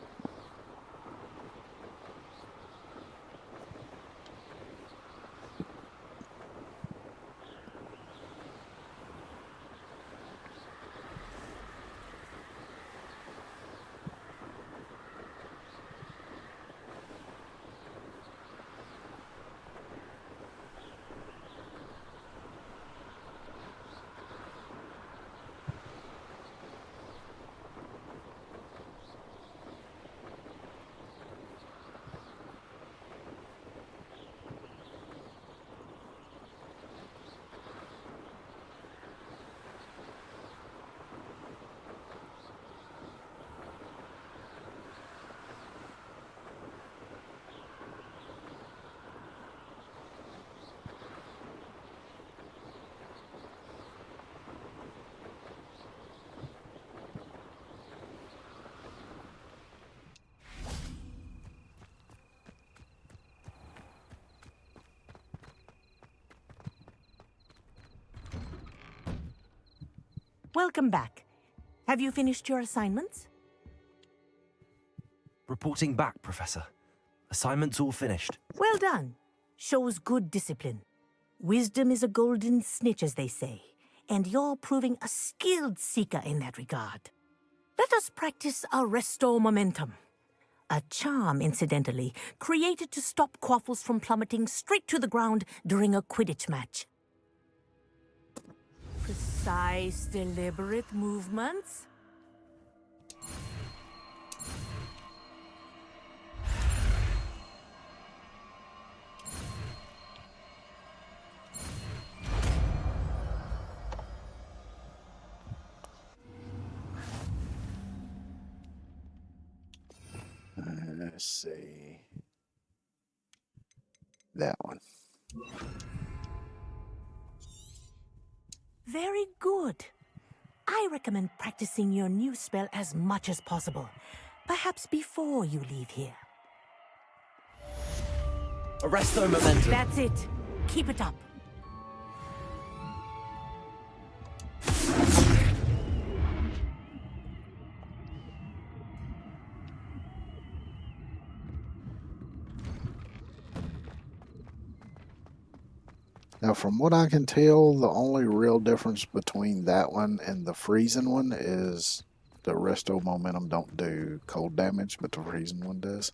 Welcome back. Have you finished your assignments? Reporting back, Professor. Assignment's all finished. Well done. Shows good discipline. Wisdom is a golden snitch, as they say, and you're proving a skilled seeker in that regard. Let us practice our Restore Momentum. A charm, incidentally, created to stop quaffles from plummeting straight to the ground during a Quidditch match. Precise, deliberate movements. Let's see. That one. Very good. I recommend practicing your new spell as much as possible. Perhaps before you leave here. Arresto Momentum. That's it. Keep it up. Now, from what I can tell, the only real difference between that one and the freezing one is the Resto Momentum don't do cold damage, but the freezing one does.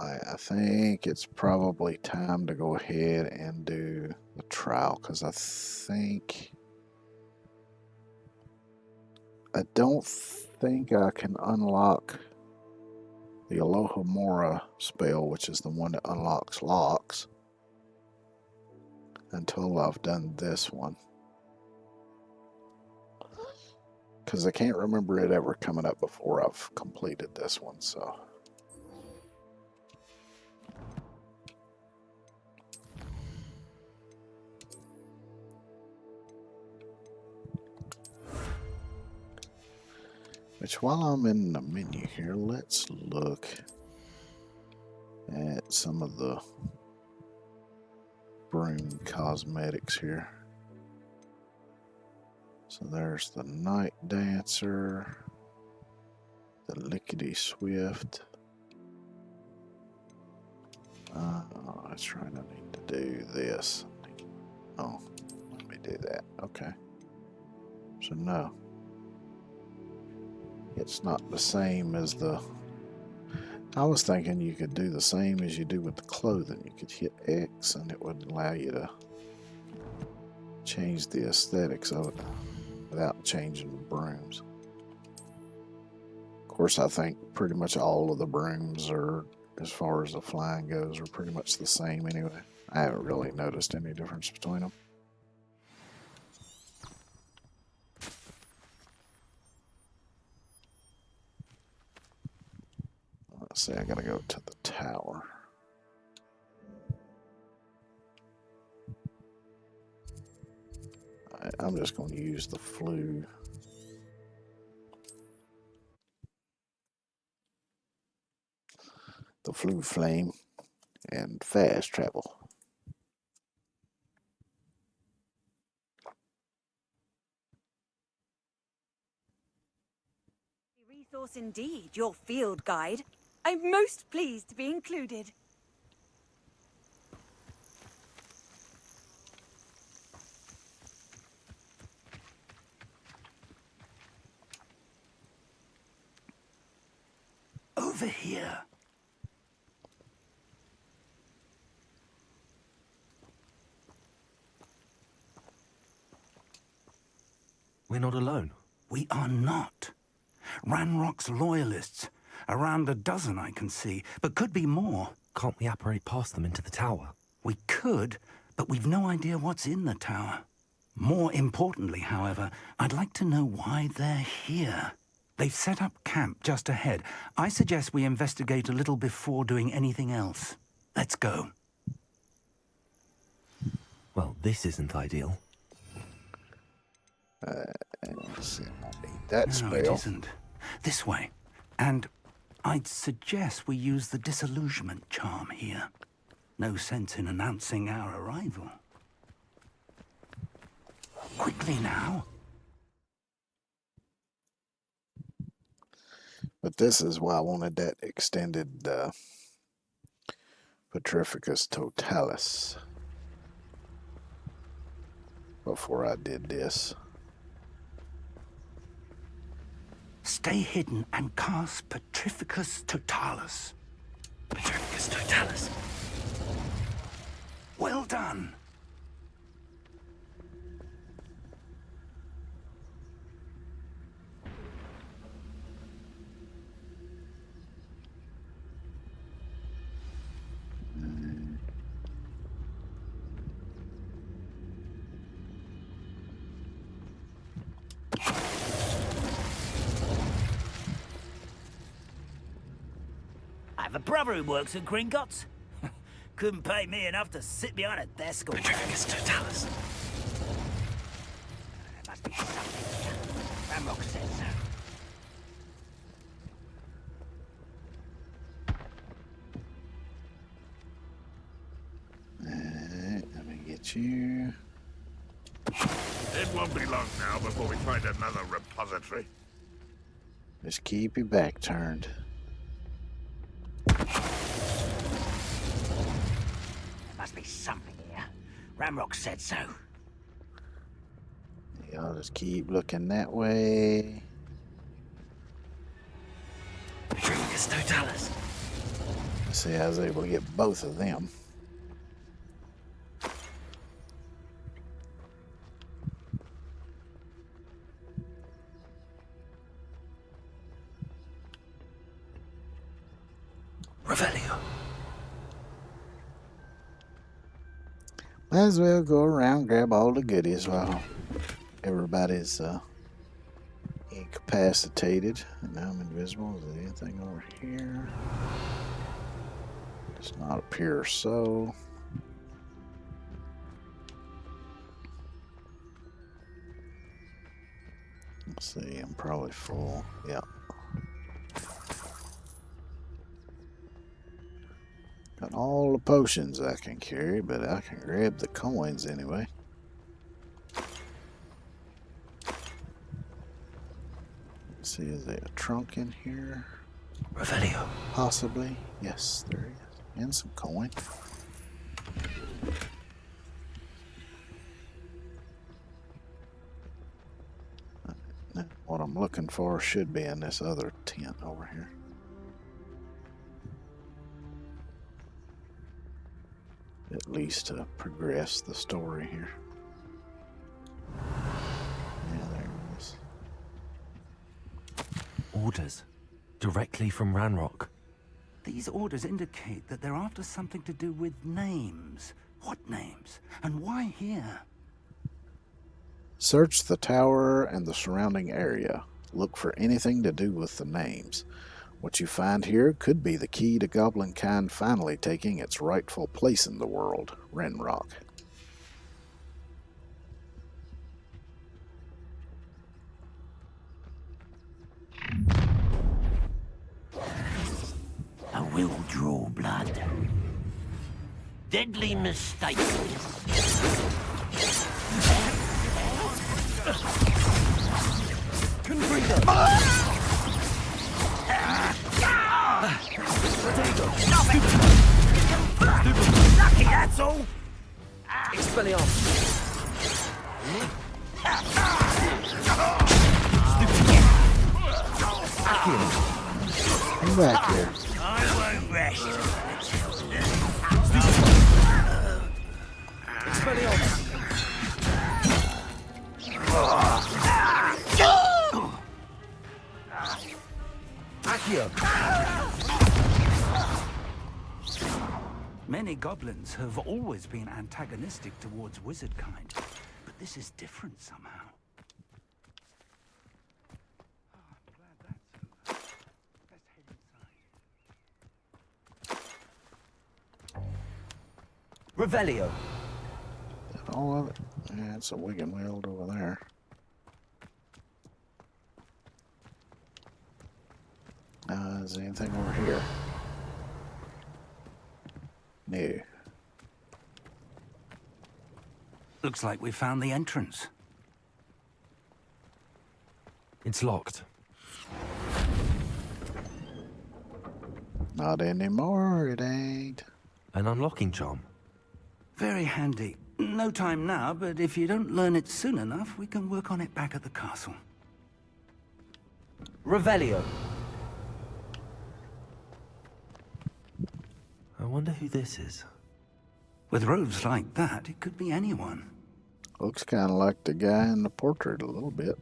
I think it's probably time to go ahead and do the trial, because I don't think I can unlock the Alohomora spell, which is the one that unlocks locks, until I've done this one. Because I can't remember it ever coming up before I've completed this one, so... Which, while I'm in the menu here, let's look at some of the broom cosmetics here. So there's the Night Dancer, the Lickety Swift. That's right, I need to do this. Oh, let me do that. Okay. So no. It's not the same as the... I was thinking you could do the same as you do with the clothing. You could hit X and it would allow you to change the aesthetics of it without changing the brooms. Of course, I think pretty much all of the brooms are, as far as the flying goes, are pretty much the same anyway. I haven't really noticed any difference between them. Let's see, I gotta go to the tower. I'm just going to use the flu. The flu flame and fast travel. Resource indeed, your field guide. I'm most pleased to be included. Over here. We're not alone. We are not. Ranrock's loyalists. Around a dozen I can see, but could be more. Can't we apparate past them into the tower? We could, but we've no idea what's in the tower. More importantly, however, I'd like to know why they're here. They've set up camp just ahead. I suggest we investigate a little before doing anything else. Let's go. Well, this isn't ideal. Let's see, I need that spell. No, it isn't. This way. And I'd suggest we use the disillusionment charm here. No sense in announcing our arrival. Quickly now. But this is why I wanted that extended Petrificus Totalis before I did this. Stay hidden and cast Petrificus Totalis. Petrificus Totalis. Well done. I have a brother who works at Gringotts. Couldn't pay me enough to sit behind a desk all day. Petrificus Totalis. There must be something here. Ramrock said so. Alright, let me get you. It won't be long now before we find another repository. Just keep your back turned. There must be something here. Ramrock said so. Y'all just keep looking that way. Petrificus Totalis. Let's see, I was able to get both of them. Revelio. Might as well go around, grab all the goodies while everybody's incapacitated. And now I'm invisible. Is there anything over here? Does not appear so. Let's see, I'm probably full. Yeah. Got all the potions I can carry, but I can grab the coins anyway. Let's see, is there a trunk in here? Revelio. Possibly. Yes, there is. And some coin. What I'm looking for should be in this other tent over here. At least to progress the story here. Yeah, there it is. Orders. Directly from Ranrock. These orders indicate that they're after something to do with names. What names? And why here? Search the tower and the surrounding area. Look for anything to do with the names. What you find here could be the key to Goblinkind finally taking its rightful place in the world, Ranrock. I will draw blood. Deadly mistake. Lucky, that's all. Expelliarmus. Come back here. I won't rest. Expelliarmus. Accio. Many goblins have always been antagonistic towards wizard kind, but this is different somehow. Revelio. All of it? Yeah, it's a Wigan Weld over there. Is there anything over here? No. Looks like we found the entrance. It's locked. Not anymore, it ain't. An unlocking charm. Very handy. No time now, but if you don't learn it soon enough, we can work on it back at the castle. Revelio. I wonder who this is. With robes like that, it could be anyone. Looks kind of like the guy in the portrait a little bit.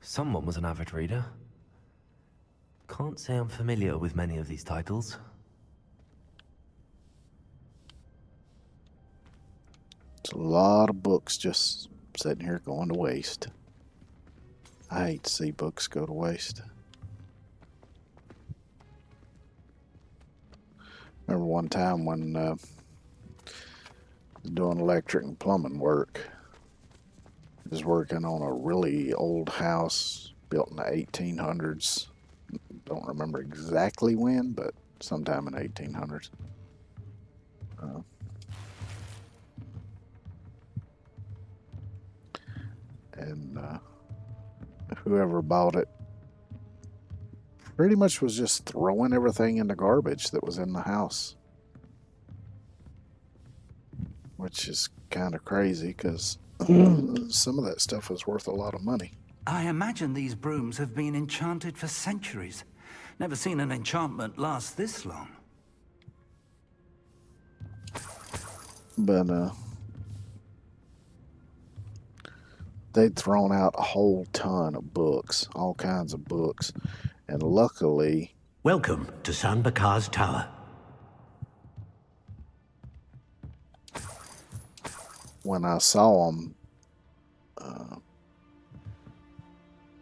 Someone was an avid reader. Can't say I'm familiar with many of these titles. It's a lot of books just sitting here going to waste. I hate to see books go to waste. Remember one time when I was doing electric and plumbing work. I was working on a really old house built in the 1800s. Don't remember exactly when, but sometime in the 1800s. And whoever bought it pretty much was just throwing everything in the garbage that was in the house. Which is kind of crazy because some of that stuff was worth a lot of money. I imagine these brooms have been enchanted for centuries. Never seen an enchantment last this long. But they'd thrown out a whole ton of books, all kinds of books, and luckily... Welcome to San Bakar's Tower. When I saw them,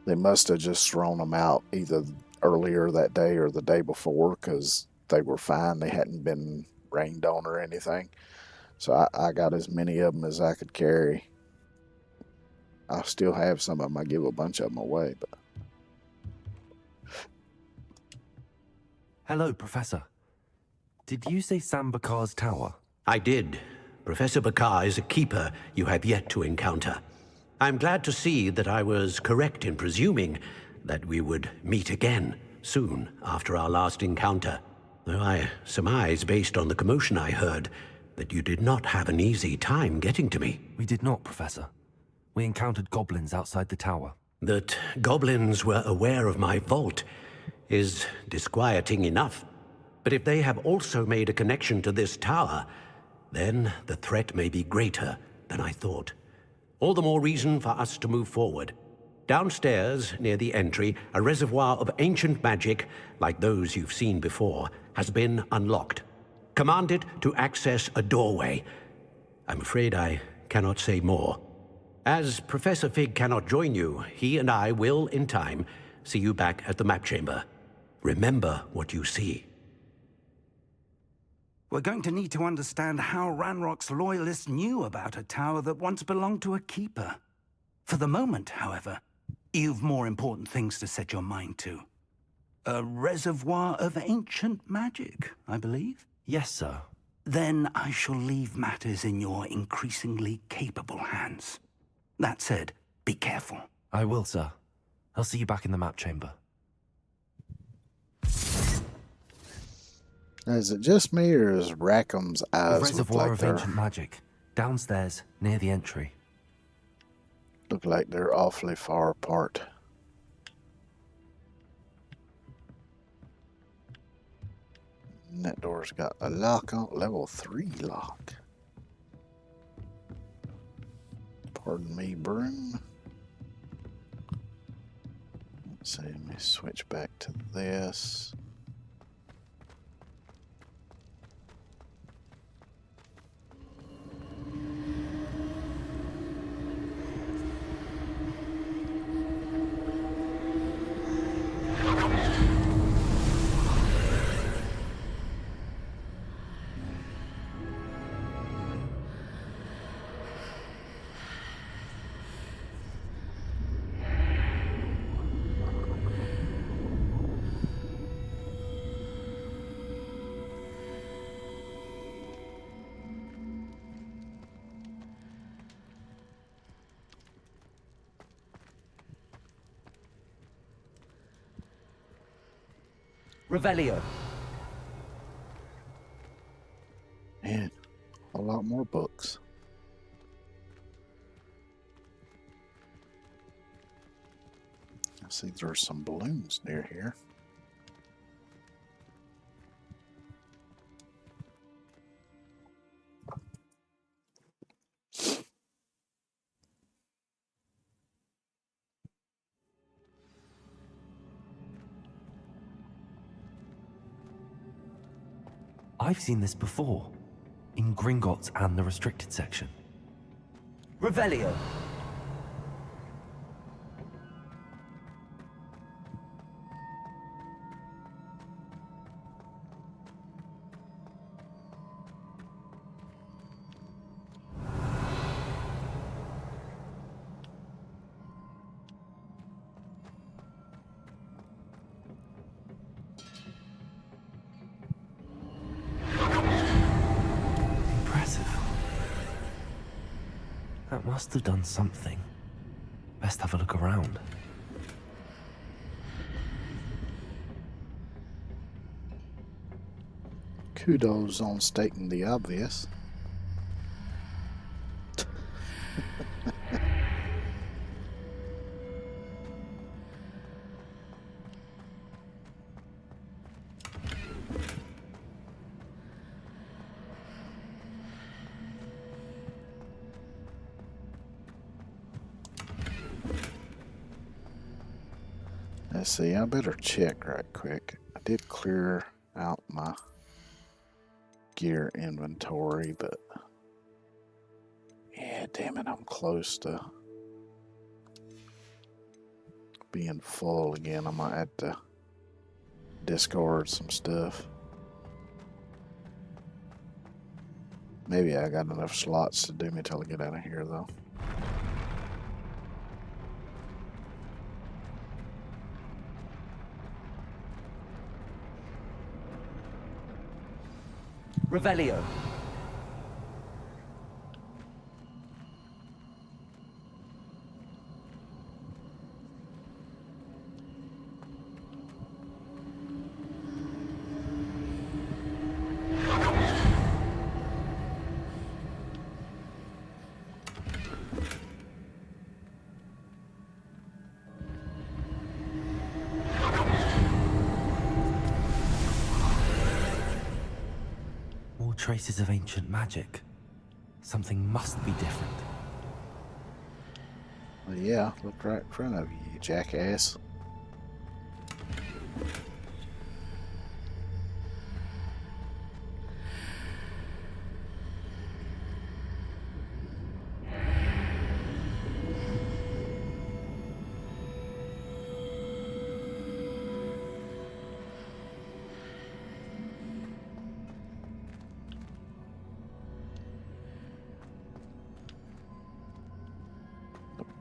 they must have just thrown them out either earlier that day or the day before because they were fine. They hadn't been rained on or anything. So I got as many of them as I could carry. I still have some of them. I give a bunch of them away. But Hello, Professor. Did you say San Bakar's Tower? I did. Professor Bakar is a keeper you have yet to encounter. I'm glad to see that I was correct in presuming that we would meet again soon after our last encounter. Though I surmise, based on the commotion I heard, that you did not have an easy time getting to me. We did not, Professor. We encountered goblins outside the tower. That goblins were aware of my vault is disquieting enough. But if they have also made a connection to this tower, then the threat may be greater than I thought. All the more reason for us to move forward. Downstairs, near the entry, a reservoir of ancient magic, like those you've seen before, has been unlocked. Command it to access a doorway. I'm afraid I cannot say more. As Professor Fig cannot join you, he and I will, in time, see you back at the map chamber. Remember what you see. We're going to need to understand how Ranrock's loyalists knew about a tower that once belonged to a keeper. For the moment, however, you've more important things to set your mind to. A reservoir of ancient magic, I believe? Yes, sir. Then I shall leave matters in your increasingly capable hands. That said, be careful. I will, sir. I'll see you back in the map chamber. is it just me or is Rackham's eyes A reservoir look like of ancient magic. Downstairs, near the entry. Look like they're awfully far apart. And that door's got a lock on, level 3 lock. Pardon me, broom. Let's see, let me switch back to this. Revelio. Man, a lot more books. I see there's some balloons near here. I've seen this before, in Gringotts and the restricted section. Revelio. That must have done something. Best have a look around. Kudos on stating the obvious. Let's see, I better check right quick. I did clear out my gear inventory, but yeah, damn it, I'm close to being full again. I might have to discard some stuff. Maybe I got enough slots to do me till I get out of here, though. Revelio. Traces of ancient magic. Something must be different. Well, yeah, look right in front of you, you jackass.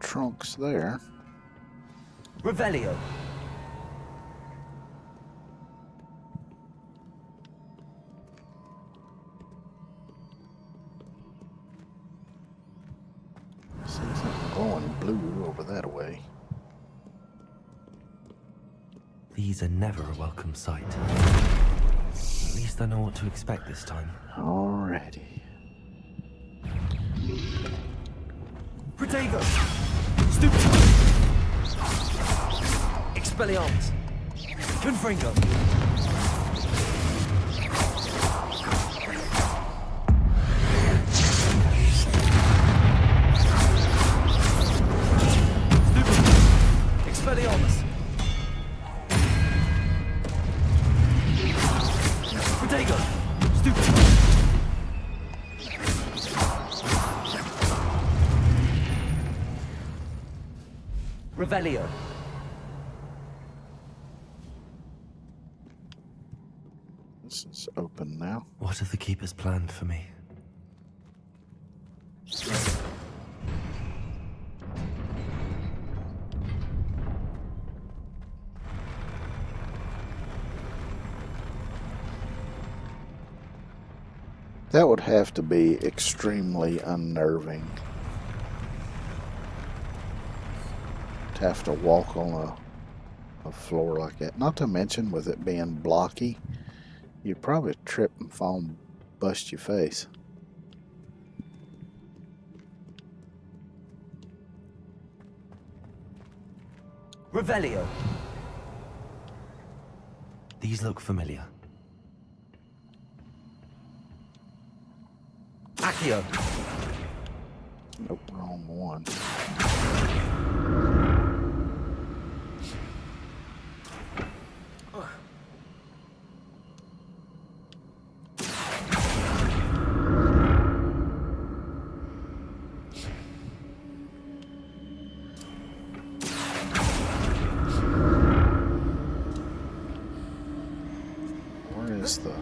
Trunks there. Revelio. See something glowing blue over that way. These are never a welcome sight. At least I know what to expect this time. Alrighty. Protego! Stupid! Expelliarmus! Confringo! Stupid! Expelliarmus! Protego! Stupid! Revelio. This is open now. What have the keepers planned for me? That would have to be extremely unnerving. To have to walk on a a floor like that. Not to mention with it being blocky, you'd probably trip and fall and bust your face. Revelio. These look familiar. Accio. Nope, wrong one. Where is the...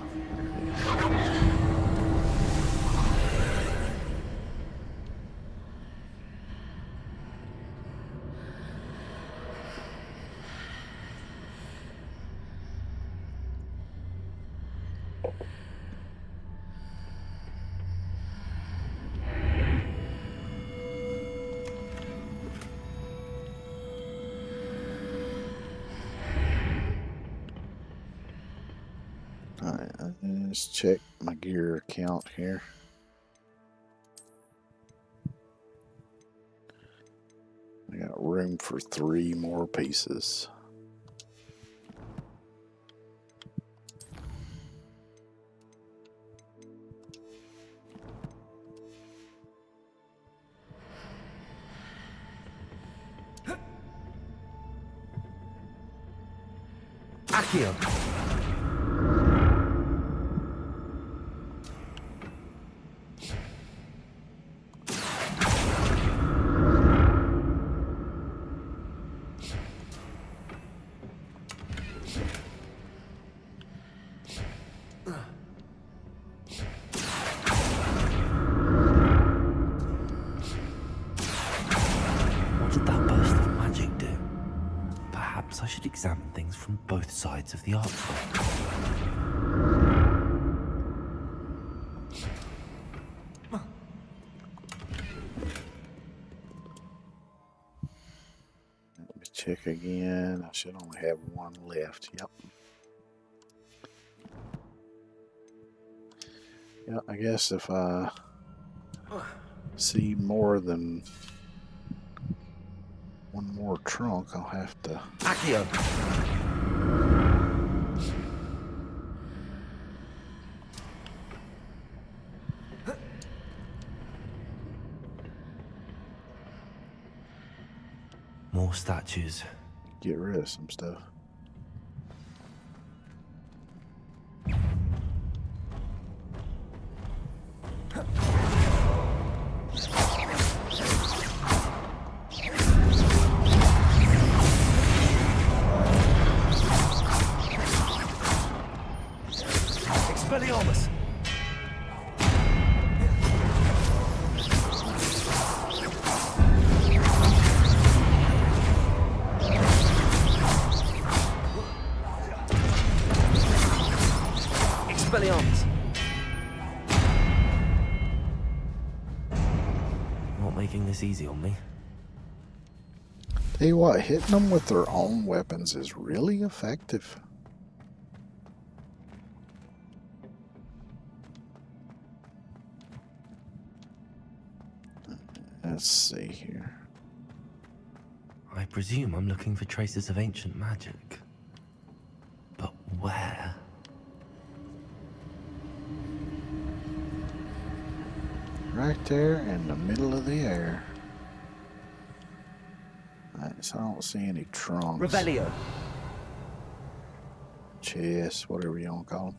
Alright, let's check my gear count here. I got room for 3 more pieces. Accio. What did that burst of magic do? Perhaps I should examine things from both sides of the archway. Let me check again. I should only have 1 left. Yep. Yeah, I guess if I see more than 1 more trunk, I'll have to... Accio. More statues. Get rid of some stuff. Expelliarmus. Expelliarmus. Not making this easy on me. Tell you what, hitting them with their own weapons is really effective. Let's see here. I presume I'm looking for traces of ancient magic. But where? Right there in the middle of the air. Alright, so I don't see any trunks. Revelio. Chests, whatever you want to call them.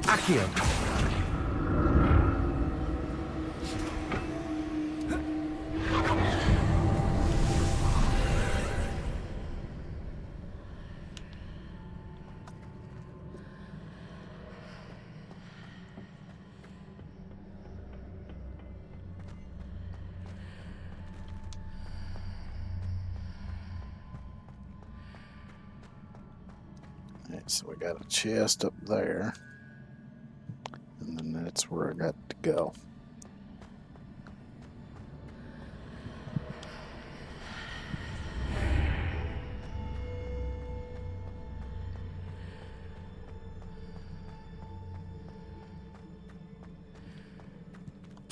Accio. Alright, so we got a chest up there. And then that's where I got to go.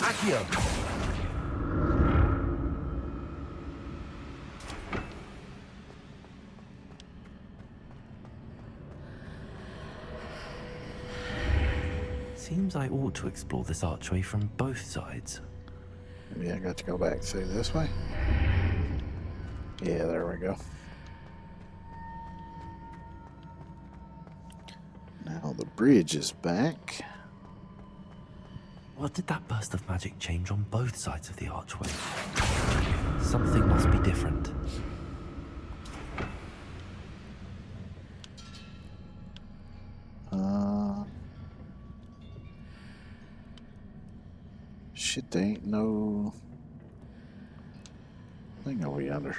Accio! Seems I ought to explore this archway from both sides. Maybe I got to go back through this way. Yeah, there we go. Now the bridge is back. What did that burst of magic change on both sides of the archway? Something must be different. Shit, there ain't no thing over yonder.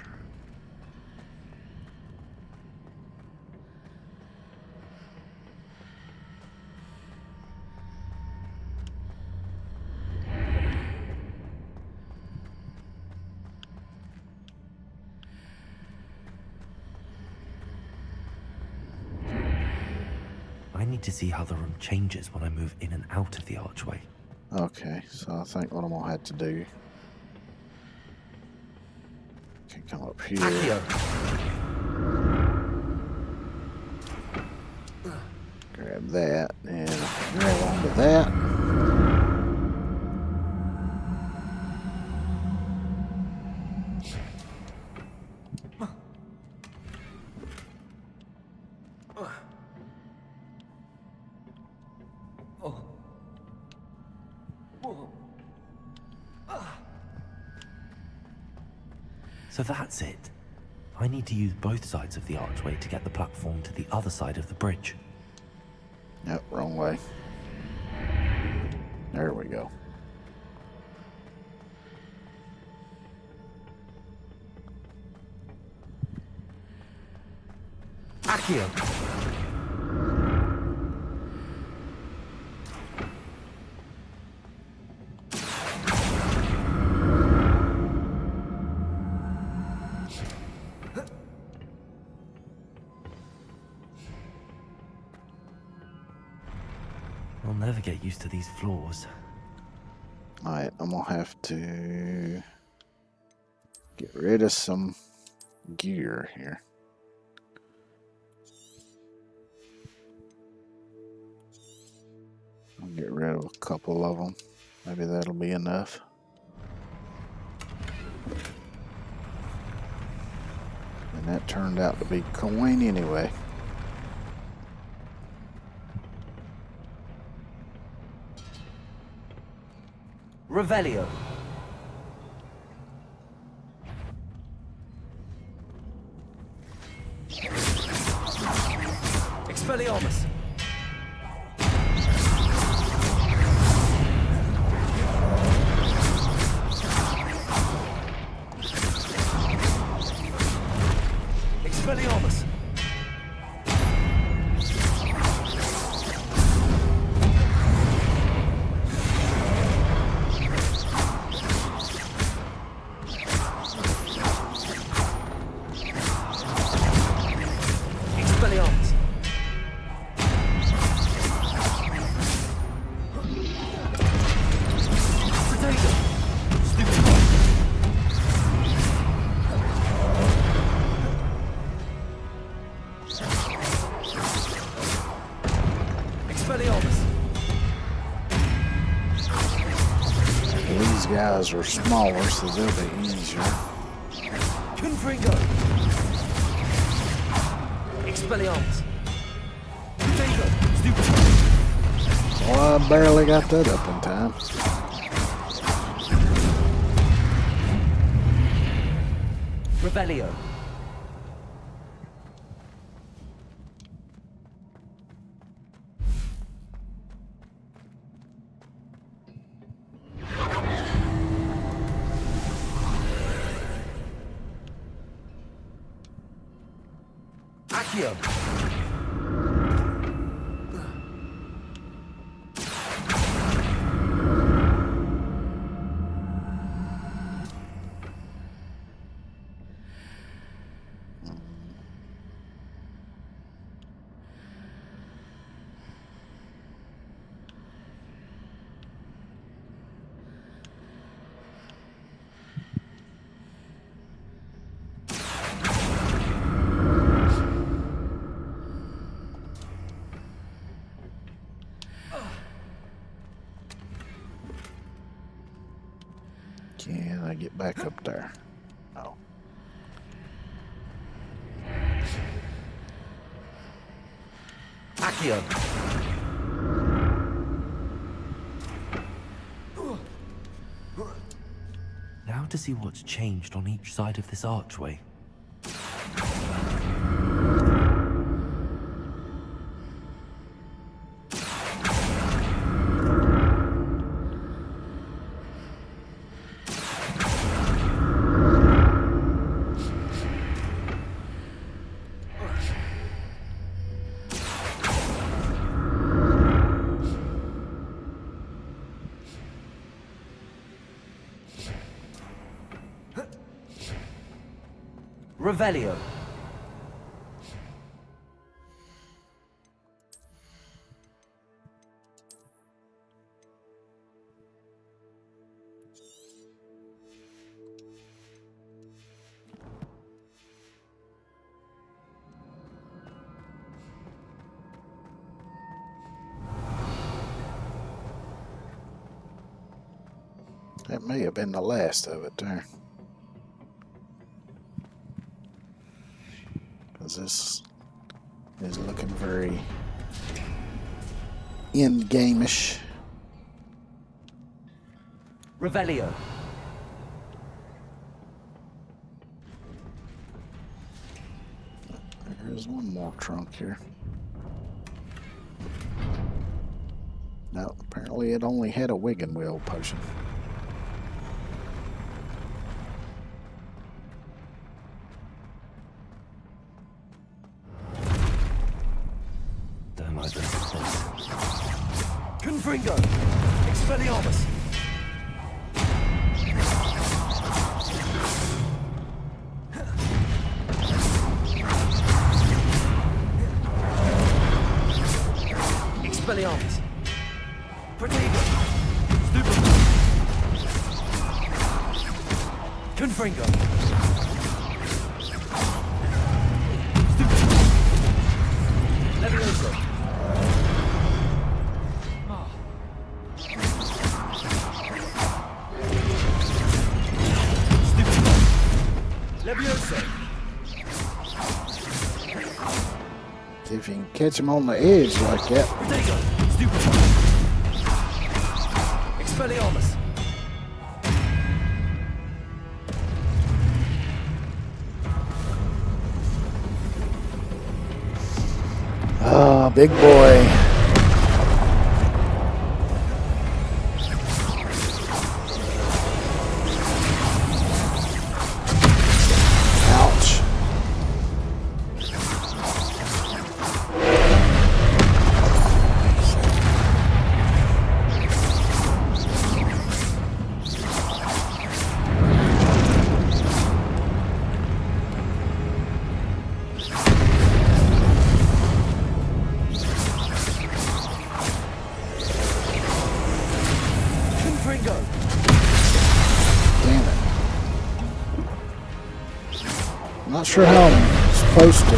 I need to see how the room changes when I move in and out of the archway. Okay, so I think what I'm gonna have to do, can come up here. Accio! Grab that and grab onto that. So that's it. I need to use both sides of the archway to get the platform to the other side of the bridge. Yep, wrong way. There we go. Accio! I'll never get used to these floors. Alright, I'm gonna have to get rid of some gear here. I'll get rid of a couple of them. Maybe that'll be enough. And that turned out to be coin anyway. Revelio. Expelliarmus. Expelliarmus. These guys are smaller, so they'll be easier. Confringo. Expelliarmus. Confringo. Stupid. Well, I barely got that up in time. Revelio. Accio. Can I get back up there? Oh. Accio. Now to see what's changed on each side of this archway. Revelio. That may have been the last of it there. Because this is looking very in-game-ish. Revelio. There's one more trunk here. No, apparently it only had a Wigan Wheel potion. Damn, I don't think. Confringo! Expelliarmus! Expelliarmus! Protego! Stupid! Confringo! Stupid! Levioso! Levioso! If you can catch him on the edge like that. Protego! Stupid! Expelliarmus! Ah, big boy. Ouch. Damn it. I'm not sure how I'm supposed to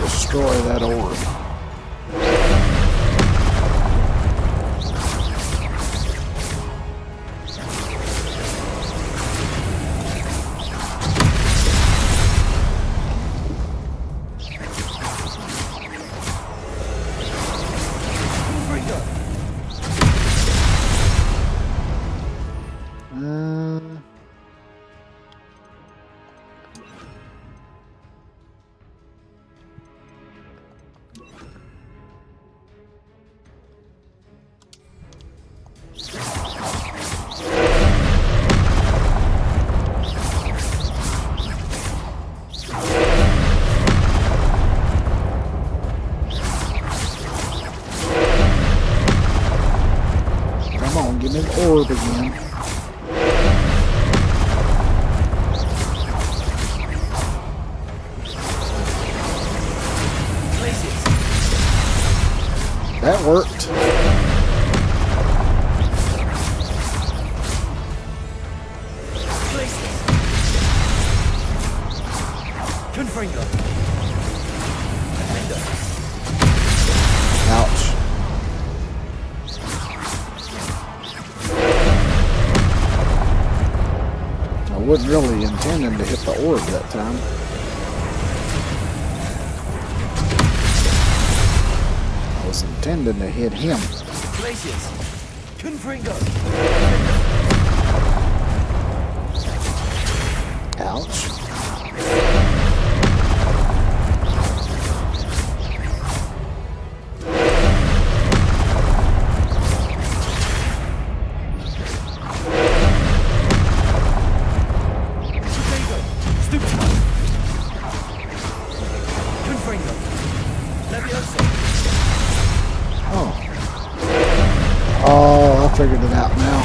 destroy that orb. Come on, give me an orb again. That worked. Confringo. Ouch. wasn't really intending to hit the orb that time. I was intending to hit him. Glaciers! Confringo! Ouch. Oh, I figured it out now.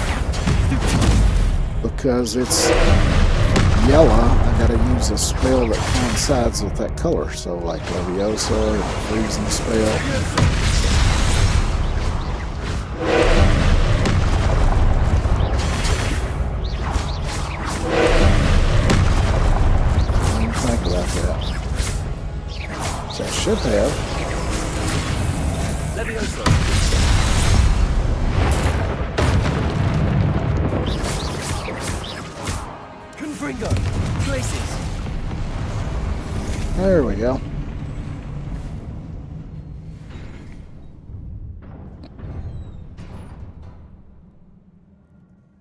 Because it's yellow, I gotta use a spell that coincides with that color. So like Leviosa, or freezing spell. I didn't think about that. So I should have. Confringo! Places! There we go.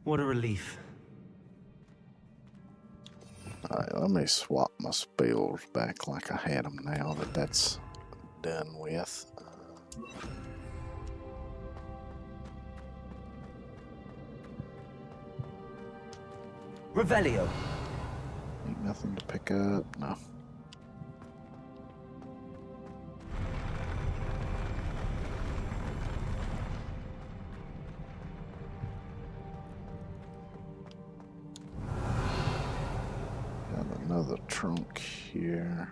What a relief. Alright, let me swap my spells back like I had them now that that's done with. Revelio. Ain't nothing to pick up, no. Got another trunk here.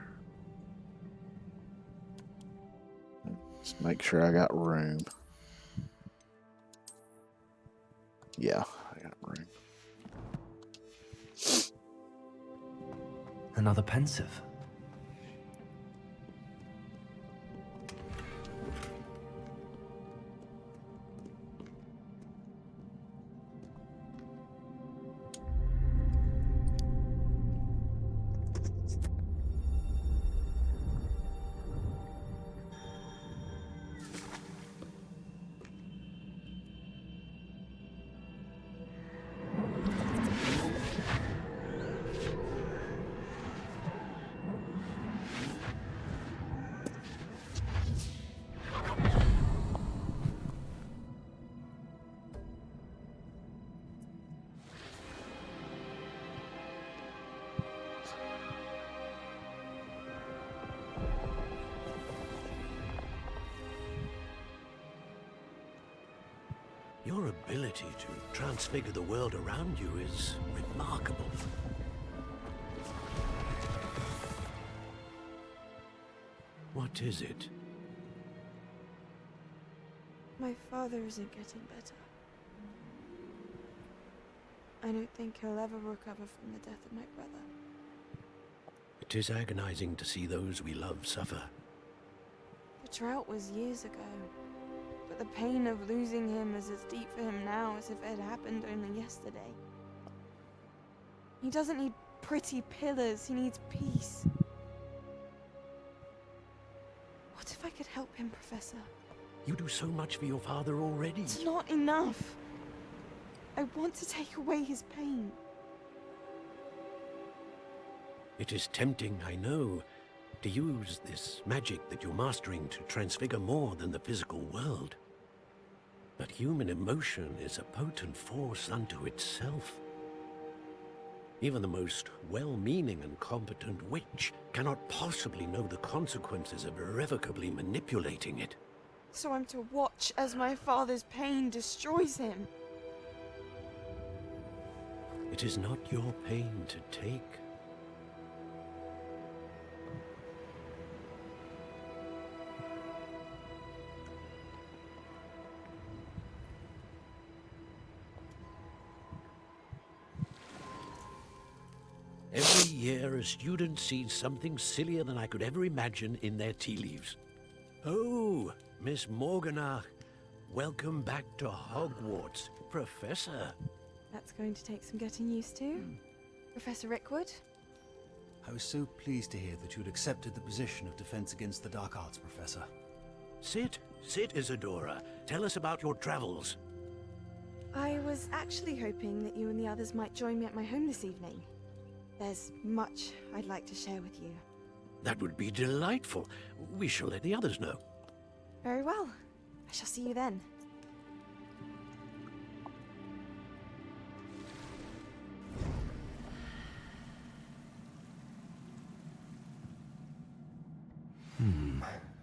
Just make sure I got room. Yeah, I got room. Another pensive. Your ability to transfigure the world around you is remarkable. What is it? My father isn't getting better. I don't think he'll ever recover from the death of my brother. It is agonizing to see those we love suffer. The drought was years ago, but the pain of losing him is as deep for him now as if it had happened only yesterday. He doesn't need pretty pillars, he needs peace. What if I could help him, Professor? You do so much for your father already. It's not enough. I want to take away his pain. It is tempting, I know, to use this magic that you're mastering to transfigure more than the physical world. But human emotion is a potent force unto itself. Even the most well-meaning and competent witch cannot possibly know the consequences of irrevocably manipulating it. So I'm to watch as my father's pain destroys him. It is not your pain to take. Every year, a student sees something sillier than I could ever imagine in their tea leaves. Oh, Miss Morganach, welcome back to Hogwarts, Professor. That's going to take some getting used to. Professor Rickwood? I was so pleased to hear that you'd accepted the position of Defense Against the Dark Arts, Professor. Sit, Isadora. Tell us about your travels. I was actually hoping that you and the others might join me at my home this evening. There's much I'd like to share with you. That would be delightful. We shall let the others know. Very well. I shall see you then.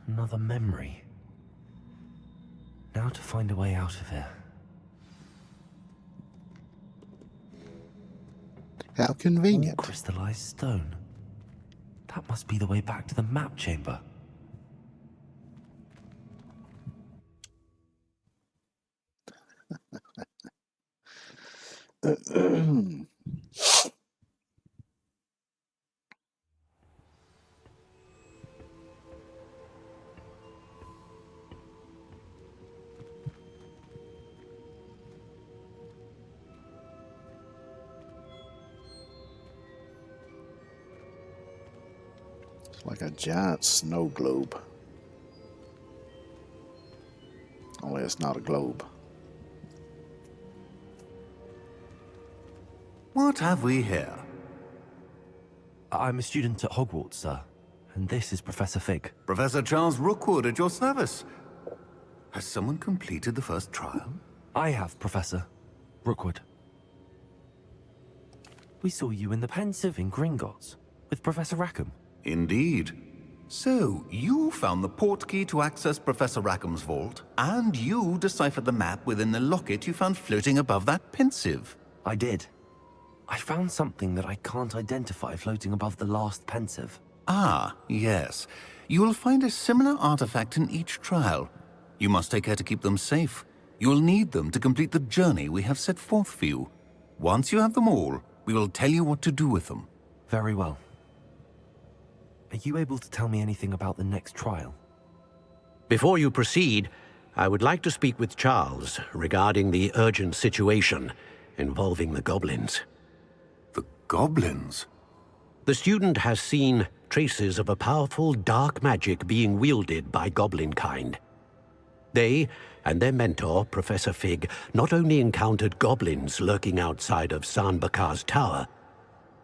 Another memory. Now to find a way out of here. How convenient. All crystallized stone. That must be the way back to the map chamber. It's like a giant snow globe. Only it's not a globe. What have we here? I'm a student at Hogwarts, sir. And this is Professor Fig. Professor Charles Rookwood at your service. Has someone completed the first trial? I have, Professor Rookwood. We saw you in the Pensive in Gringotts with Professor Rackham. Indeed. So, you found the portkey to access Professor Rackham's vault, and you deciphered the map within the locket you found floating above that Pensive. I did. I found something that I can't identify floating above the last Pensive. Ah, yes. You will find a similar artifact in each trial. You must take care to keep them safe. You will need them to complete the journey we have set forth for you. Once you have them all, we will tell you what to do with them. Very well. Are you able to tell me anything about the next trial? Before you proceed, I would like to speak with Charles regarding the urgent situation involving the goblins. The goblins? The student has seen traces of a powerful dark magic being wielded by goblin kind. They and their mentor, Professor Fig, not only encountered goblins lurking outside of San Bakar's tower,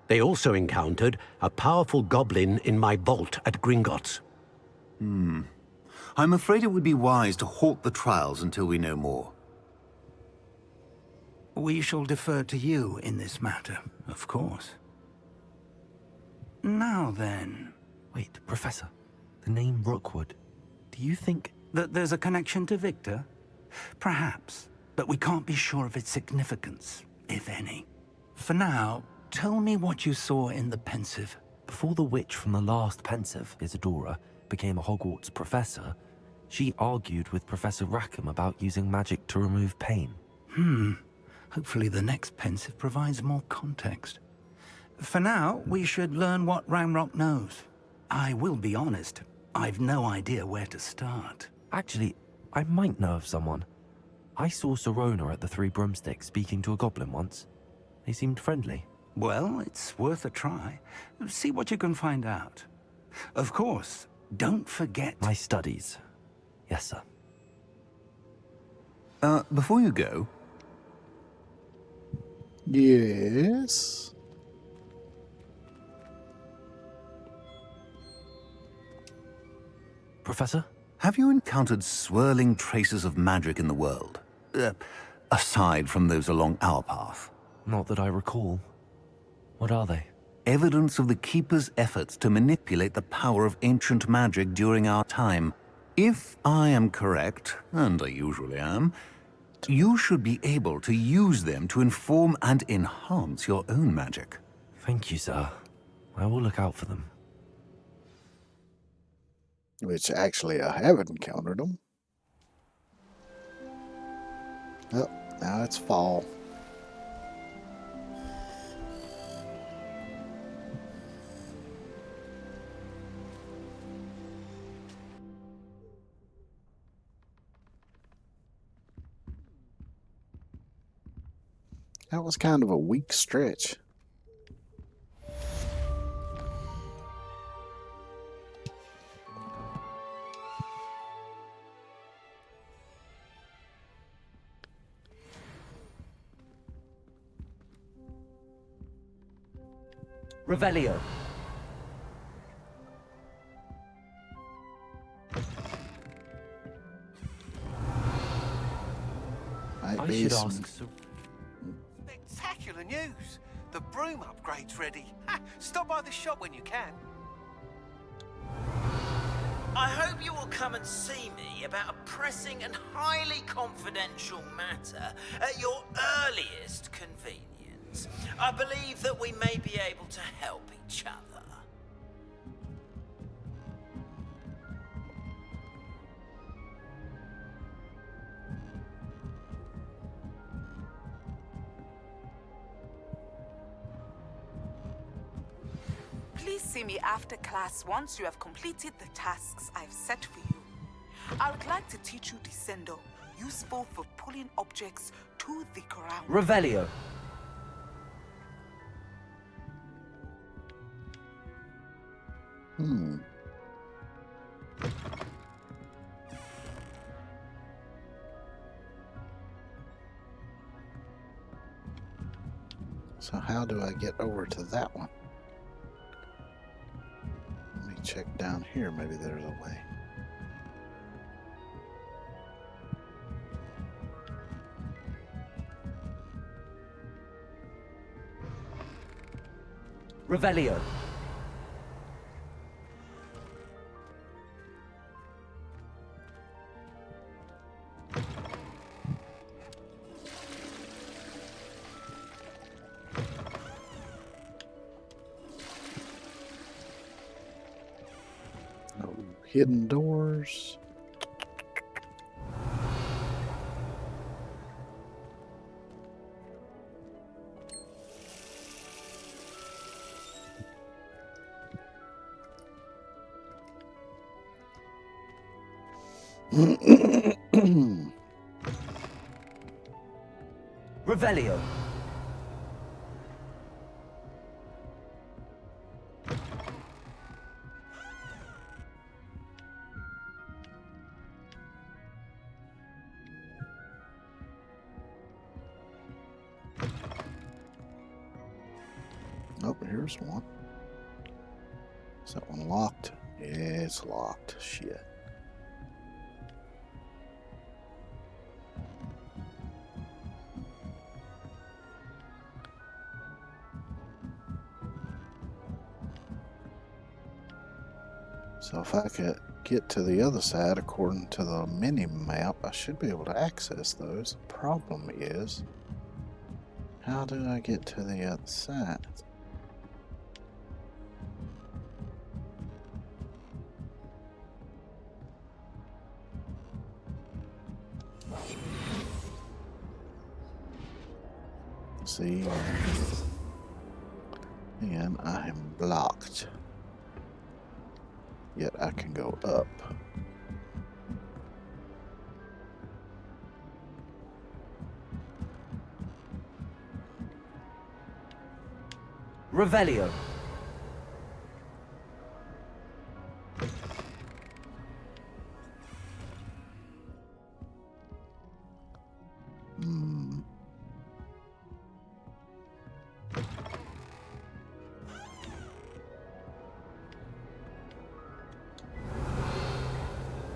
they also encountered a powerful goblin in my vault at Gringotts. I'm afraid it would be wise to halt the trials until we know more. We shall defer to you in this matter, of course. Now then... Wait, Professor. The name Rookwood. Do you think... that there's a connection to Victor? Perhaps, but we can't be sure of its significance, if any. For now, tell me what you saw in the Pensive. Before the witch from the last Pensive, Isadora, became a Hogwarts professor, she argued with Professor Rackham about using magic to remove pain. Hopefully the next Pensive provides more context. For now, we should learn what Ranrock knows. I will be honest, I've no idea where to start. Actually, I might know of someone. I saw Serona at the Three Broomsticks speaking to a goblin once. They seemed friendly. Well, it's worth a try. See what you can find out. Of course, don't forget... My studies. Yes, sir. Before you go... Yes? Professor? Have you encountered swirling traces of magic in the world? Aside from those along our path? Not that I recall. What are they? Evidence of the Keeper's efforts to manipulate the power of ancient magic during our time. If I am correct, and I usually am, you should be able to use them to inform and enhance your own magic. Thank you, sir. I will look out for them. Which actually I have encountered them. Oh, now it's fall. That was kind of a weak stretch. Revelio. Might I be should some- ask Sir... Spectacular news! The broom upgrade's ready. Ha! Stop by the shop when you can. I hope you will come and see me about a pressing and highly confidential matter at your earliest convenience. I believe that we may be able to help each other. Please see me after class once you have completed the tasks I've set for you. I would like to teach you Descendo, useful for pulling objects to the ground. Revelio. So how do I get over to that one? Let me check down here. Maybe there's a way. Revelio. No hidden doors. Revelio. Oh, here's one. Is that one locked? Yeah, it's locked. Shit. So if I could get to the other side according to the mini map, I should be able to access those. The problem is, how do I get to the other side? See, and I am blocked. Yet I can go up. Revelio.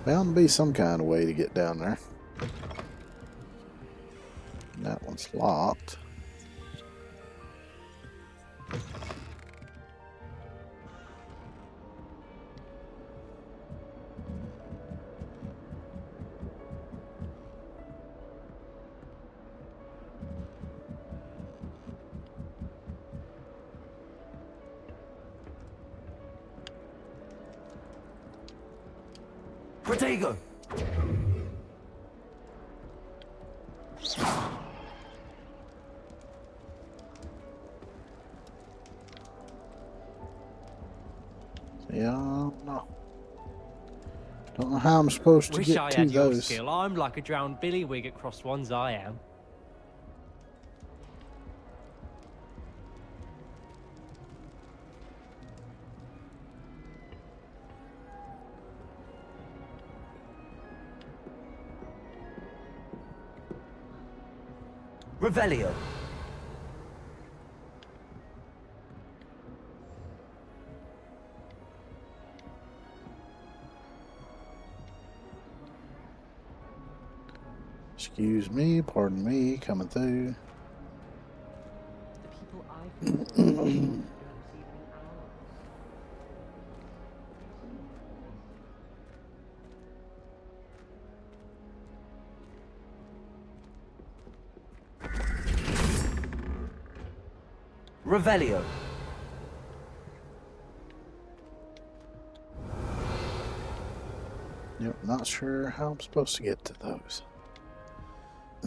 Bound to be some kind of way to get down there. That one's locked. Protego. Yeah, no. Don't know how I'm supposed to Wish get I to had your those. skill. I'm like a drowned billywig at crossed ones, I am. Revelio. Excuse me, pardon me, coming through. The people I've met don't receive even an hour. Revelio. Yep, not sure how I'm supposed to get to those.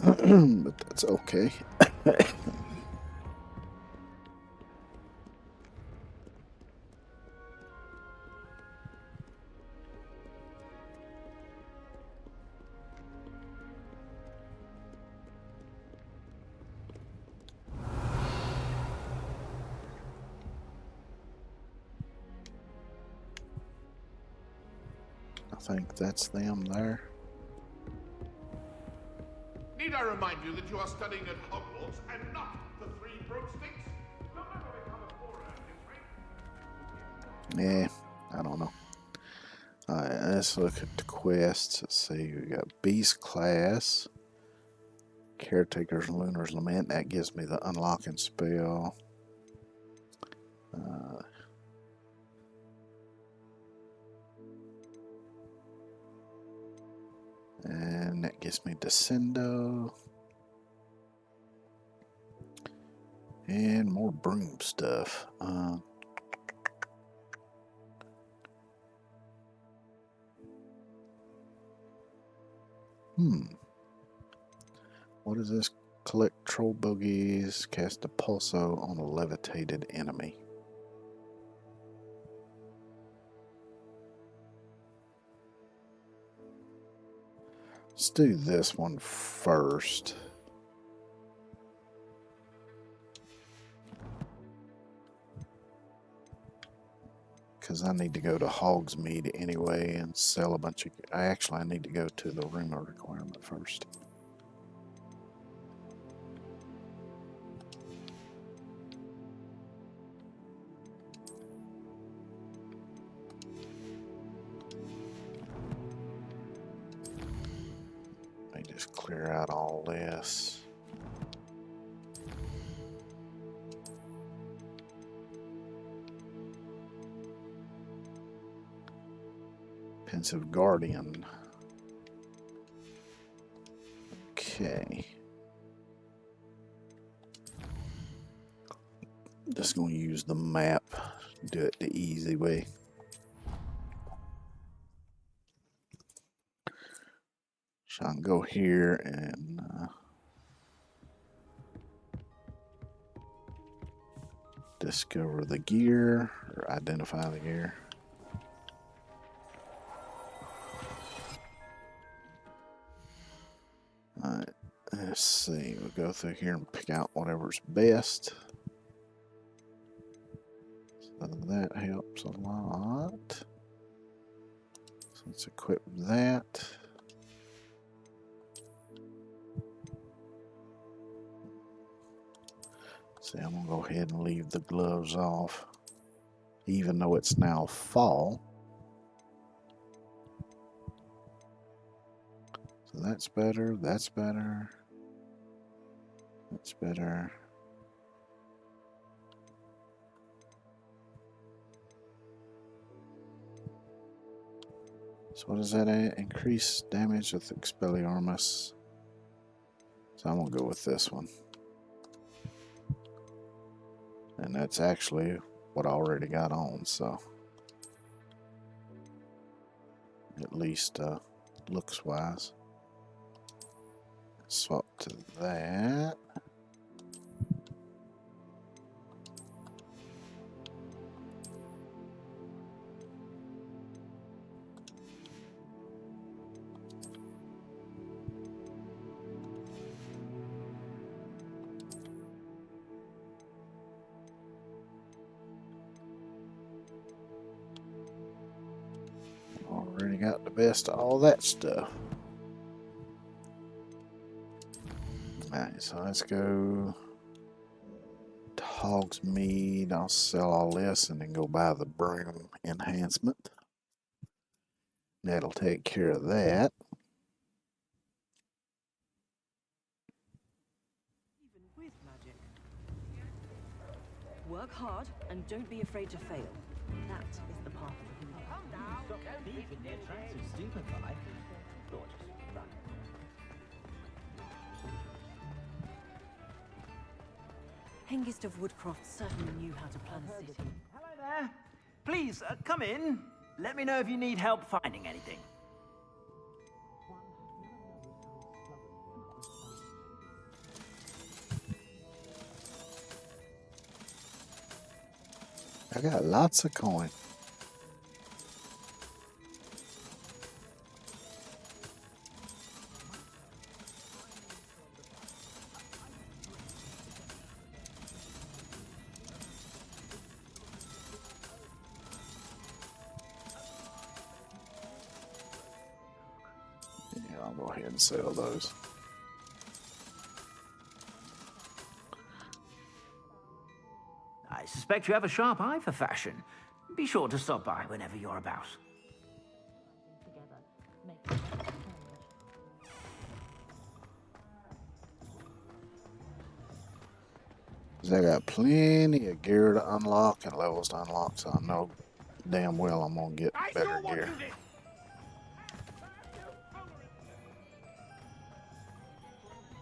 But that's okay. I think that's them there. Need I remind you that you are studying at Hogwarts and not the Three Broomsticks? You'll never become a Quirrell, Yeah, I don't know. Alright, let's look at the quests. Let's see, we got Beast Class, Caretaker's Lunar's Lament. That gives me the unlocking spell. And that gives me Descendo. And more broom stuff. What is this? Collect troll bogies, cast a pulso on a levitated enemy. Let's do this one first. Because I need to go to Hogsmeade anyway and sell a bunch of... I need to go to the rumor requirement first. Let me just clear out all this. Pensive Guardian. Okay. Just going to use the map. Do it the easy way. So I can go here and discover the gear, or identify the gear. Alright, let's see. We'll go through here and pick out whatever's best. So that helps a lot. So let's equip that. See, I'm going to go ahead and leave the gloves off, even though it's now fall. So that's better, that's better, that's better. So what does that add? Increase damage with Expelliarmus. So I'm going to go with this one. And that's actually what I already got on, so at least looks wise. Swap to that. Already got the best of all that stuff. Alright, so let's go to Hogsmeade. I'll sell all this and then go buy the broom enhancement. That'll take care of that. with magic. Work hard and don't be afraid to fail. That is the path of the hero. Come now, stop beefing near tracks of stupefy. Gorgeous. Right. Hengist of Woodcroft certainly knew how to plan a city. Hello there. Please, come in. Let me know if you need help finding anything. I got lots of coin. Yeah, I'll go ahead and sell those. I suspect you have a sharp eye for fashion. Be sure to stop by whenever you're about. I got plenty of gear to unlock and levels to unlock, so I know damn well I'm gonna get better gear.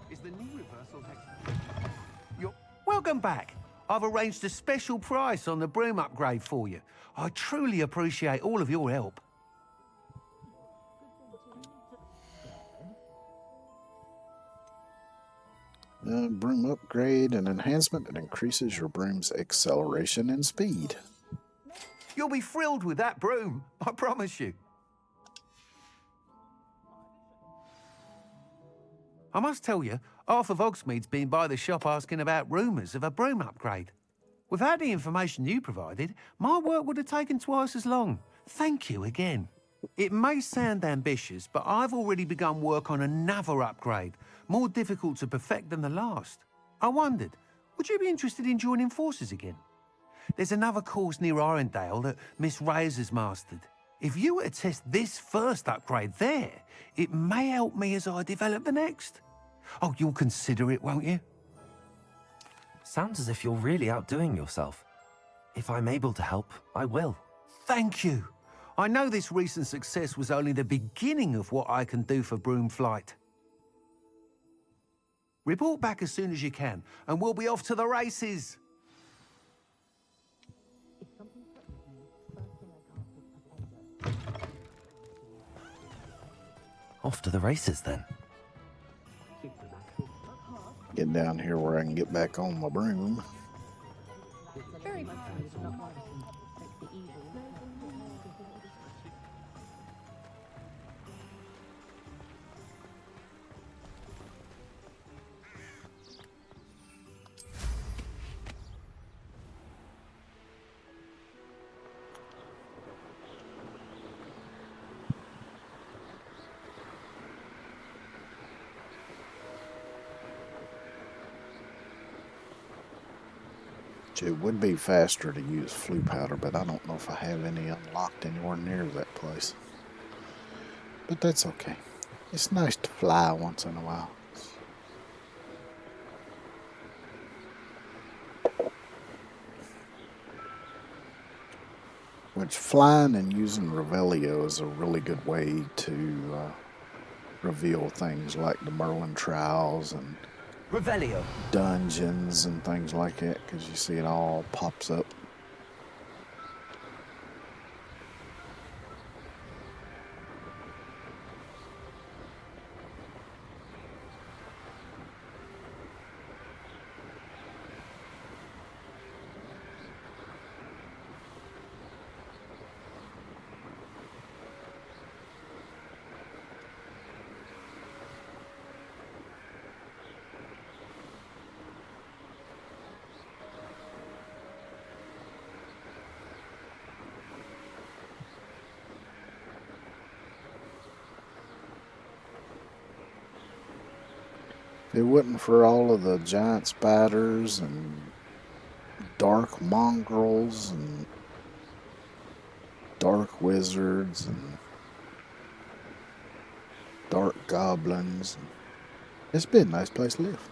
Is the knee reversal next? Welcome back. I've arranged a special price on the broom upgrade for you. I truly appreciate all of your help. Broom upgrade, an enhancement that increases your broom's acceleration and speed. You'll be thrilled with that broom, I promise you. I must tell you, half of Hogsmeade's been by the shop asking about rumours of a broom upgrade. Without the information you provided, my work would have taken twice as long. Thank you again. It may sound ambitious, but I've already begun work on another upgrade, more difficult to perfect than the last. I wondered, would you be interested in joining forces again? There's another course near Arendale that Miss Reyes has mastered. If you were to test this first upgrade there, it may help me as I develop the next. Oh, you'll consider it, won't you? Sounds as if you're really outdoing yourself. If I'm able to help, I will. Thank you. I know this recent success was only the beginning of what I can do for Broomflight. Report back as soon as you can, and we'll be off to the races. Off to the races, then. Get down here where I can get back on my broom. Very much. It would be faster to use flue powder, but I don't know if I have any unlocked anywhere near that place. But that's okay. It's nice to fly once in a while. Which flying and using Revelio is a really good way to reveal things like the Merlin Trials and Revelio. Dungeons and things like that, because you see it all pops up. If it wasn't for all of the giant spiders and dark mongrels and dark wizards and dark goblins, it's been a nice place to live.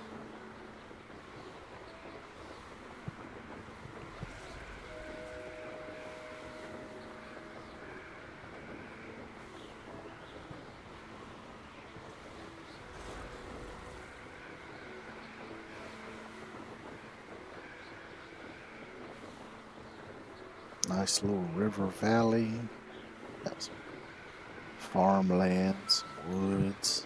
Nice little river valley. Got some farmlands, woods.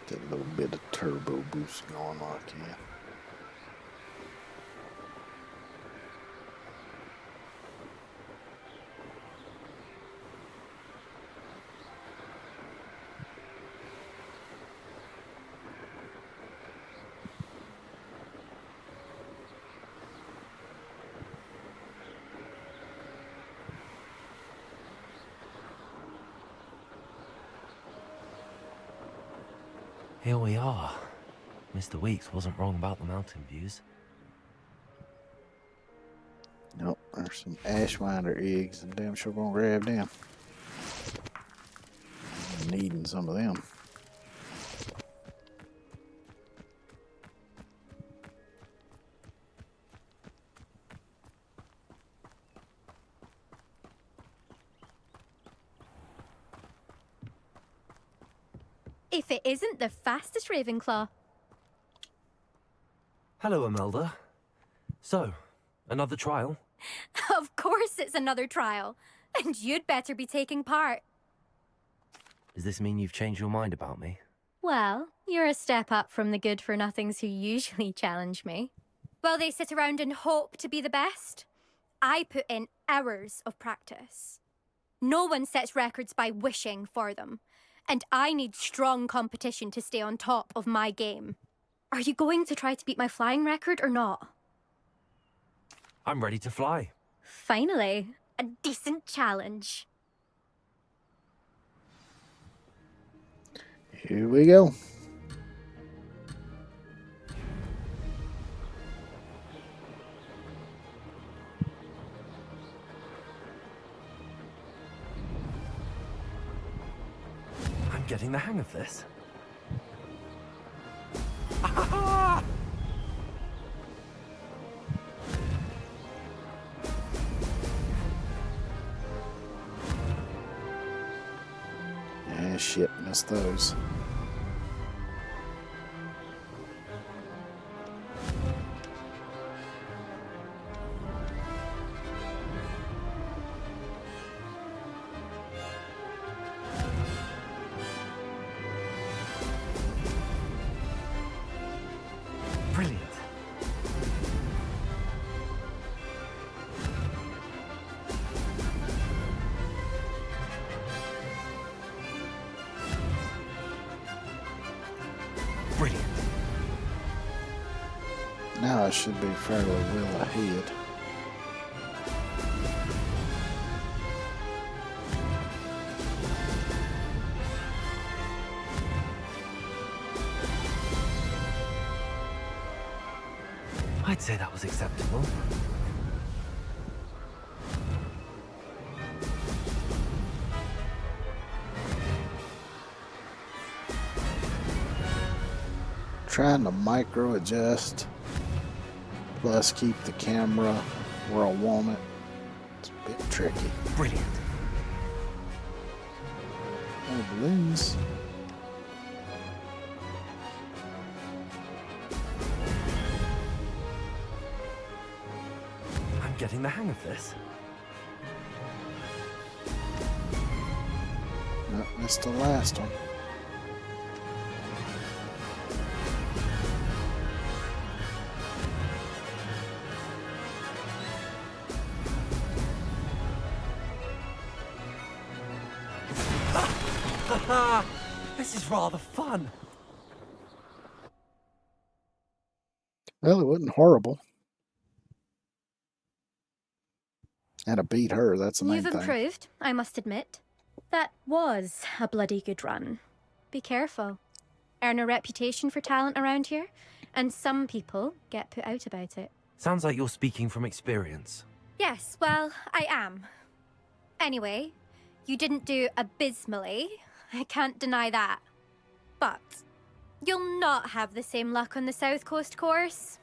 Get a little bit of turbo boost going while I can. Here we are. Mr. Weeks wasn't wrong about the mountain views. Nope, there's some Ashwinder eggs. I'm damn sure gonna grab them. I'm needing some of them. If it isn't the fastest Ravenclaw. Hello, Imelda. So, another trial? Of course it's another trial. And you'd better be taking part. Does this mean you've changed your mind about me? Well, you're a step up from the good-for-nothings who usually challenge me. While they sit around and hope to be the best, I put in hours of practice. No one sets records by wishing for them. And I need strong competition to stay on top of my game. Are you going to try to beat my flying record or not? I'm ready to fly. Finally, a decent challenge. Here we go. I'm getting the hang of this. Yeah, shit, missed those. Brilliant. Brilliant. Now I should be fairly well ahead. I'd say that was acceptable. Trying to micro adjust, plus keep the camera where I want it. It's a bit tricky. Brilliant. Oh, balloons. I'm getting the hang of this. Oh, missed the last one. This is rather fun. Well, it wasn't horrible. And I beat her, that's the main You've thing. improved, I must admit. That was a bloody good run. Be careful. Earn a reputation for talent around here, and some people get put out about it. Sounds like you're speaking from experience. Yes, well, I am. Anyway, you didn't do abysmally. I can't deny that. But you'll not have the same luck on the South Coast course.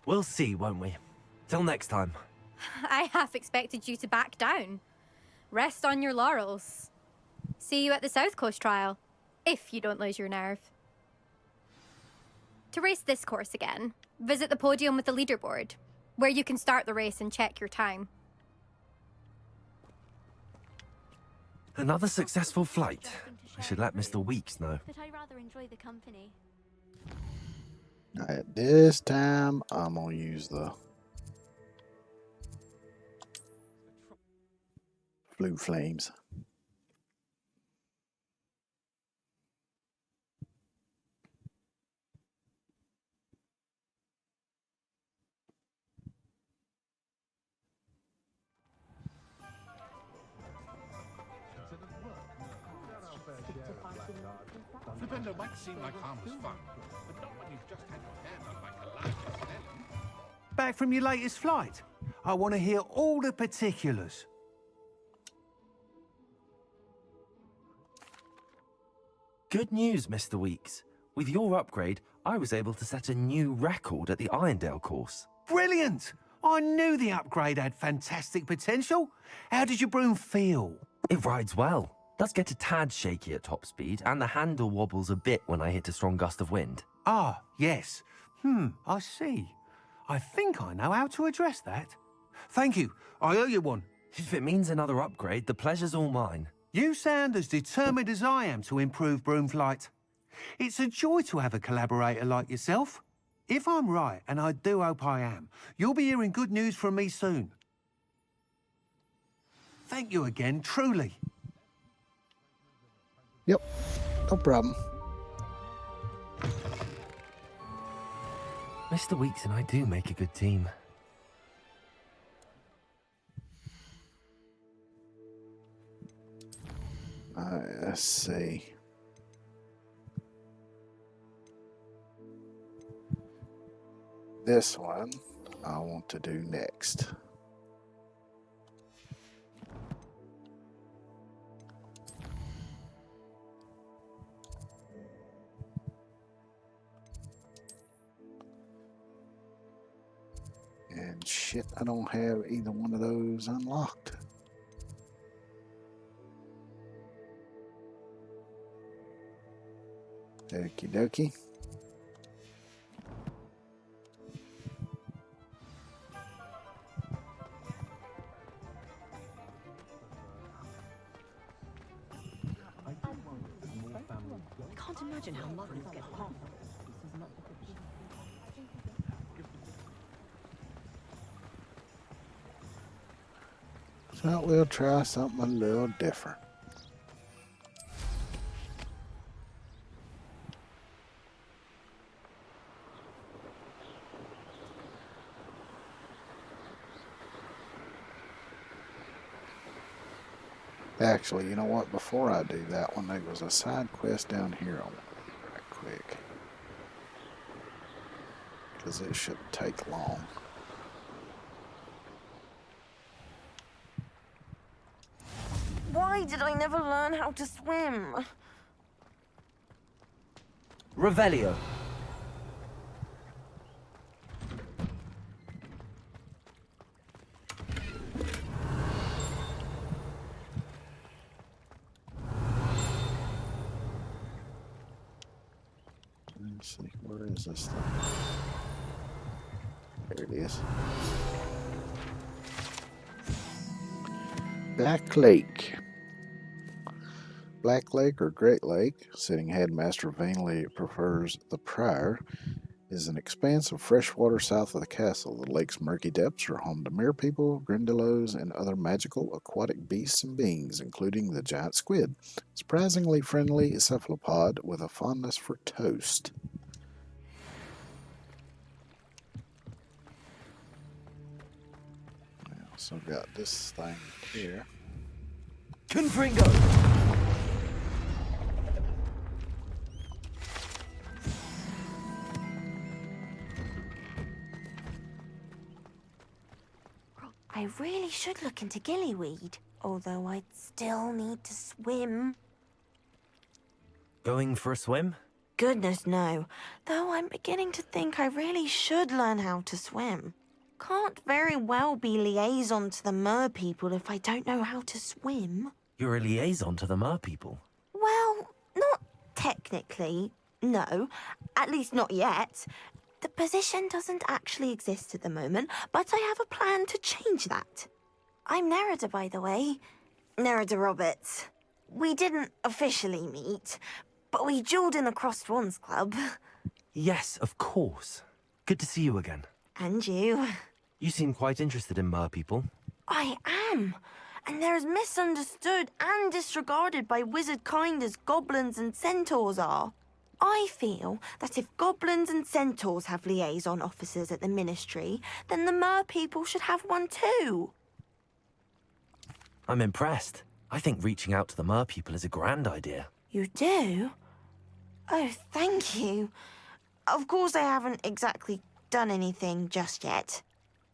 We'll see, won't we? Till next time. I half expected you to back down. rest on your laurels. See you at the South Coast trial, if you don't lose your nerve. To race this course again, visit the podium with the leaderboard, where you can start the race and check your time. Another successful flight. I should let Mr. Weeks know. But I rather enjoy the company. At this time, I'm gonna use the blue flames. Flipendo might seem like harmless fun, but not when you've just had your hair done like a lion Stelly. Back from your latest flight? I want to hear all the particulars. Good news, Mr. Weeks. With your upgrade, I was able to set a new record at the Irondale course. Brilliant! I knew the upgrade had fantastic potential. How did your broom feel? It rides well. Does get a tad shaky at top speed, and the handle wobbles a bit when I hit a strong gust of wind. Ah, yes. I see. I think I know how to address that. Thank you. I owe you one. If it means another upgrade, the pleasure's all mine. You sound as determined as I am to improve broom flight. It's a joy to have a collaborator like yourself. If I'm right, and I do hope I am, you'll be hearing good news from me soon. Thank you again, truly. Yep, no problem. Mr. Weeks and I do make a good team. Let's see. This one I want to do next. And shit, I don't have either one of those unlocked. Okie dokie. I can't imagine how mothers get past. So we'll try something a little different. Actually, you know what? Before I do that one, there was a side quest down here I want to do right quick. Because it shouldn't take long. Why did I never learn how to swim? Revelio. Let's see, where is this thing? There it is. Black Lake. Black Lake or Great Lake, sitting headmaster vainly prefers the Prior, is an expanse of fresh water south of the castle. The lake's murky depths are home to mere people, grindylows, and other magical aquatic beasts and beings, including the giant squid, surprisingly friendly cephalopod with a fondness for toast. I also got this thing here. Confringo! I really should look into gillyweed, although I'd still need to swim. Going for a swim? Goodness no, though I'm beginning to think I really should learn how to swim. can't very well be liaison to the mer people if I don't know how to swim. You're a liaison to the mer people. Well, not technically, no. At least not yet. The position doesn't actually exist at the moment, but I have a plan to change that. I'm Nerida, by the way. Nerida Roberts. We didn't officially meet, but we duelled in the Crossed Wands Club. Yes, of course. Good to see you again. And you. You seem quite interested in mer people. I am. And they're as misunderstood and disregarded by wizard kind as goblins and centaurs are. I feel that if goblins and centaurs have liaison officers at the Ministry, then the mer people should have one too. I'm impressed. I think reaching out to the mer people is a grand idea. You do? Oh, thank you. Of course I haven't exactly done anything just yet.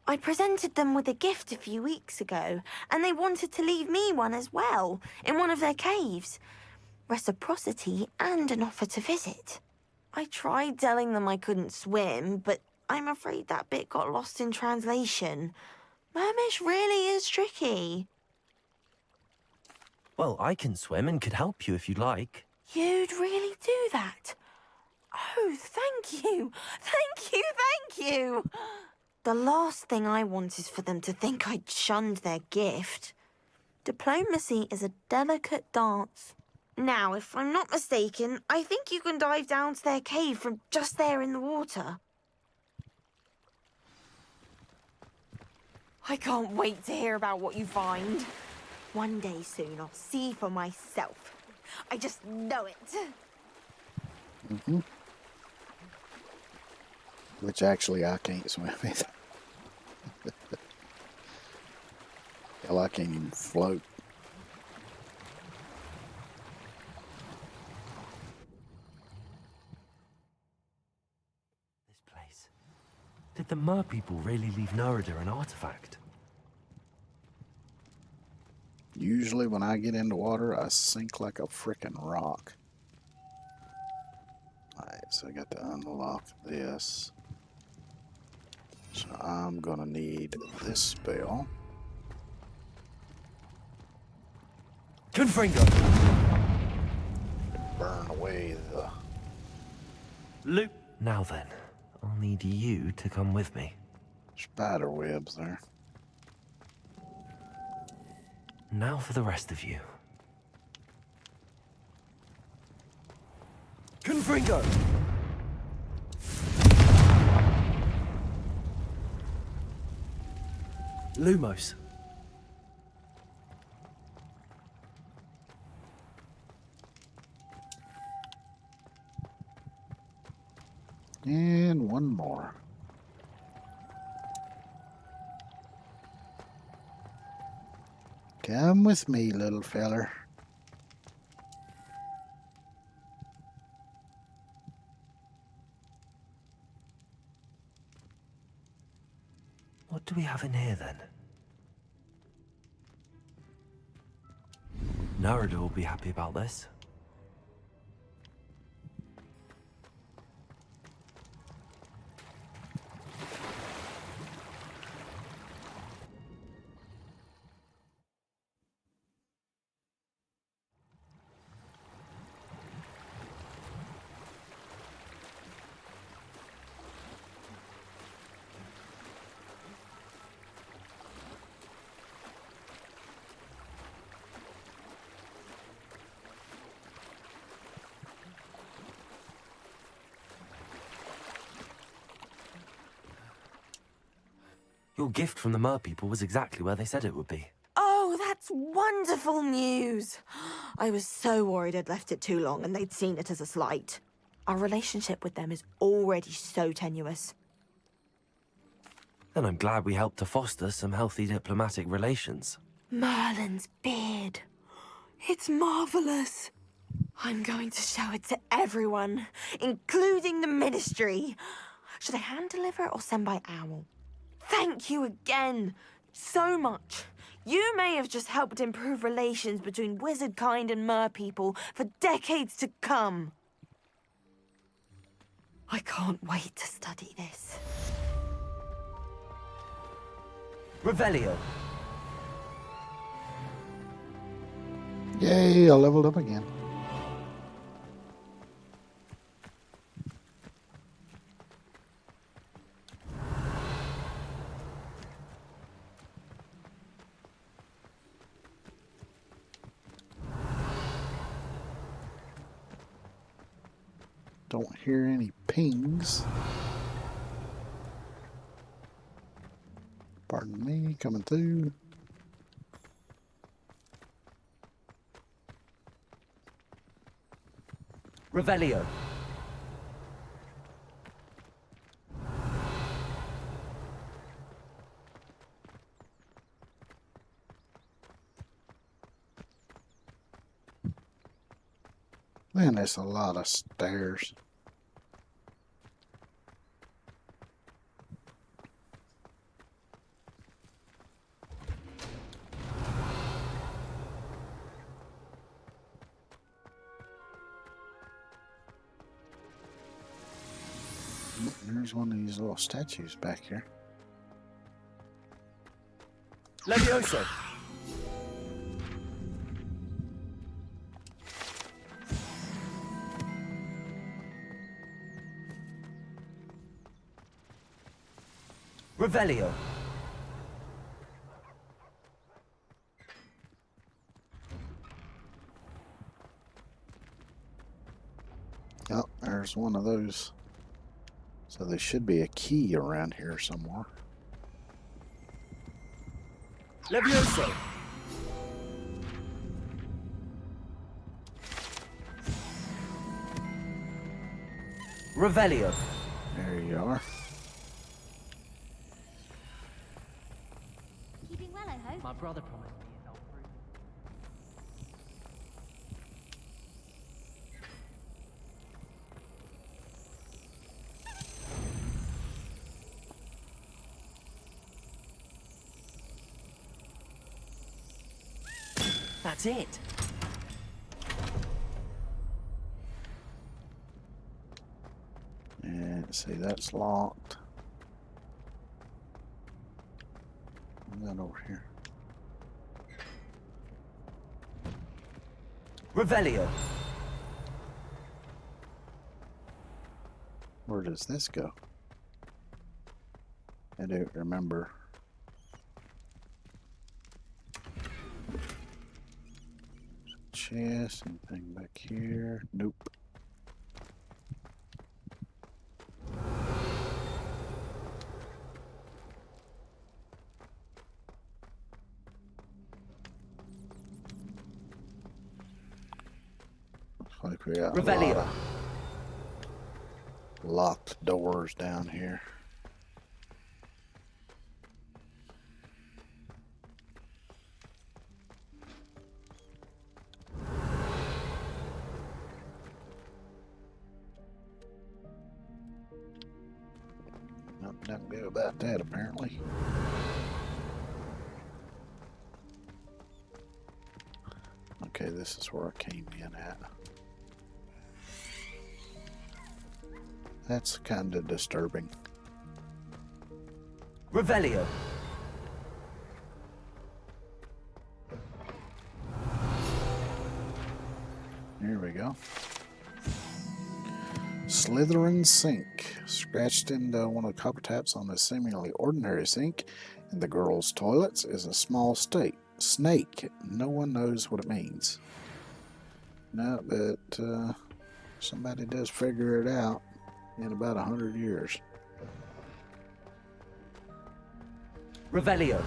I presented them with a gift a few weeks ago, and they wanted to leave me one as well, in one of their caves. Reciprocity and an offer to visit. I tried telling them I couldn't swim, but I'm afraid that bit got lost in translation. Mermish really is tricky. Well, I can swim and could help you if you'd like. You'd really do that? Oh, thank you! Thank you, thank you! The last thing I want is for them to think I'd shunned their gift. Diplomacy is a delicate dance. Now, if I'm not mistaken, I think you can dive down to their cave from just there in the water. I can't wait to hear about what you find. One day soon, I'll see for myself. I just know it. Mm-hmm. Which actually I can't swim either. Hell, I can't even float. This place. Did the mer people really leave Nerida an artifact? Usually when I get into water, I sink like a frickin' rock. Alright, so I got to unlock this. So I'm gonna need this spell. Confringo! Burn away the... Loop! Now then, I'll need you to come with me. spider webs there. Now for the rest of you. Confringo! Lumos. And one more. Come with me, little feller. What do we have in here then? Nerida will be happy about this. Your gift from the mer people was exactly where they said it would be. Oh, that's wonderful news. I was so worried I'd left it too long and they'd seen it as a slight. Our relationship with them is already so tenuous. And I'm glad we helped to foster some healthy diplomatic relations. Merlin's beard. It's marvelous. I'm going to show it to everyone, including the Ministry. Should I hand deliver it or send by owl? Thank you again, so much. You may have just helped improve relations between wizard kind and mer people for decades to come. I can't wait to study this. Revelio. Yay, I leveled up again. Don't hear any pings. Pardon me, coming through. Revelio. Man, there's a lot of stairs. There's one of these little statues back here. Levioso. Revelio. Oh, there's one of those. So there should be a key around here somewhere. Levioso. Revelio. There you are. Keeping well, I hope. My brother promised me his old room. That's it. And see, that's locked. And then over here. Revelio. Where does this go? I don't remember. Chest, anything back here? Nope. Looks like we got a lot of locked doors down here. Nothing good about that, apparently. Okay, this is where I came in at. That's kind of disturbing. Revelio. Here we go. Slytherin sink. Scratched into one of the copper taps on the seemingly ordinary sink in the girls' toilets is a small snake. No one knows what it means. No, but somebody does figure it out in about 100 years. Revelio.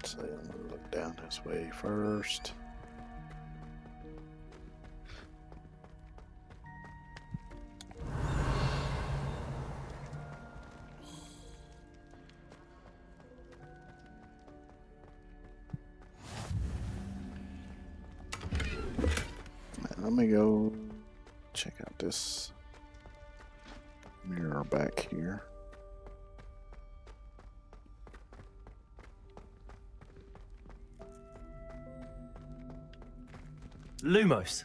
So I'm gonna look down this way first. Let me go check out this mirror back here. Lumos.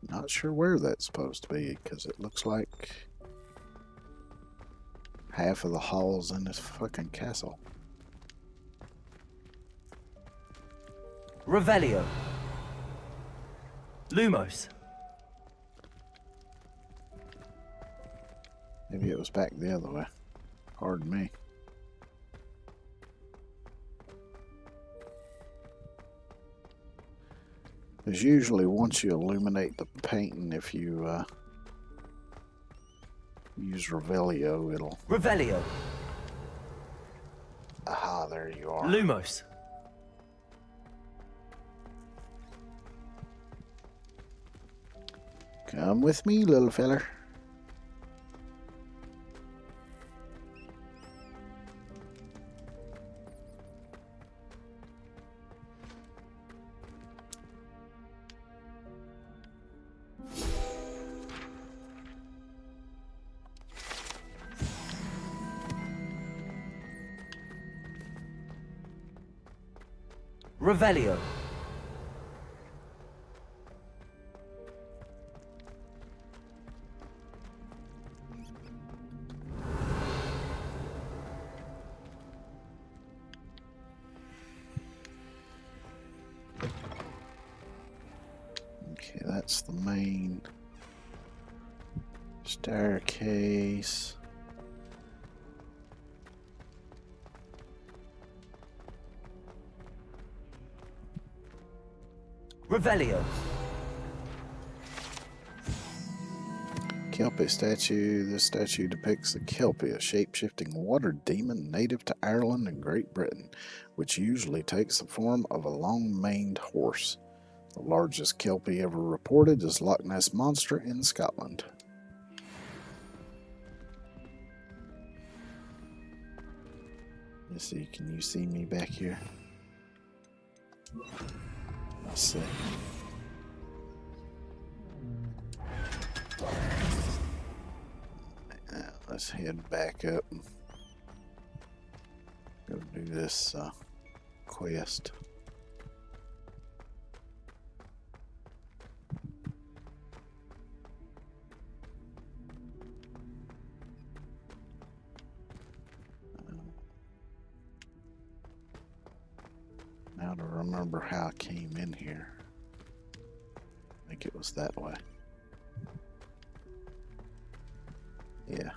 Not sure where that's supposed to be, because it looks like half of the halls in this fucking castle. Revelio. Lumos. Maybe it was back the other way. Pardon me. There's usually, once you illuminate the painting, if you use Revelio, it'll... Revelio. Aha, there you are. Lumos. Come with me, little feller. Revelio. Okay, that's the main staircase. Revelio. Kelpie statue. This statue depicts the Kelpie, a shape-shifting water demon native to Ireland and Great Britain, which usually takes the form of a long-maned horse. The largest Kelpie ever reported is Loch Ness Monster in Scotland. Let's see, can you see me back here? Let's see. Now, let's head back up and go do this quest. Now to remember how I came in here. I think it was that way. Yeah.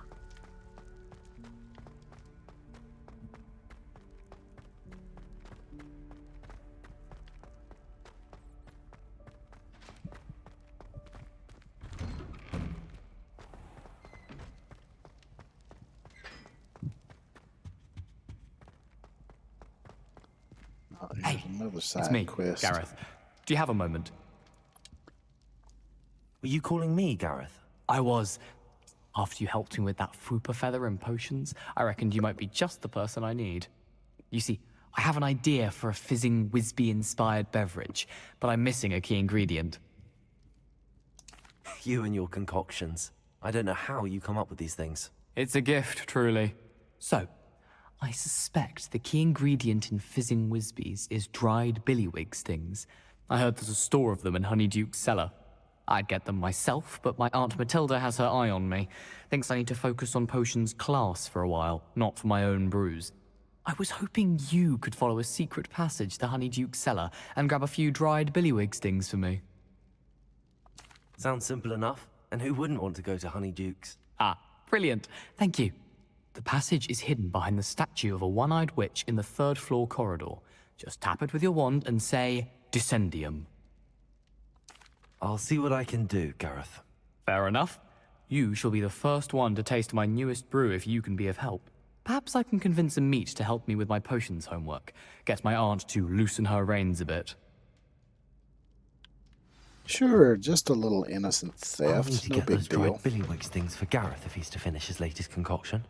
Hey, another side it's me, quest. Gareth. Do you have a moment? Were you calling me, Gareth? I was. After you helped me with that Fupa feather and potions, I reckoned you might be just the person I need. You see, I have an idea for a fizzing Wisby-inspired beverage, but I'm missing a key ingredient. You and your concoctions. I don't know how you come up with these things. It's a gift, truly. So, I suspect the key ingredient in fizzing Wisbies is dried billywig stings. I heard there's a store of them in Honeyduke's cellar. I'd get them myself, but my Aunt Matilda has her eye on me. Thinks I need to focus on potions class for a while, not for my own brews. I was hoping you could follow a secret passage to Honeyduke's cellar and grab a few dried billywig stings for me. Sounds simple enough. And who wouldn't want to go to Honeyduke's? Ah, brilliant. Thank you. The passage is hidden behind the statue of a one-eyed witch in the third-floor corridor. Just tap it with your wand and say, Descendium. I'll see what I can do, Gareth. Fair enough. You shall be the first one to taste my newest brew if you can be of help. Perhaps I can convince a meat to help me with my potions homework. Get my aunt to loosen her reins a bit. Sure, just a little innocent I'll need theft, to no get big those deal. dried billywig stings for Gareth if he's to finish his latest concoction.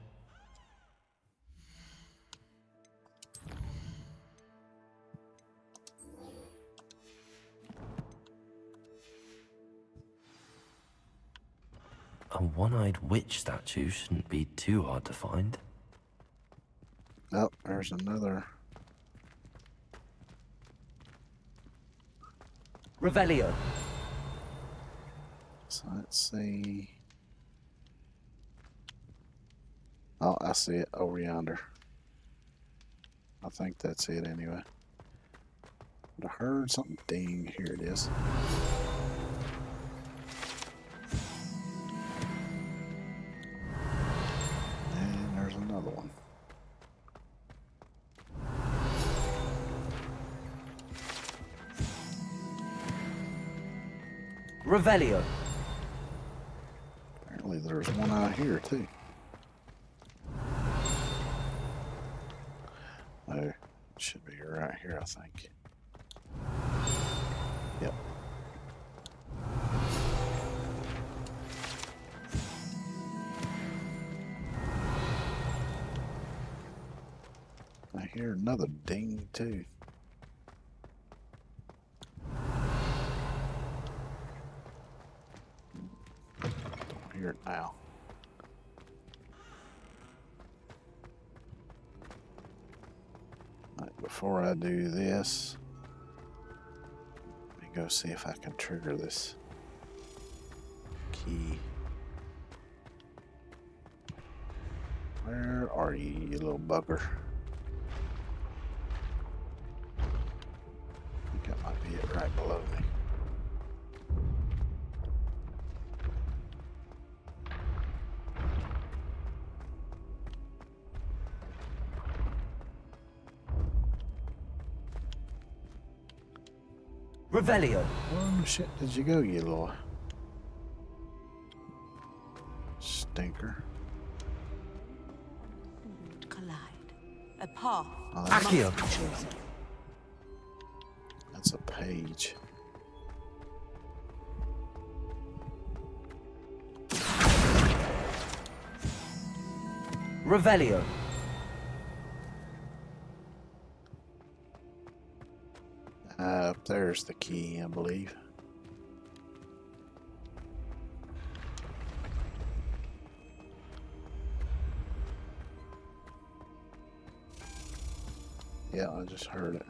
A one-eyed witch statue shouldn't be too hard to find. Oh, there's another. Revelio. So let's see. Oh, I see it over yonder. I think that's it anyway. I heard something ding. Here it is. And there's another one. Revelio. Apparently there's one out here too. Oh, it should be right here, I think. Yep. I hear another ding too. Don't hear it now. Right, before I do this, let me go see if I can trigger this key. Where are you, you little bugger? I think that might be it right below me. Revelio. Where the shit did you go, you little stinker? Collide. A path. Oh, Accio. That's a page. Revelio. There's the key, I believe. Yeah, I just heard it.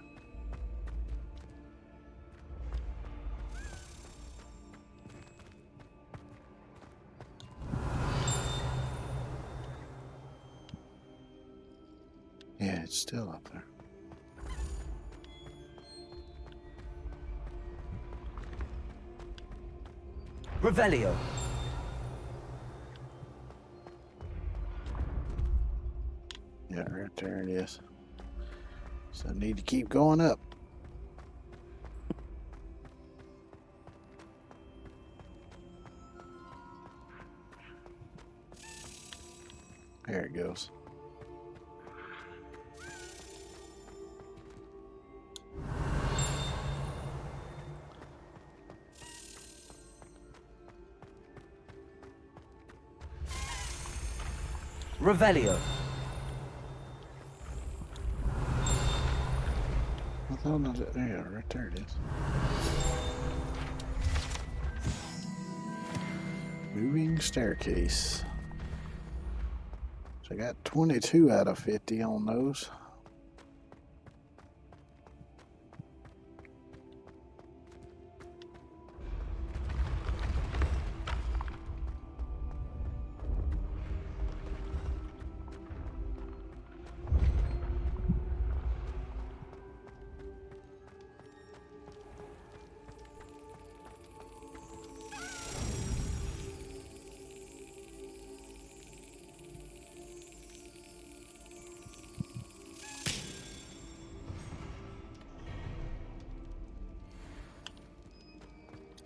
Yeah, it's still up there. Revelio. Yeah, right there it is. So I need to keep going up. There it goes. Revelio. I thought I did, yeah, right there it is. Moving staircase. So I got 22 out of 50 on those.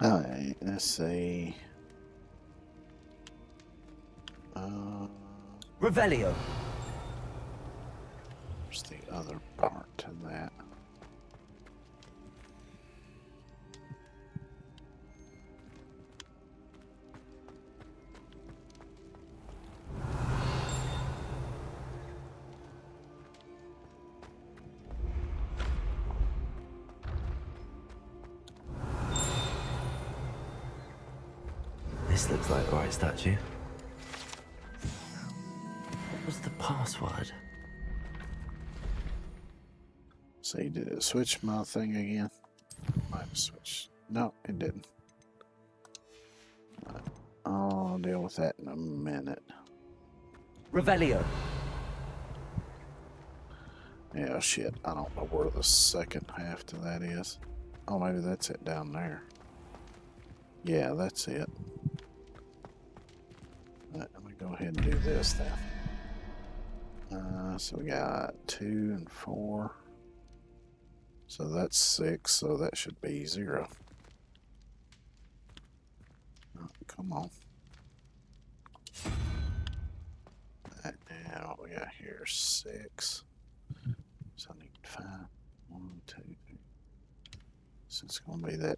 Alright, let's see. Revelio. Where's the other part to that? This looks like the right statue. What was the password? See, did it switch my thing again? Might have switched. No, it didn't. I'll deal with that in a minute. Revelio. Yeah, shit. I don't know where the second half to that is. Oh, maybe that's it down there. Yeah, that's it. Let me go ahead and do this then. So we got 2 and 4. So that's 6, so that should be 0. Oh, come on. Now what we got here 6. So I need 5. 1, 2, 3. So it's gonna be that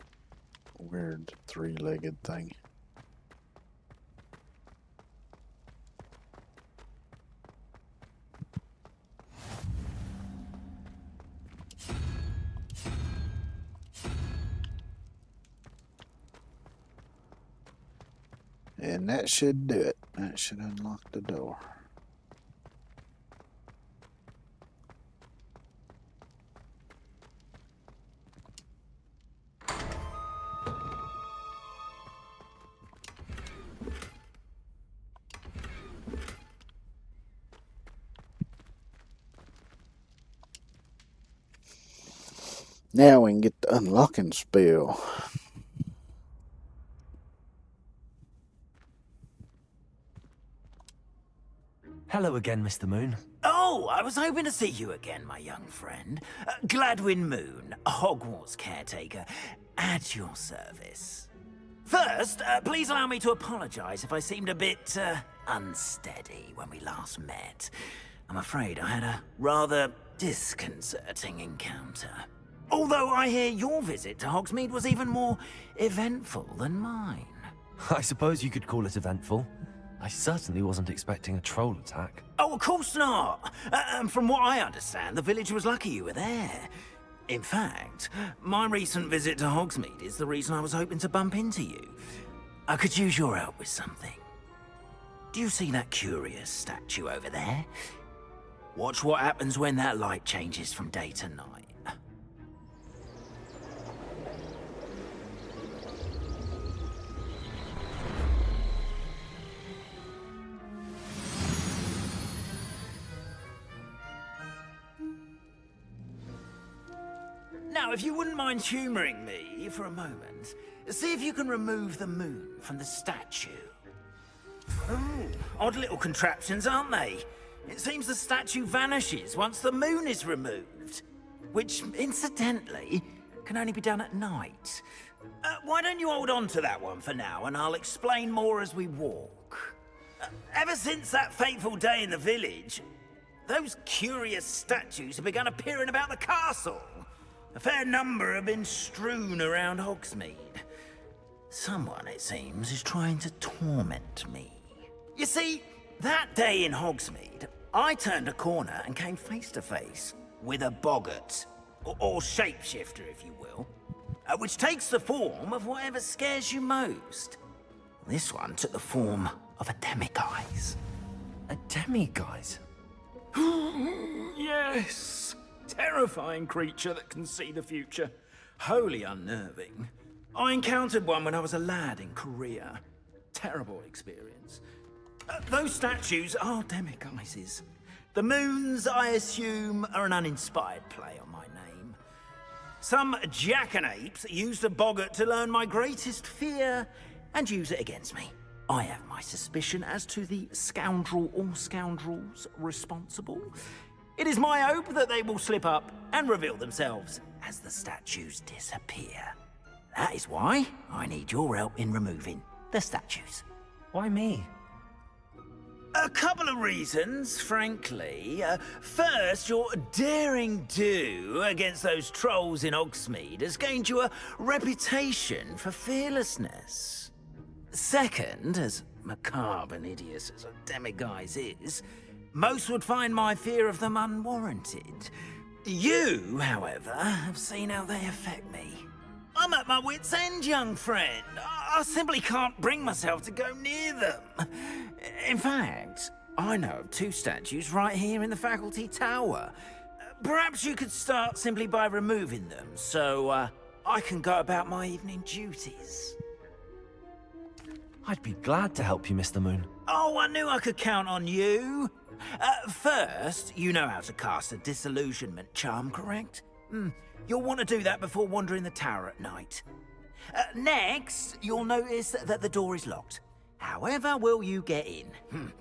weird 3-legged thing. And that should do it. That should unlock the door. Now we can get the unlocking spell. Hello again, Mr. Moon. Oh, I was hoping to see you again, my young friend. Gladwin Moon, Hogwarts caretaker, at your service. First, please allow me to apologize if I seemed a bit unsteady when we last met. I'm afraid I had a rather disconcerting encounter. Although I hear your visit to Hogsmeade was even more eventful than mine. I suppose you could call it eventful. I certainly wasn't expecting a troll attack. Oh, of course not. And from what I understand, the village was lucky you were there. In fact, my recent visit to Hogsmeade is the reason I was hoping to bump into you. I could use your help with something. Do you see that curious statue over there? Watch what happens when that light changes from day to night. Now, if you wouldn't mind humoring me for a moment, see if you can remove the moon from the statue. Odd little contraptions, aren't they? It seems the statue vanishes once the moon is removed, which, incidentally, can only be done at night. Why don't you hold on to that one for now, and I'll explain more as we walk. Ever since that fateful day in the village, those curious statues have begun appearing about the castle. A fair number have been strewn around Hogsmeade. Someone, it seems, is trying to torment me. You see, that day in Hogsmeade, I turned a corner and came face to face with a boggart, or shapeshifter, if you will, which takes the form of whatever scares you most. This one took the form of a demiguise. A demiguise? Yes! Terrifying creature that can see the future. Wholly unnerving. I encountered one when I was a lad in Korea. Terrible experience. Those statues are demiguises. The moons, I assume, are an uninspired play on my name. Some jackanapes used a boggart to learn my greatest fear and use it against me. I have my suspicion as to the scoundrel or scoundrels responsible. It is my hope that they will slip up and reveal themselves as the statues disappear. That is why I need your help in removing the statues. Why me? A couple of reasons, frankly. First, your daring do against those trolls in Hogsmeade has gained you a reputation for fearlessness. Second, as macabre and hideous as a demiguise is, most would find my fear of them unwarranted. You, however, have seen how they affect me. I'm at my wit's end, young friend. I simply can't bring myself to go near them. In fact, I know of 2 statues right here in the faculty tower. Perhaps you could start simply by removing them, so I can go about my evening duties. I'd be glad to help you, Mr. Moon. Oh, I knew I could count on you. First, you know how to cast a disillusionment charm, correct? You'll want to do that before wandering the tower at night. Next, you'll notice that the door is locked. However will you get in?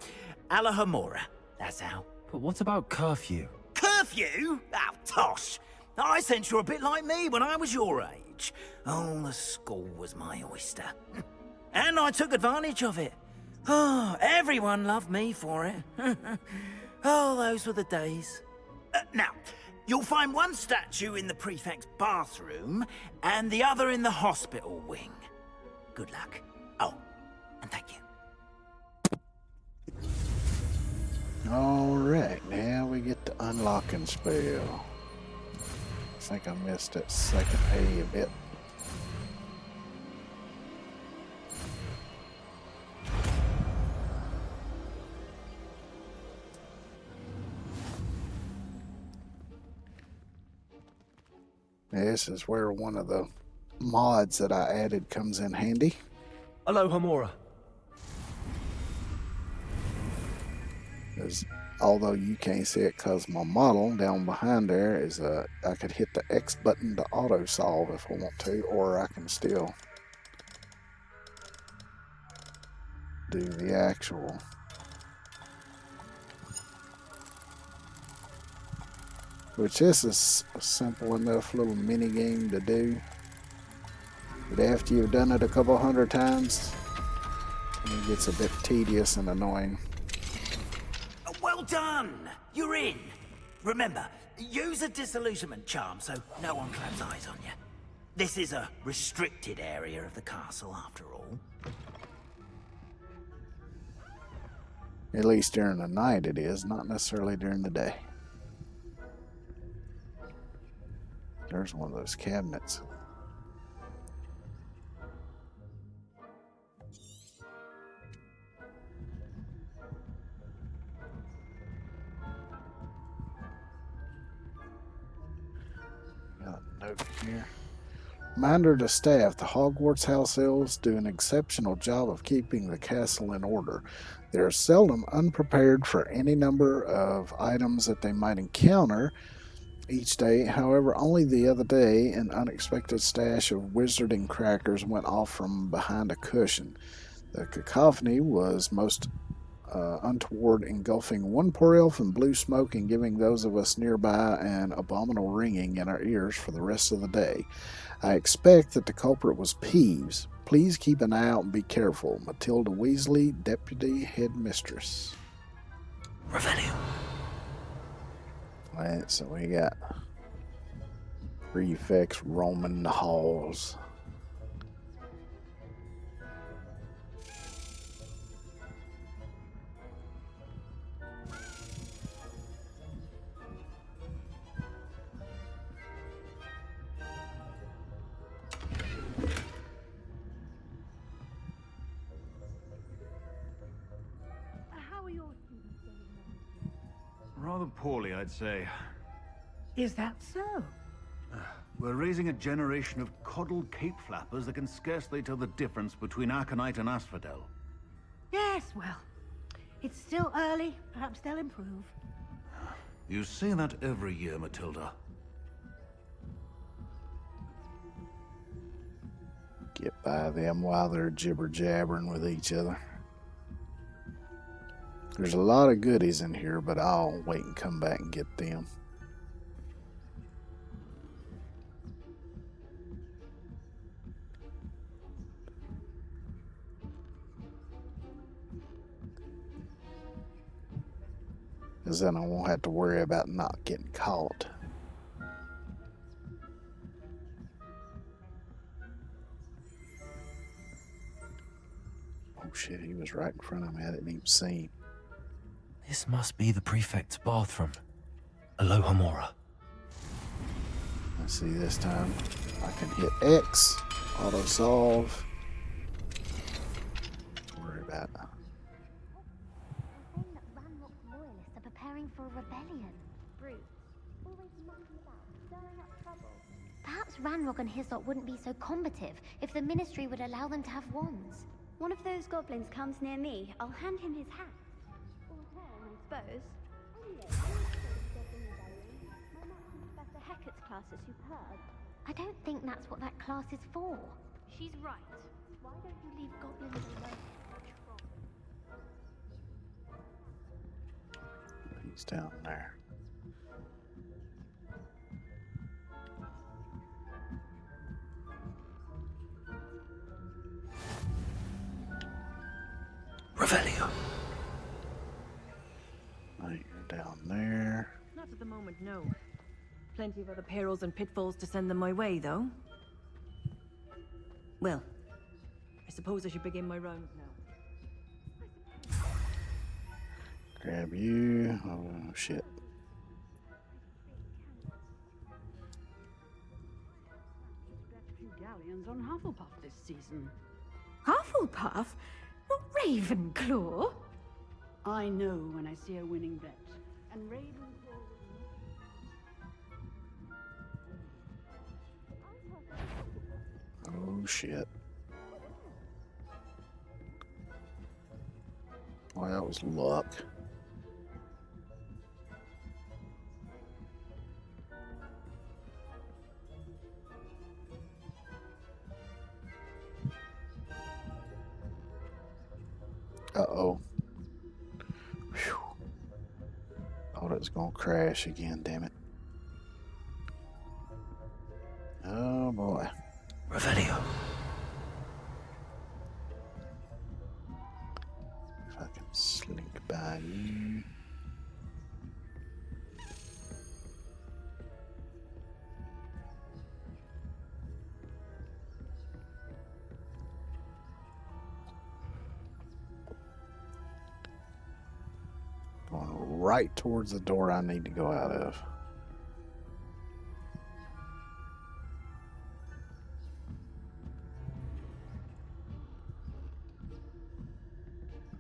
Alahomora, that's how. But what about curfew? Curfew? Oh, tosh. I sense you're a bit like me when I was your age. Oh, the school was my oyster. And I took advantage of it. Oh, everyone loved me for it. Oh, those were the days. Now, you'll find one statue in the prefect's bathroom and the other in the hospital wing. Good luck. Oh, and thank you. Alright, now we get the unlocking spell. I think I missed that second A bit. This is where one of the mods that I added comes in handy. Alahomora. Although you can't see it because my model down behind there is I could hit the X button to auto solve if I want to, or I can still do the actual. Which this is a simple enough little mini game to do. But after you've done it a couple hundred times, it gets a bit tedious and annoying. Well done! You're in. Remember, use a disillusionment charm so no one claps eyes on you. This is a restricted area of the castle, after all. At least during the night it is, not necessarily during the day. There's one of those cabinets. Got a note here. Reminder to staff, the Hogwarts house elves do an exceptional job of keeping the castle in order. They are seldom unprepared for any number of items that they might encounter each day. However, only the other day, an unexpected stash of wizarding crackers went off from behind a cushion. The cacophony was most untoward, engulfing one poor elf in blue smoke and giving those of us nearby an abominable ringing in our ears for the rest of the day. I expect that the culprit was Peeves. Please keep an eye out and be careful. Matilda Weasley, Deputy Headmistress. Revelio. Alright, so we got prefects roaming the halls. Rather poorly, I'd say. Is that so? We're raising a generation of coddled cape flappers that can scarcely tell the difference between Aconite and Asphodel. Yes, well, it's still early. Perhaps they'll improve. You say that every year, Matilda. Get by them while they're jibber-jabbering with each other. There's a lot of goodies in here, but I'll wait and come back and get them. Because then I won't have to worry about not getting caught. Oh shit, he was right in front of me. I didn't even see him. This must be the prefect's bathroom. Alahomora. Let's see, this time I can hit X, auto solve. Don't worry about it. Saying that Ranrock loyalists are preparing for a rebellion. Brutes always Ranrock and his lot wouldn't be so combative if the Ministry would allow them to have wands. One of those goblins comes near me, I'll hand him his hat. Or horn, I suppose. Professor Hecat's class is superb. I don't think that's what that class is for. She's right. Why don't you leave goblins alone? He's down there. Revelio. Right, you're down there. Not at the moment, no. Plenty of other perils and pitfalls to send them my way, though. Well, I suppose I should begin my rounds now. Grab you. Oh, shit. Few galleons on Hufflepuff this season. Hufflepuff? Not Ravenclaw? I know when I see a winning bet. And Ravenclaw... Oh, shit. Well, that was luck. Uh-oh. Whew. Thought it was gonna crash again, damn it. Oh boy. Revelio. If I can slink by you. Going right towards the door I need to go out of.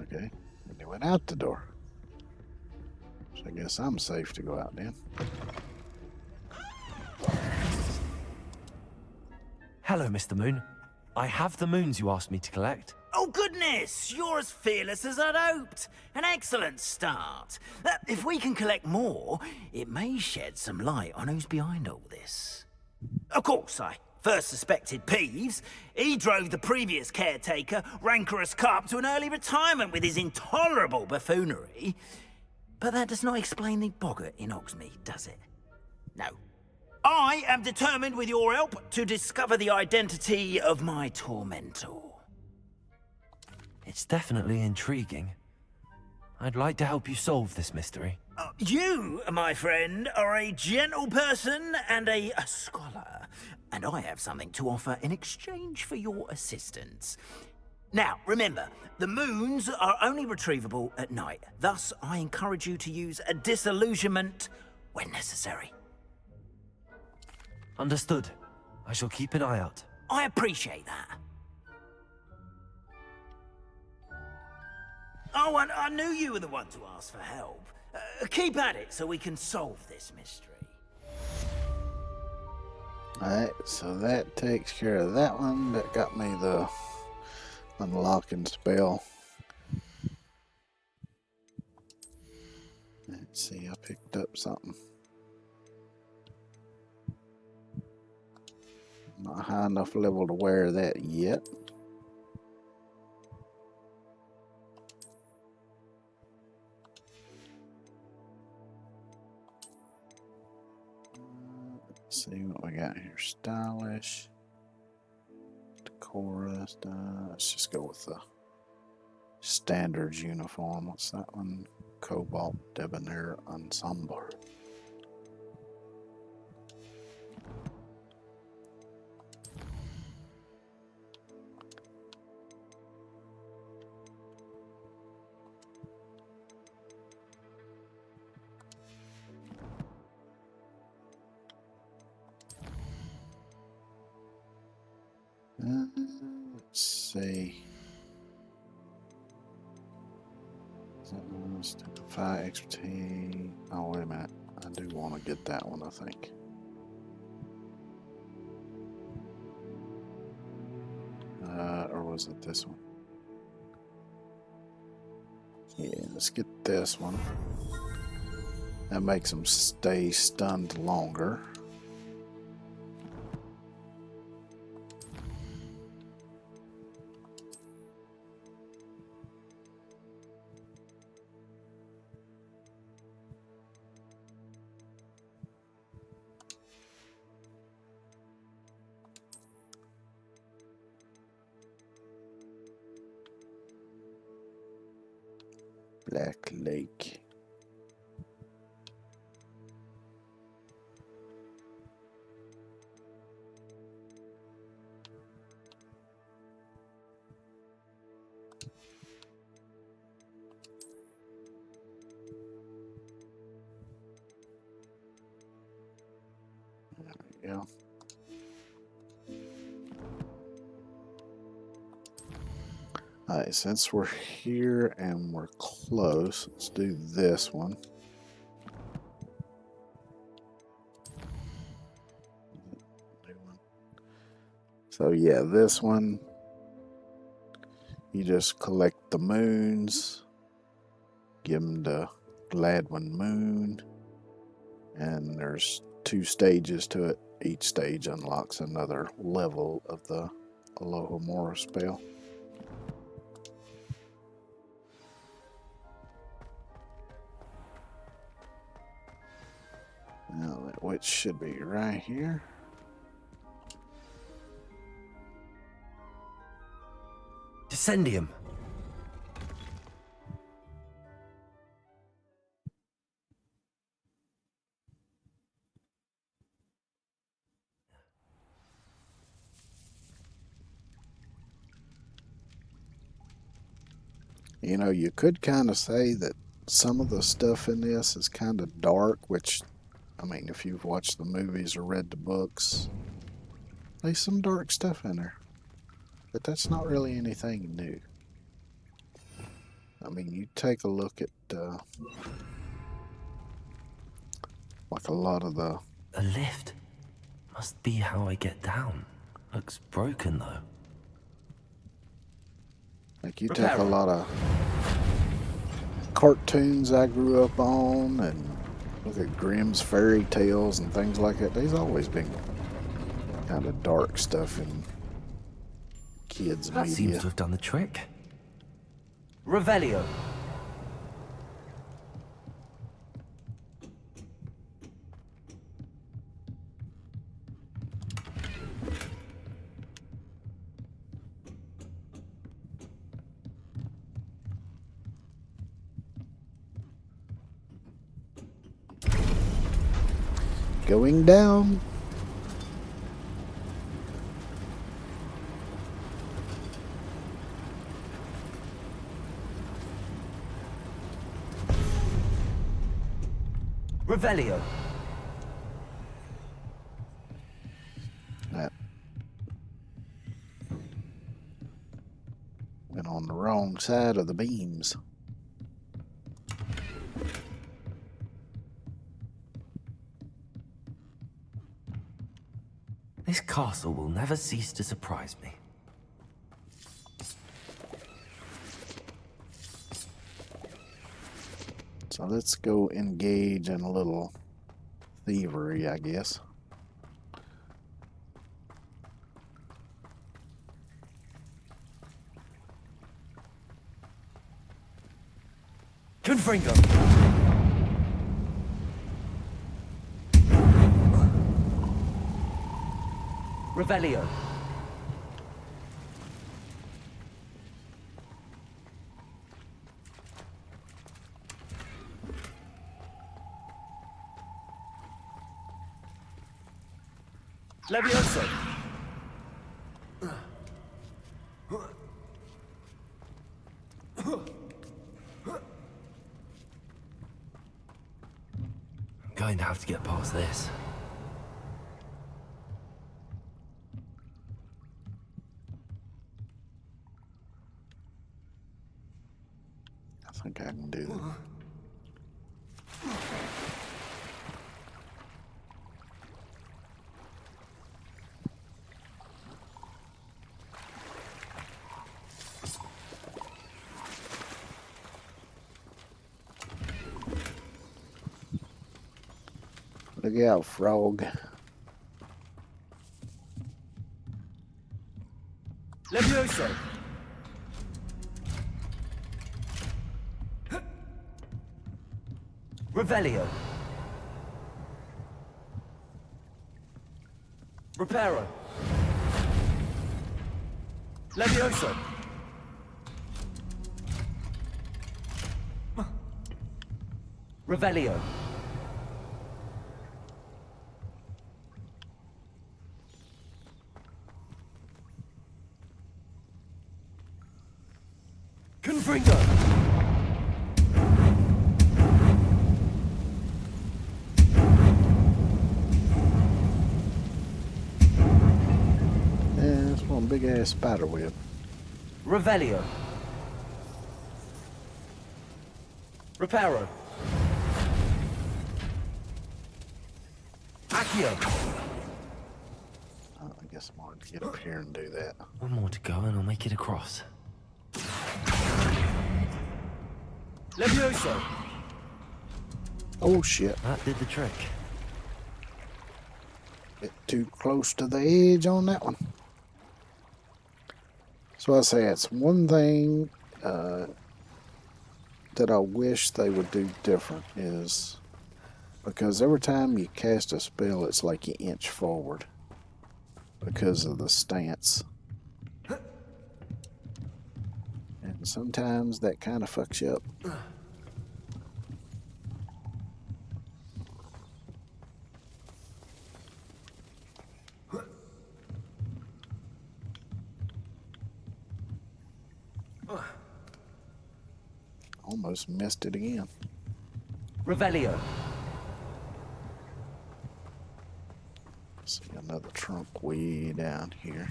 Okay, and they went out the door. So I guess I'm safe to go out then. Hello, Mr. Moon. I have the moons you asked me to collect. Oh, goodness! You're as fearless as I'd hoped. An excellent start. If we can collect more, it may shed some light on who's behind all this. Of course, I first suspected Peeves. He drove the previous caretaker, Rancorous Carp, to an early retirement with his intolerable buffoonery. But that does not explain the boggart in Hogsmeade, does it? No. I am determined, with your help, to discover the identity of my tormentor. It's definitely intriguing. I'd like to help you solve this mystery. You, my friend, are a gentle person and a scholar, and I have something to offer in exchange for your assistance. Now, remember, the moons are only retrievable at night. Thus, I encourage you to use a disillusionment when necessary. Understood. I shall keep an eye out. I appreciate that. Oh, and I knew you were the one to ask for help. Keep at it so we can solve this mystery. Alright, so that takes care of that one. That got me the unlocking spell. Let's see, I picked up something. Not high enough level to wear that yet. Let's see what we got here. Stylish. Decorous. Let's just go with the standards uniform. What's that one? Cobalt Debonair Ensemble. Let's see. Is that almost 5 XP? Oh, wait a minute. I do want to get that one, I think. was it this one? Yeah, let's get this one. That makes them stay stunned longer. Black Lake. There we go. Alright, since we're here and we're close, let's do this one. So yeah, this one, you just collect the moons, give them the Gladwin moon, and there's 2 stages to it. Each stage unlocks another level of the Alohomora spell. Now that witch should be right here. Descendium. You know, you could kind of say that some of the stuff in this is kind of dark, which, I mean, if you've watched the movies or read the books, there's some dark stuff in there. But that's not really anything new. I mean, you take a look at, like a lot of the... A lift. Must be how I get down. Looks broken, though. Like, you take a lot of cartoons I grew up on, and look at Grimm's fairy tales and things like that. There's always been kind of dark stuff in kids' That media. seems to have done the trick. Revelio. Going down. Revelio. That went on the wrong side of the beams. This castle will never cease to surprise me. So let's go engage in a little thievery, I guess. Confringo. Revelio. Levioso. I'm going to have to get past this. I think I can do that. Look out, frog. Levioso! Revelio! Reparo! Levioso! Revelio! Confringo! Yeah, that's one big ass spider web. Revelio. Reparo. Accio. Oh, I guess I'm going to get up here and do that. One more to go and I'll make it across. Levioso. Oh shit. That did the trick. Bit too close to the edge on that one. So I say it's one thing that I wish they would do different is because every time you cast a spell, it's like you inch forward because of the stance. And sometimes that kind of fucks you up. Almost missed it again. Revelio. See another trunk way down here.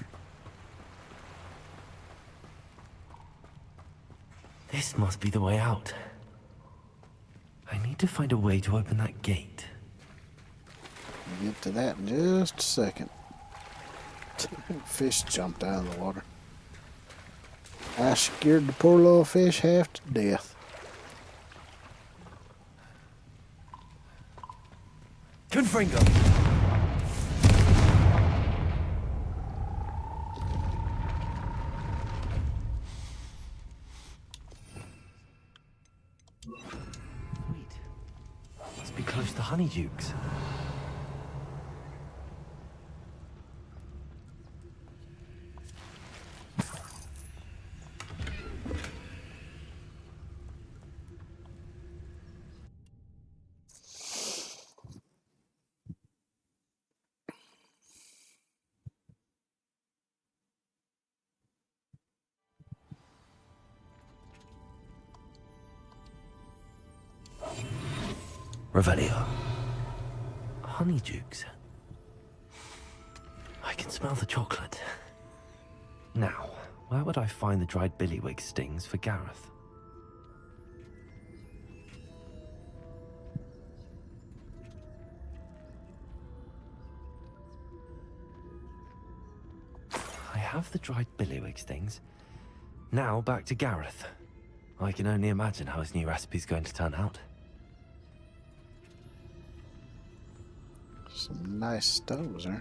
This must be the way out. I need to find a way to open that gate. We'll get to that in just a second. Fish jumped out of the water. I scared the poor little fish half to death. Confringo. Sweet. Must be close to Honeydukes. Revelio. Honeydukes. I can smell the chocolate. Now, where would I find the dried billywig stings for Gareth? I have the dried billywig stings. Now back to Gareth. I can only imagine how his new recipe's going to turn out. Some nice stoves, huh?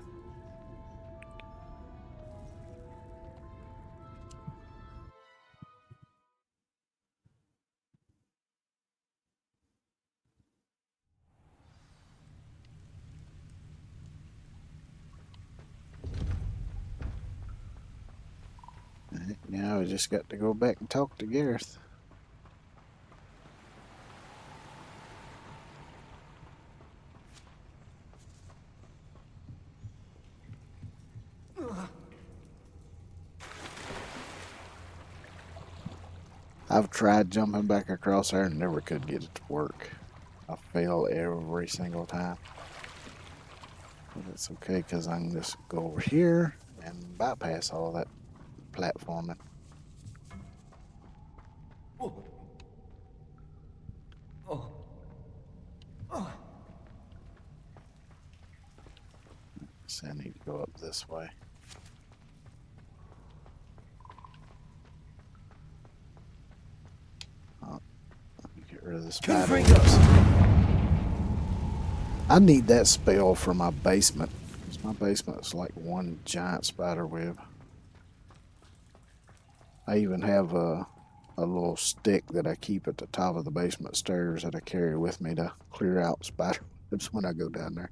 Now we just got to go back and talk to Gareth. I've tried jumping back across there and never could get it to work. I fail every single time. But it's okay because I can just go over here and bypass all that platforming. So I need to go up this way. Get rid of the spider webs. I need that spell for my basement. My basement is like one giant spider web. I even have a little stick that I keep at the top of the basement stairs that I carry with me to clear out spider webs when I go down there.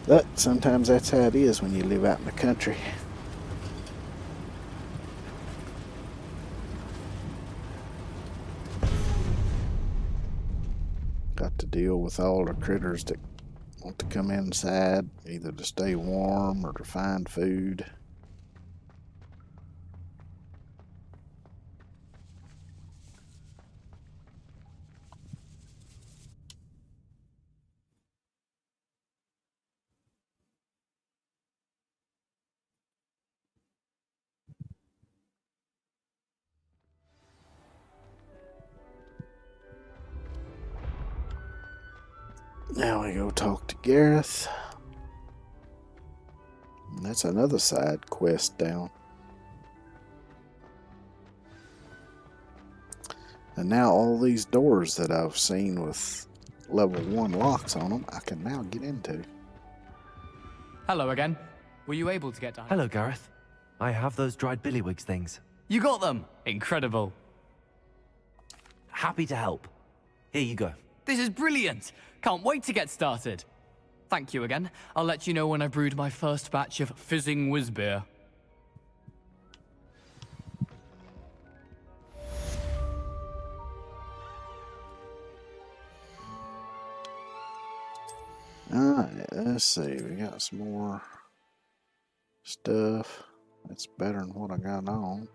But sometimes that's how it is when you live out in the country. Got to deal with all the critters that want to come inside, either to stay warm or to find food. Now we go talk to Gareth. And that's another side quest down. And now all these doors that I've seen with level 1 locks on them, I can now get into. Hello again. Were you able to get down? Hello, Gareth. I have those dried billywigs things. You got them! Incredible. Happy to help. Here you go. This is brilliant! Can't wait to get started. Thank you again. I'll let you know when I brewed my first batch of fizzing whiz beer. Alright, let's see. We got some more stuff. That's better than what I got on.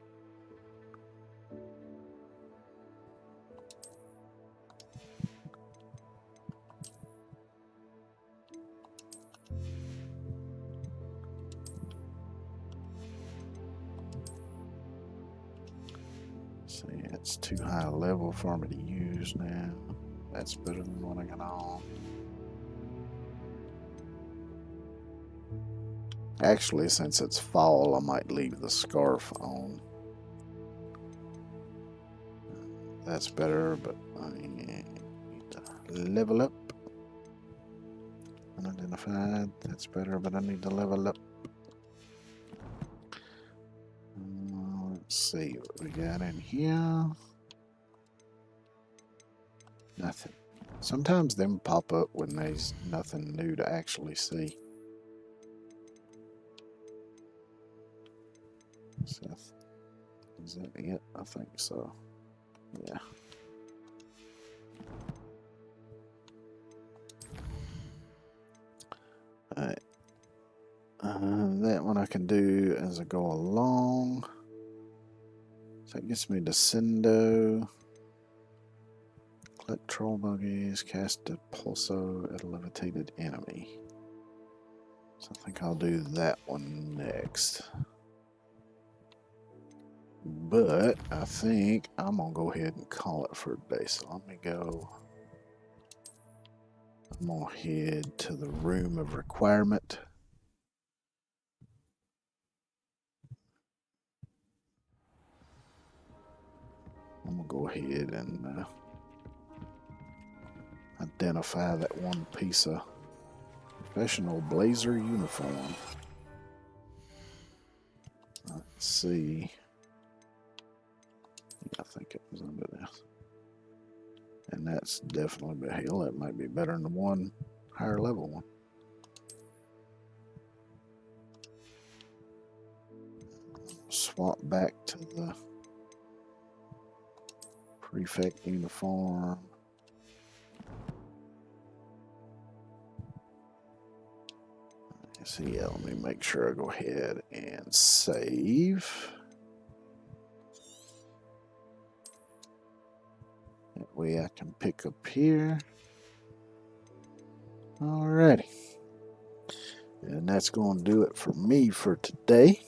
See, it's too high a level for me to use now. That's better than what I got on. Actually, since it's fall, I might leave the scarf on. That's better, but I need to level up. Unidentified, that's better, but I need to level up. Let's see what we got in here. Nothing. Sometimes them pop up when there's nothing new to actually see. Seth, is that it? I think so. Yeah. Alright. That one I can do as I go along. So that gets me to Sendo. Collect troll buggies, cast a pulso at a levitated enemy. So I think I'll do that one next. But I think I'm going to go ahead and call it for a day. So let me go. I'm going to head to the room of requirement. I'm going to go ahead and identify that one piece of professional blazer uniform. Let's see. I think it was under this. And that's definitely, hell, that might be better than the one higher level one. Swap back to the prefect uniform. So yeah, let me make sure I go ahead and save. That way I can pick up here. Alrighty. And that's going to do it for me for today.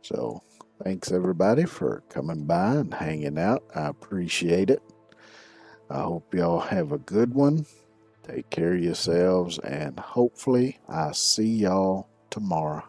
So thanks everybody for coming by and hanging out. I appreciate it. I hope y'all have a good one. Take care of yourselves, and hopefully I see y'all tomorrow.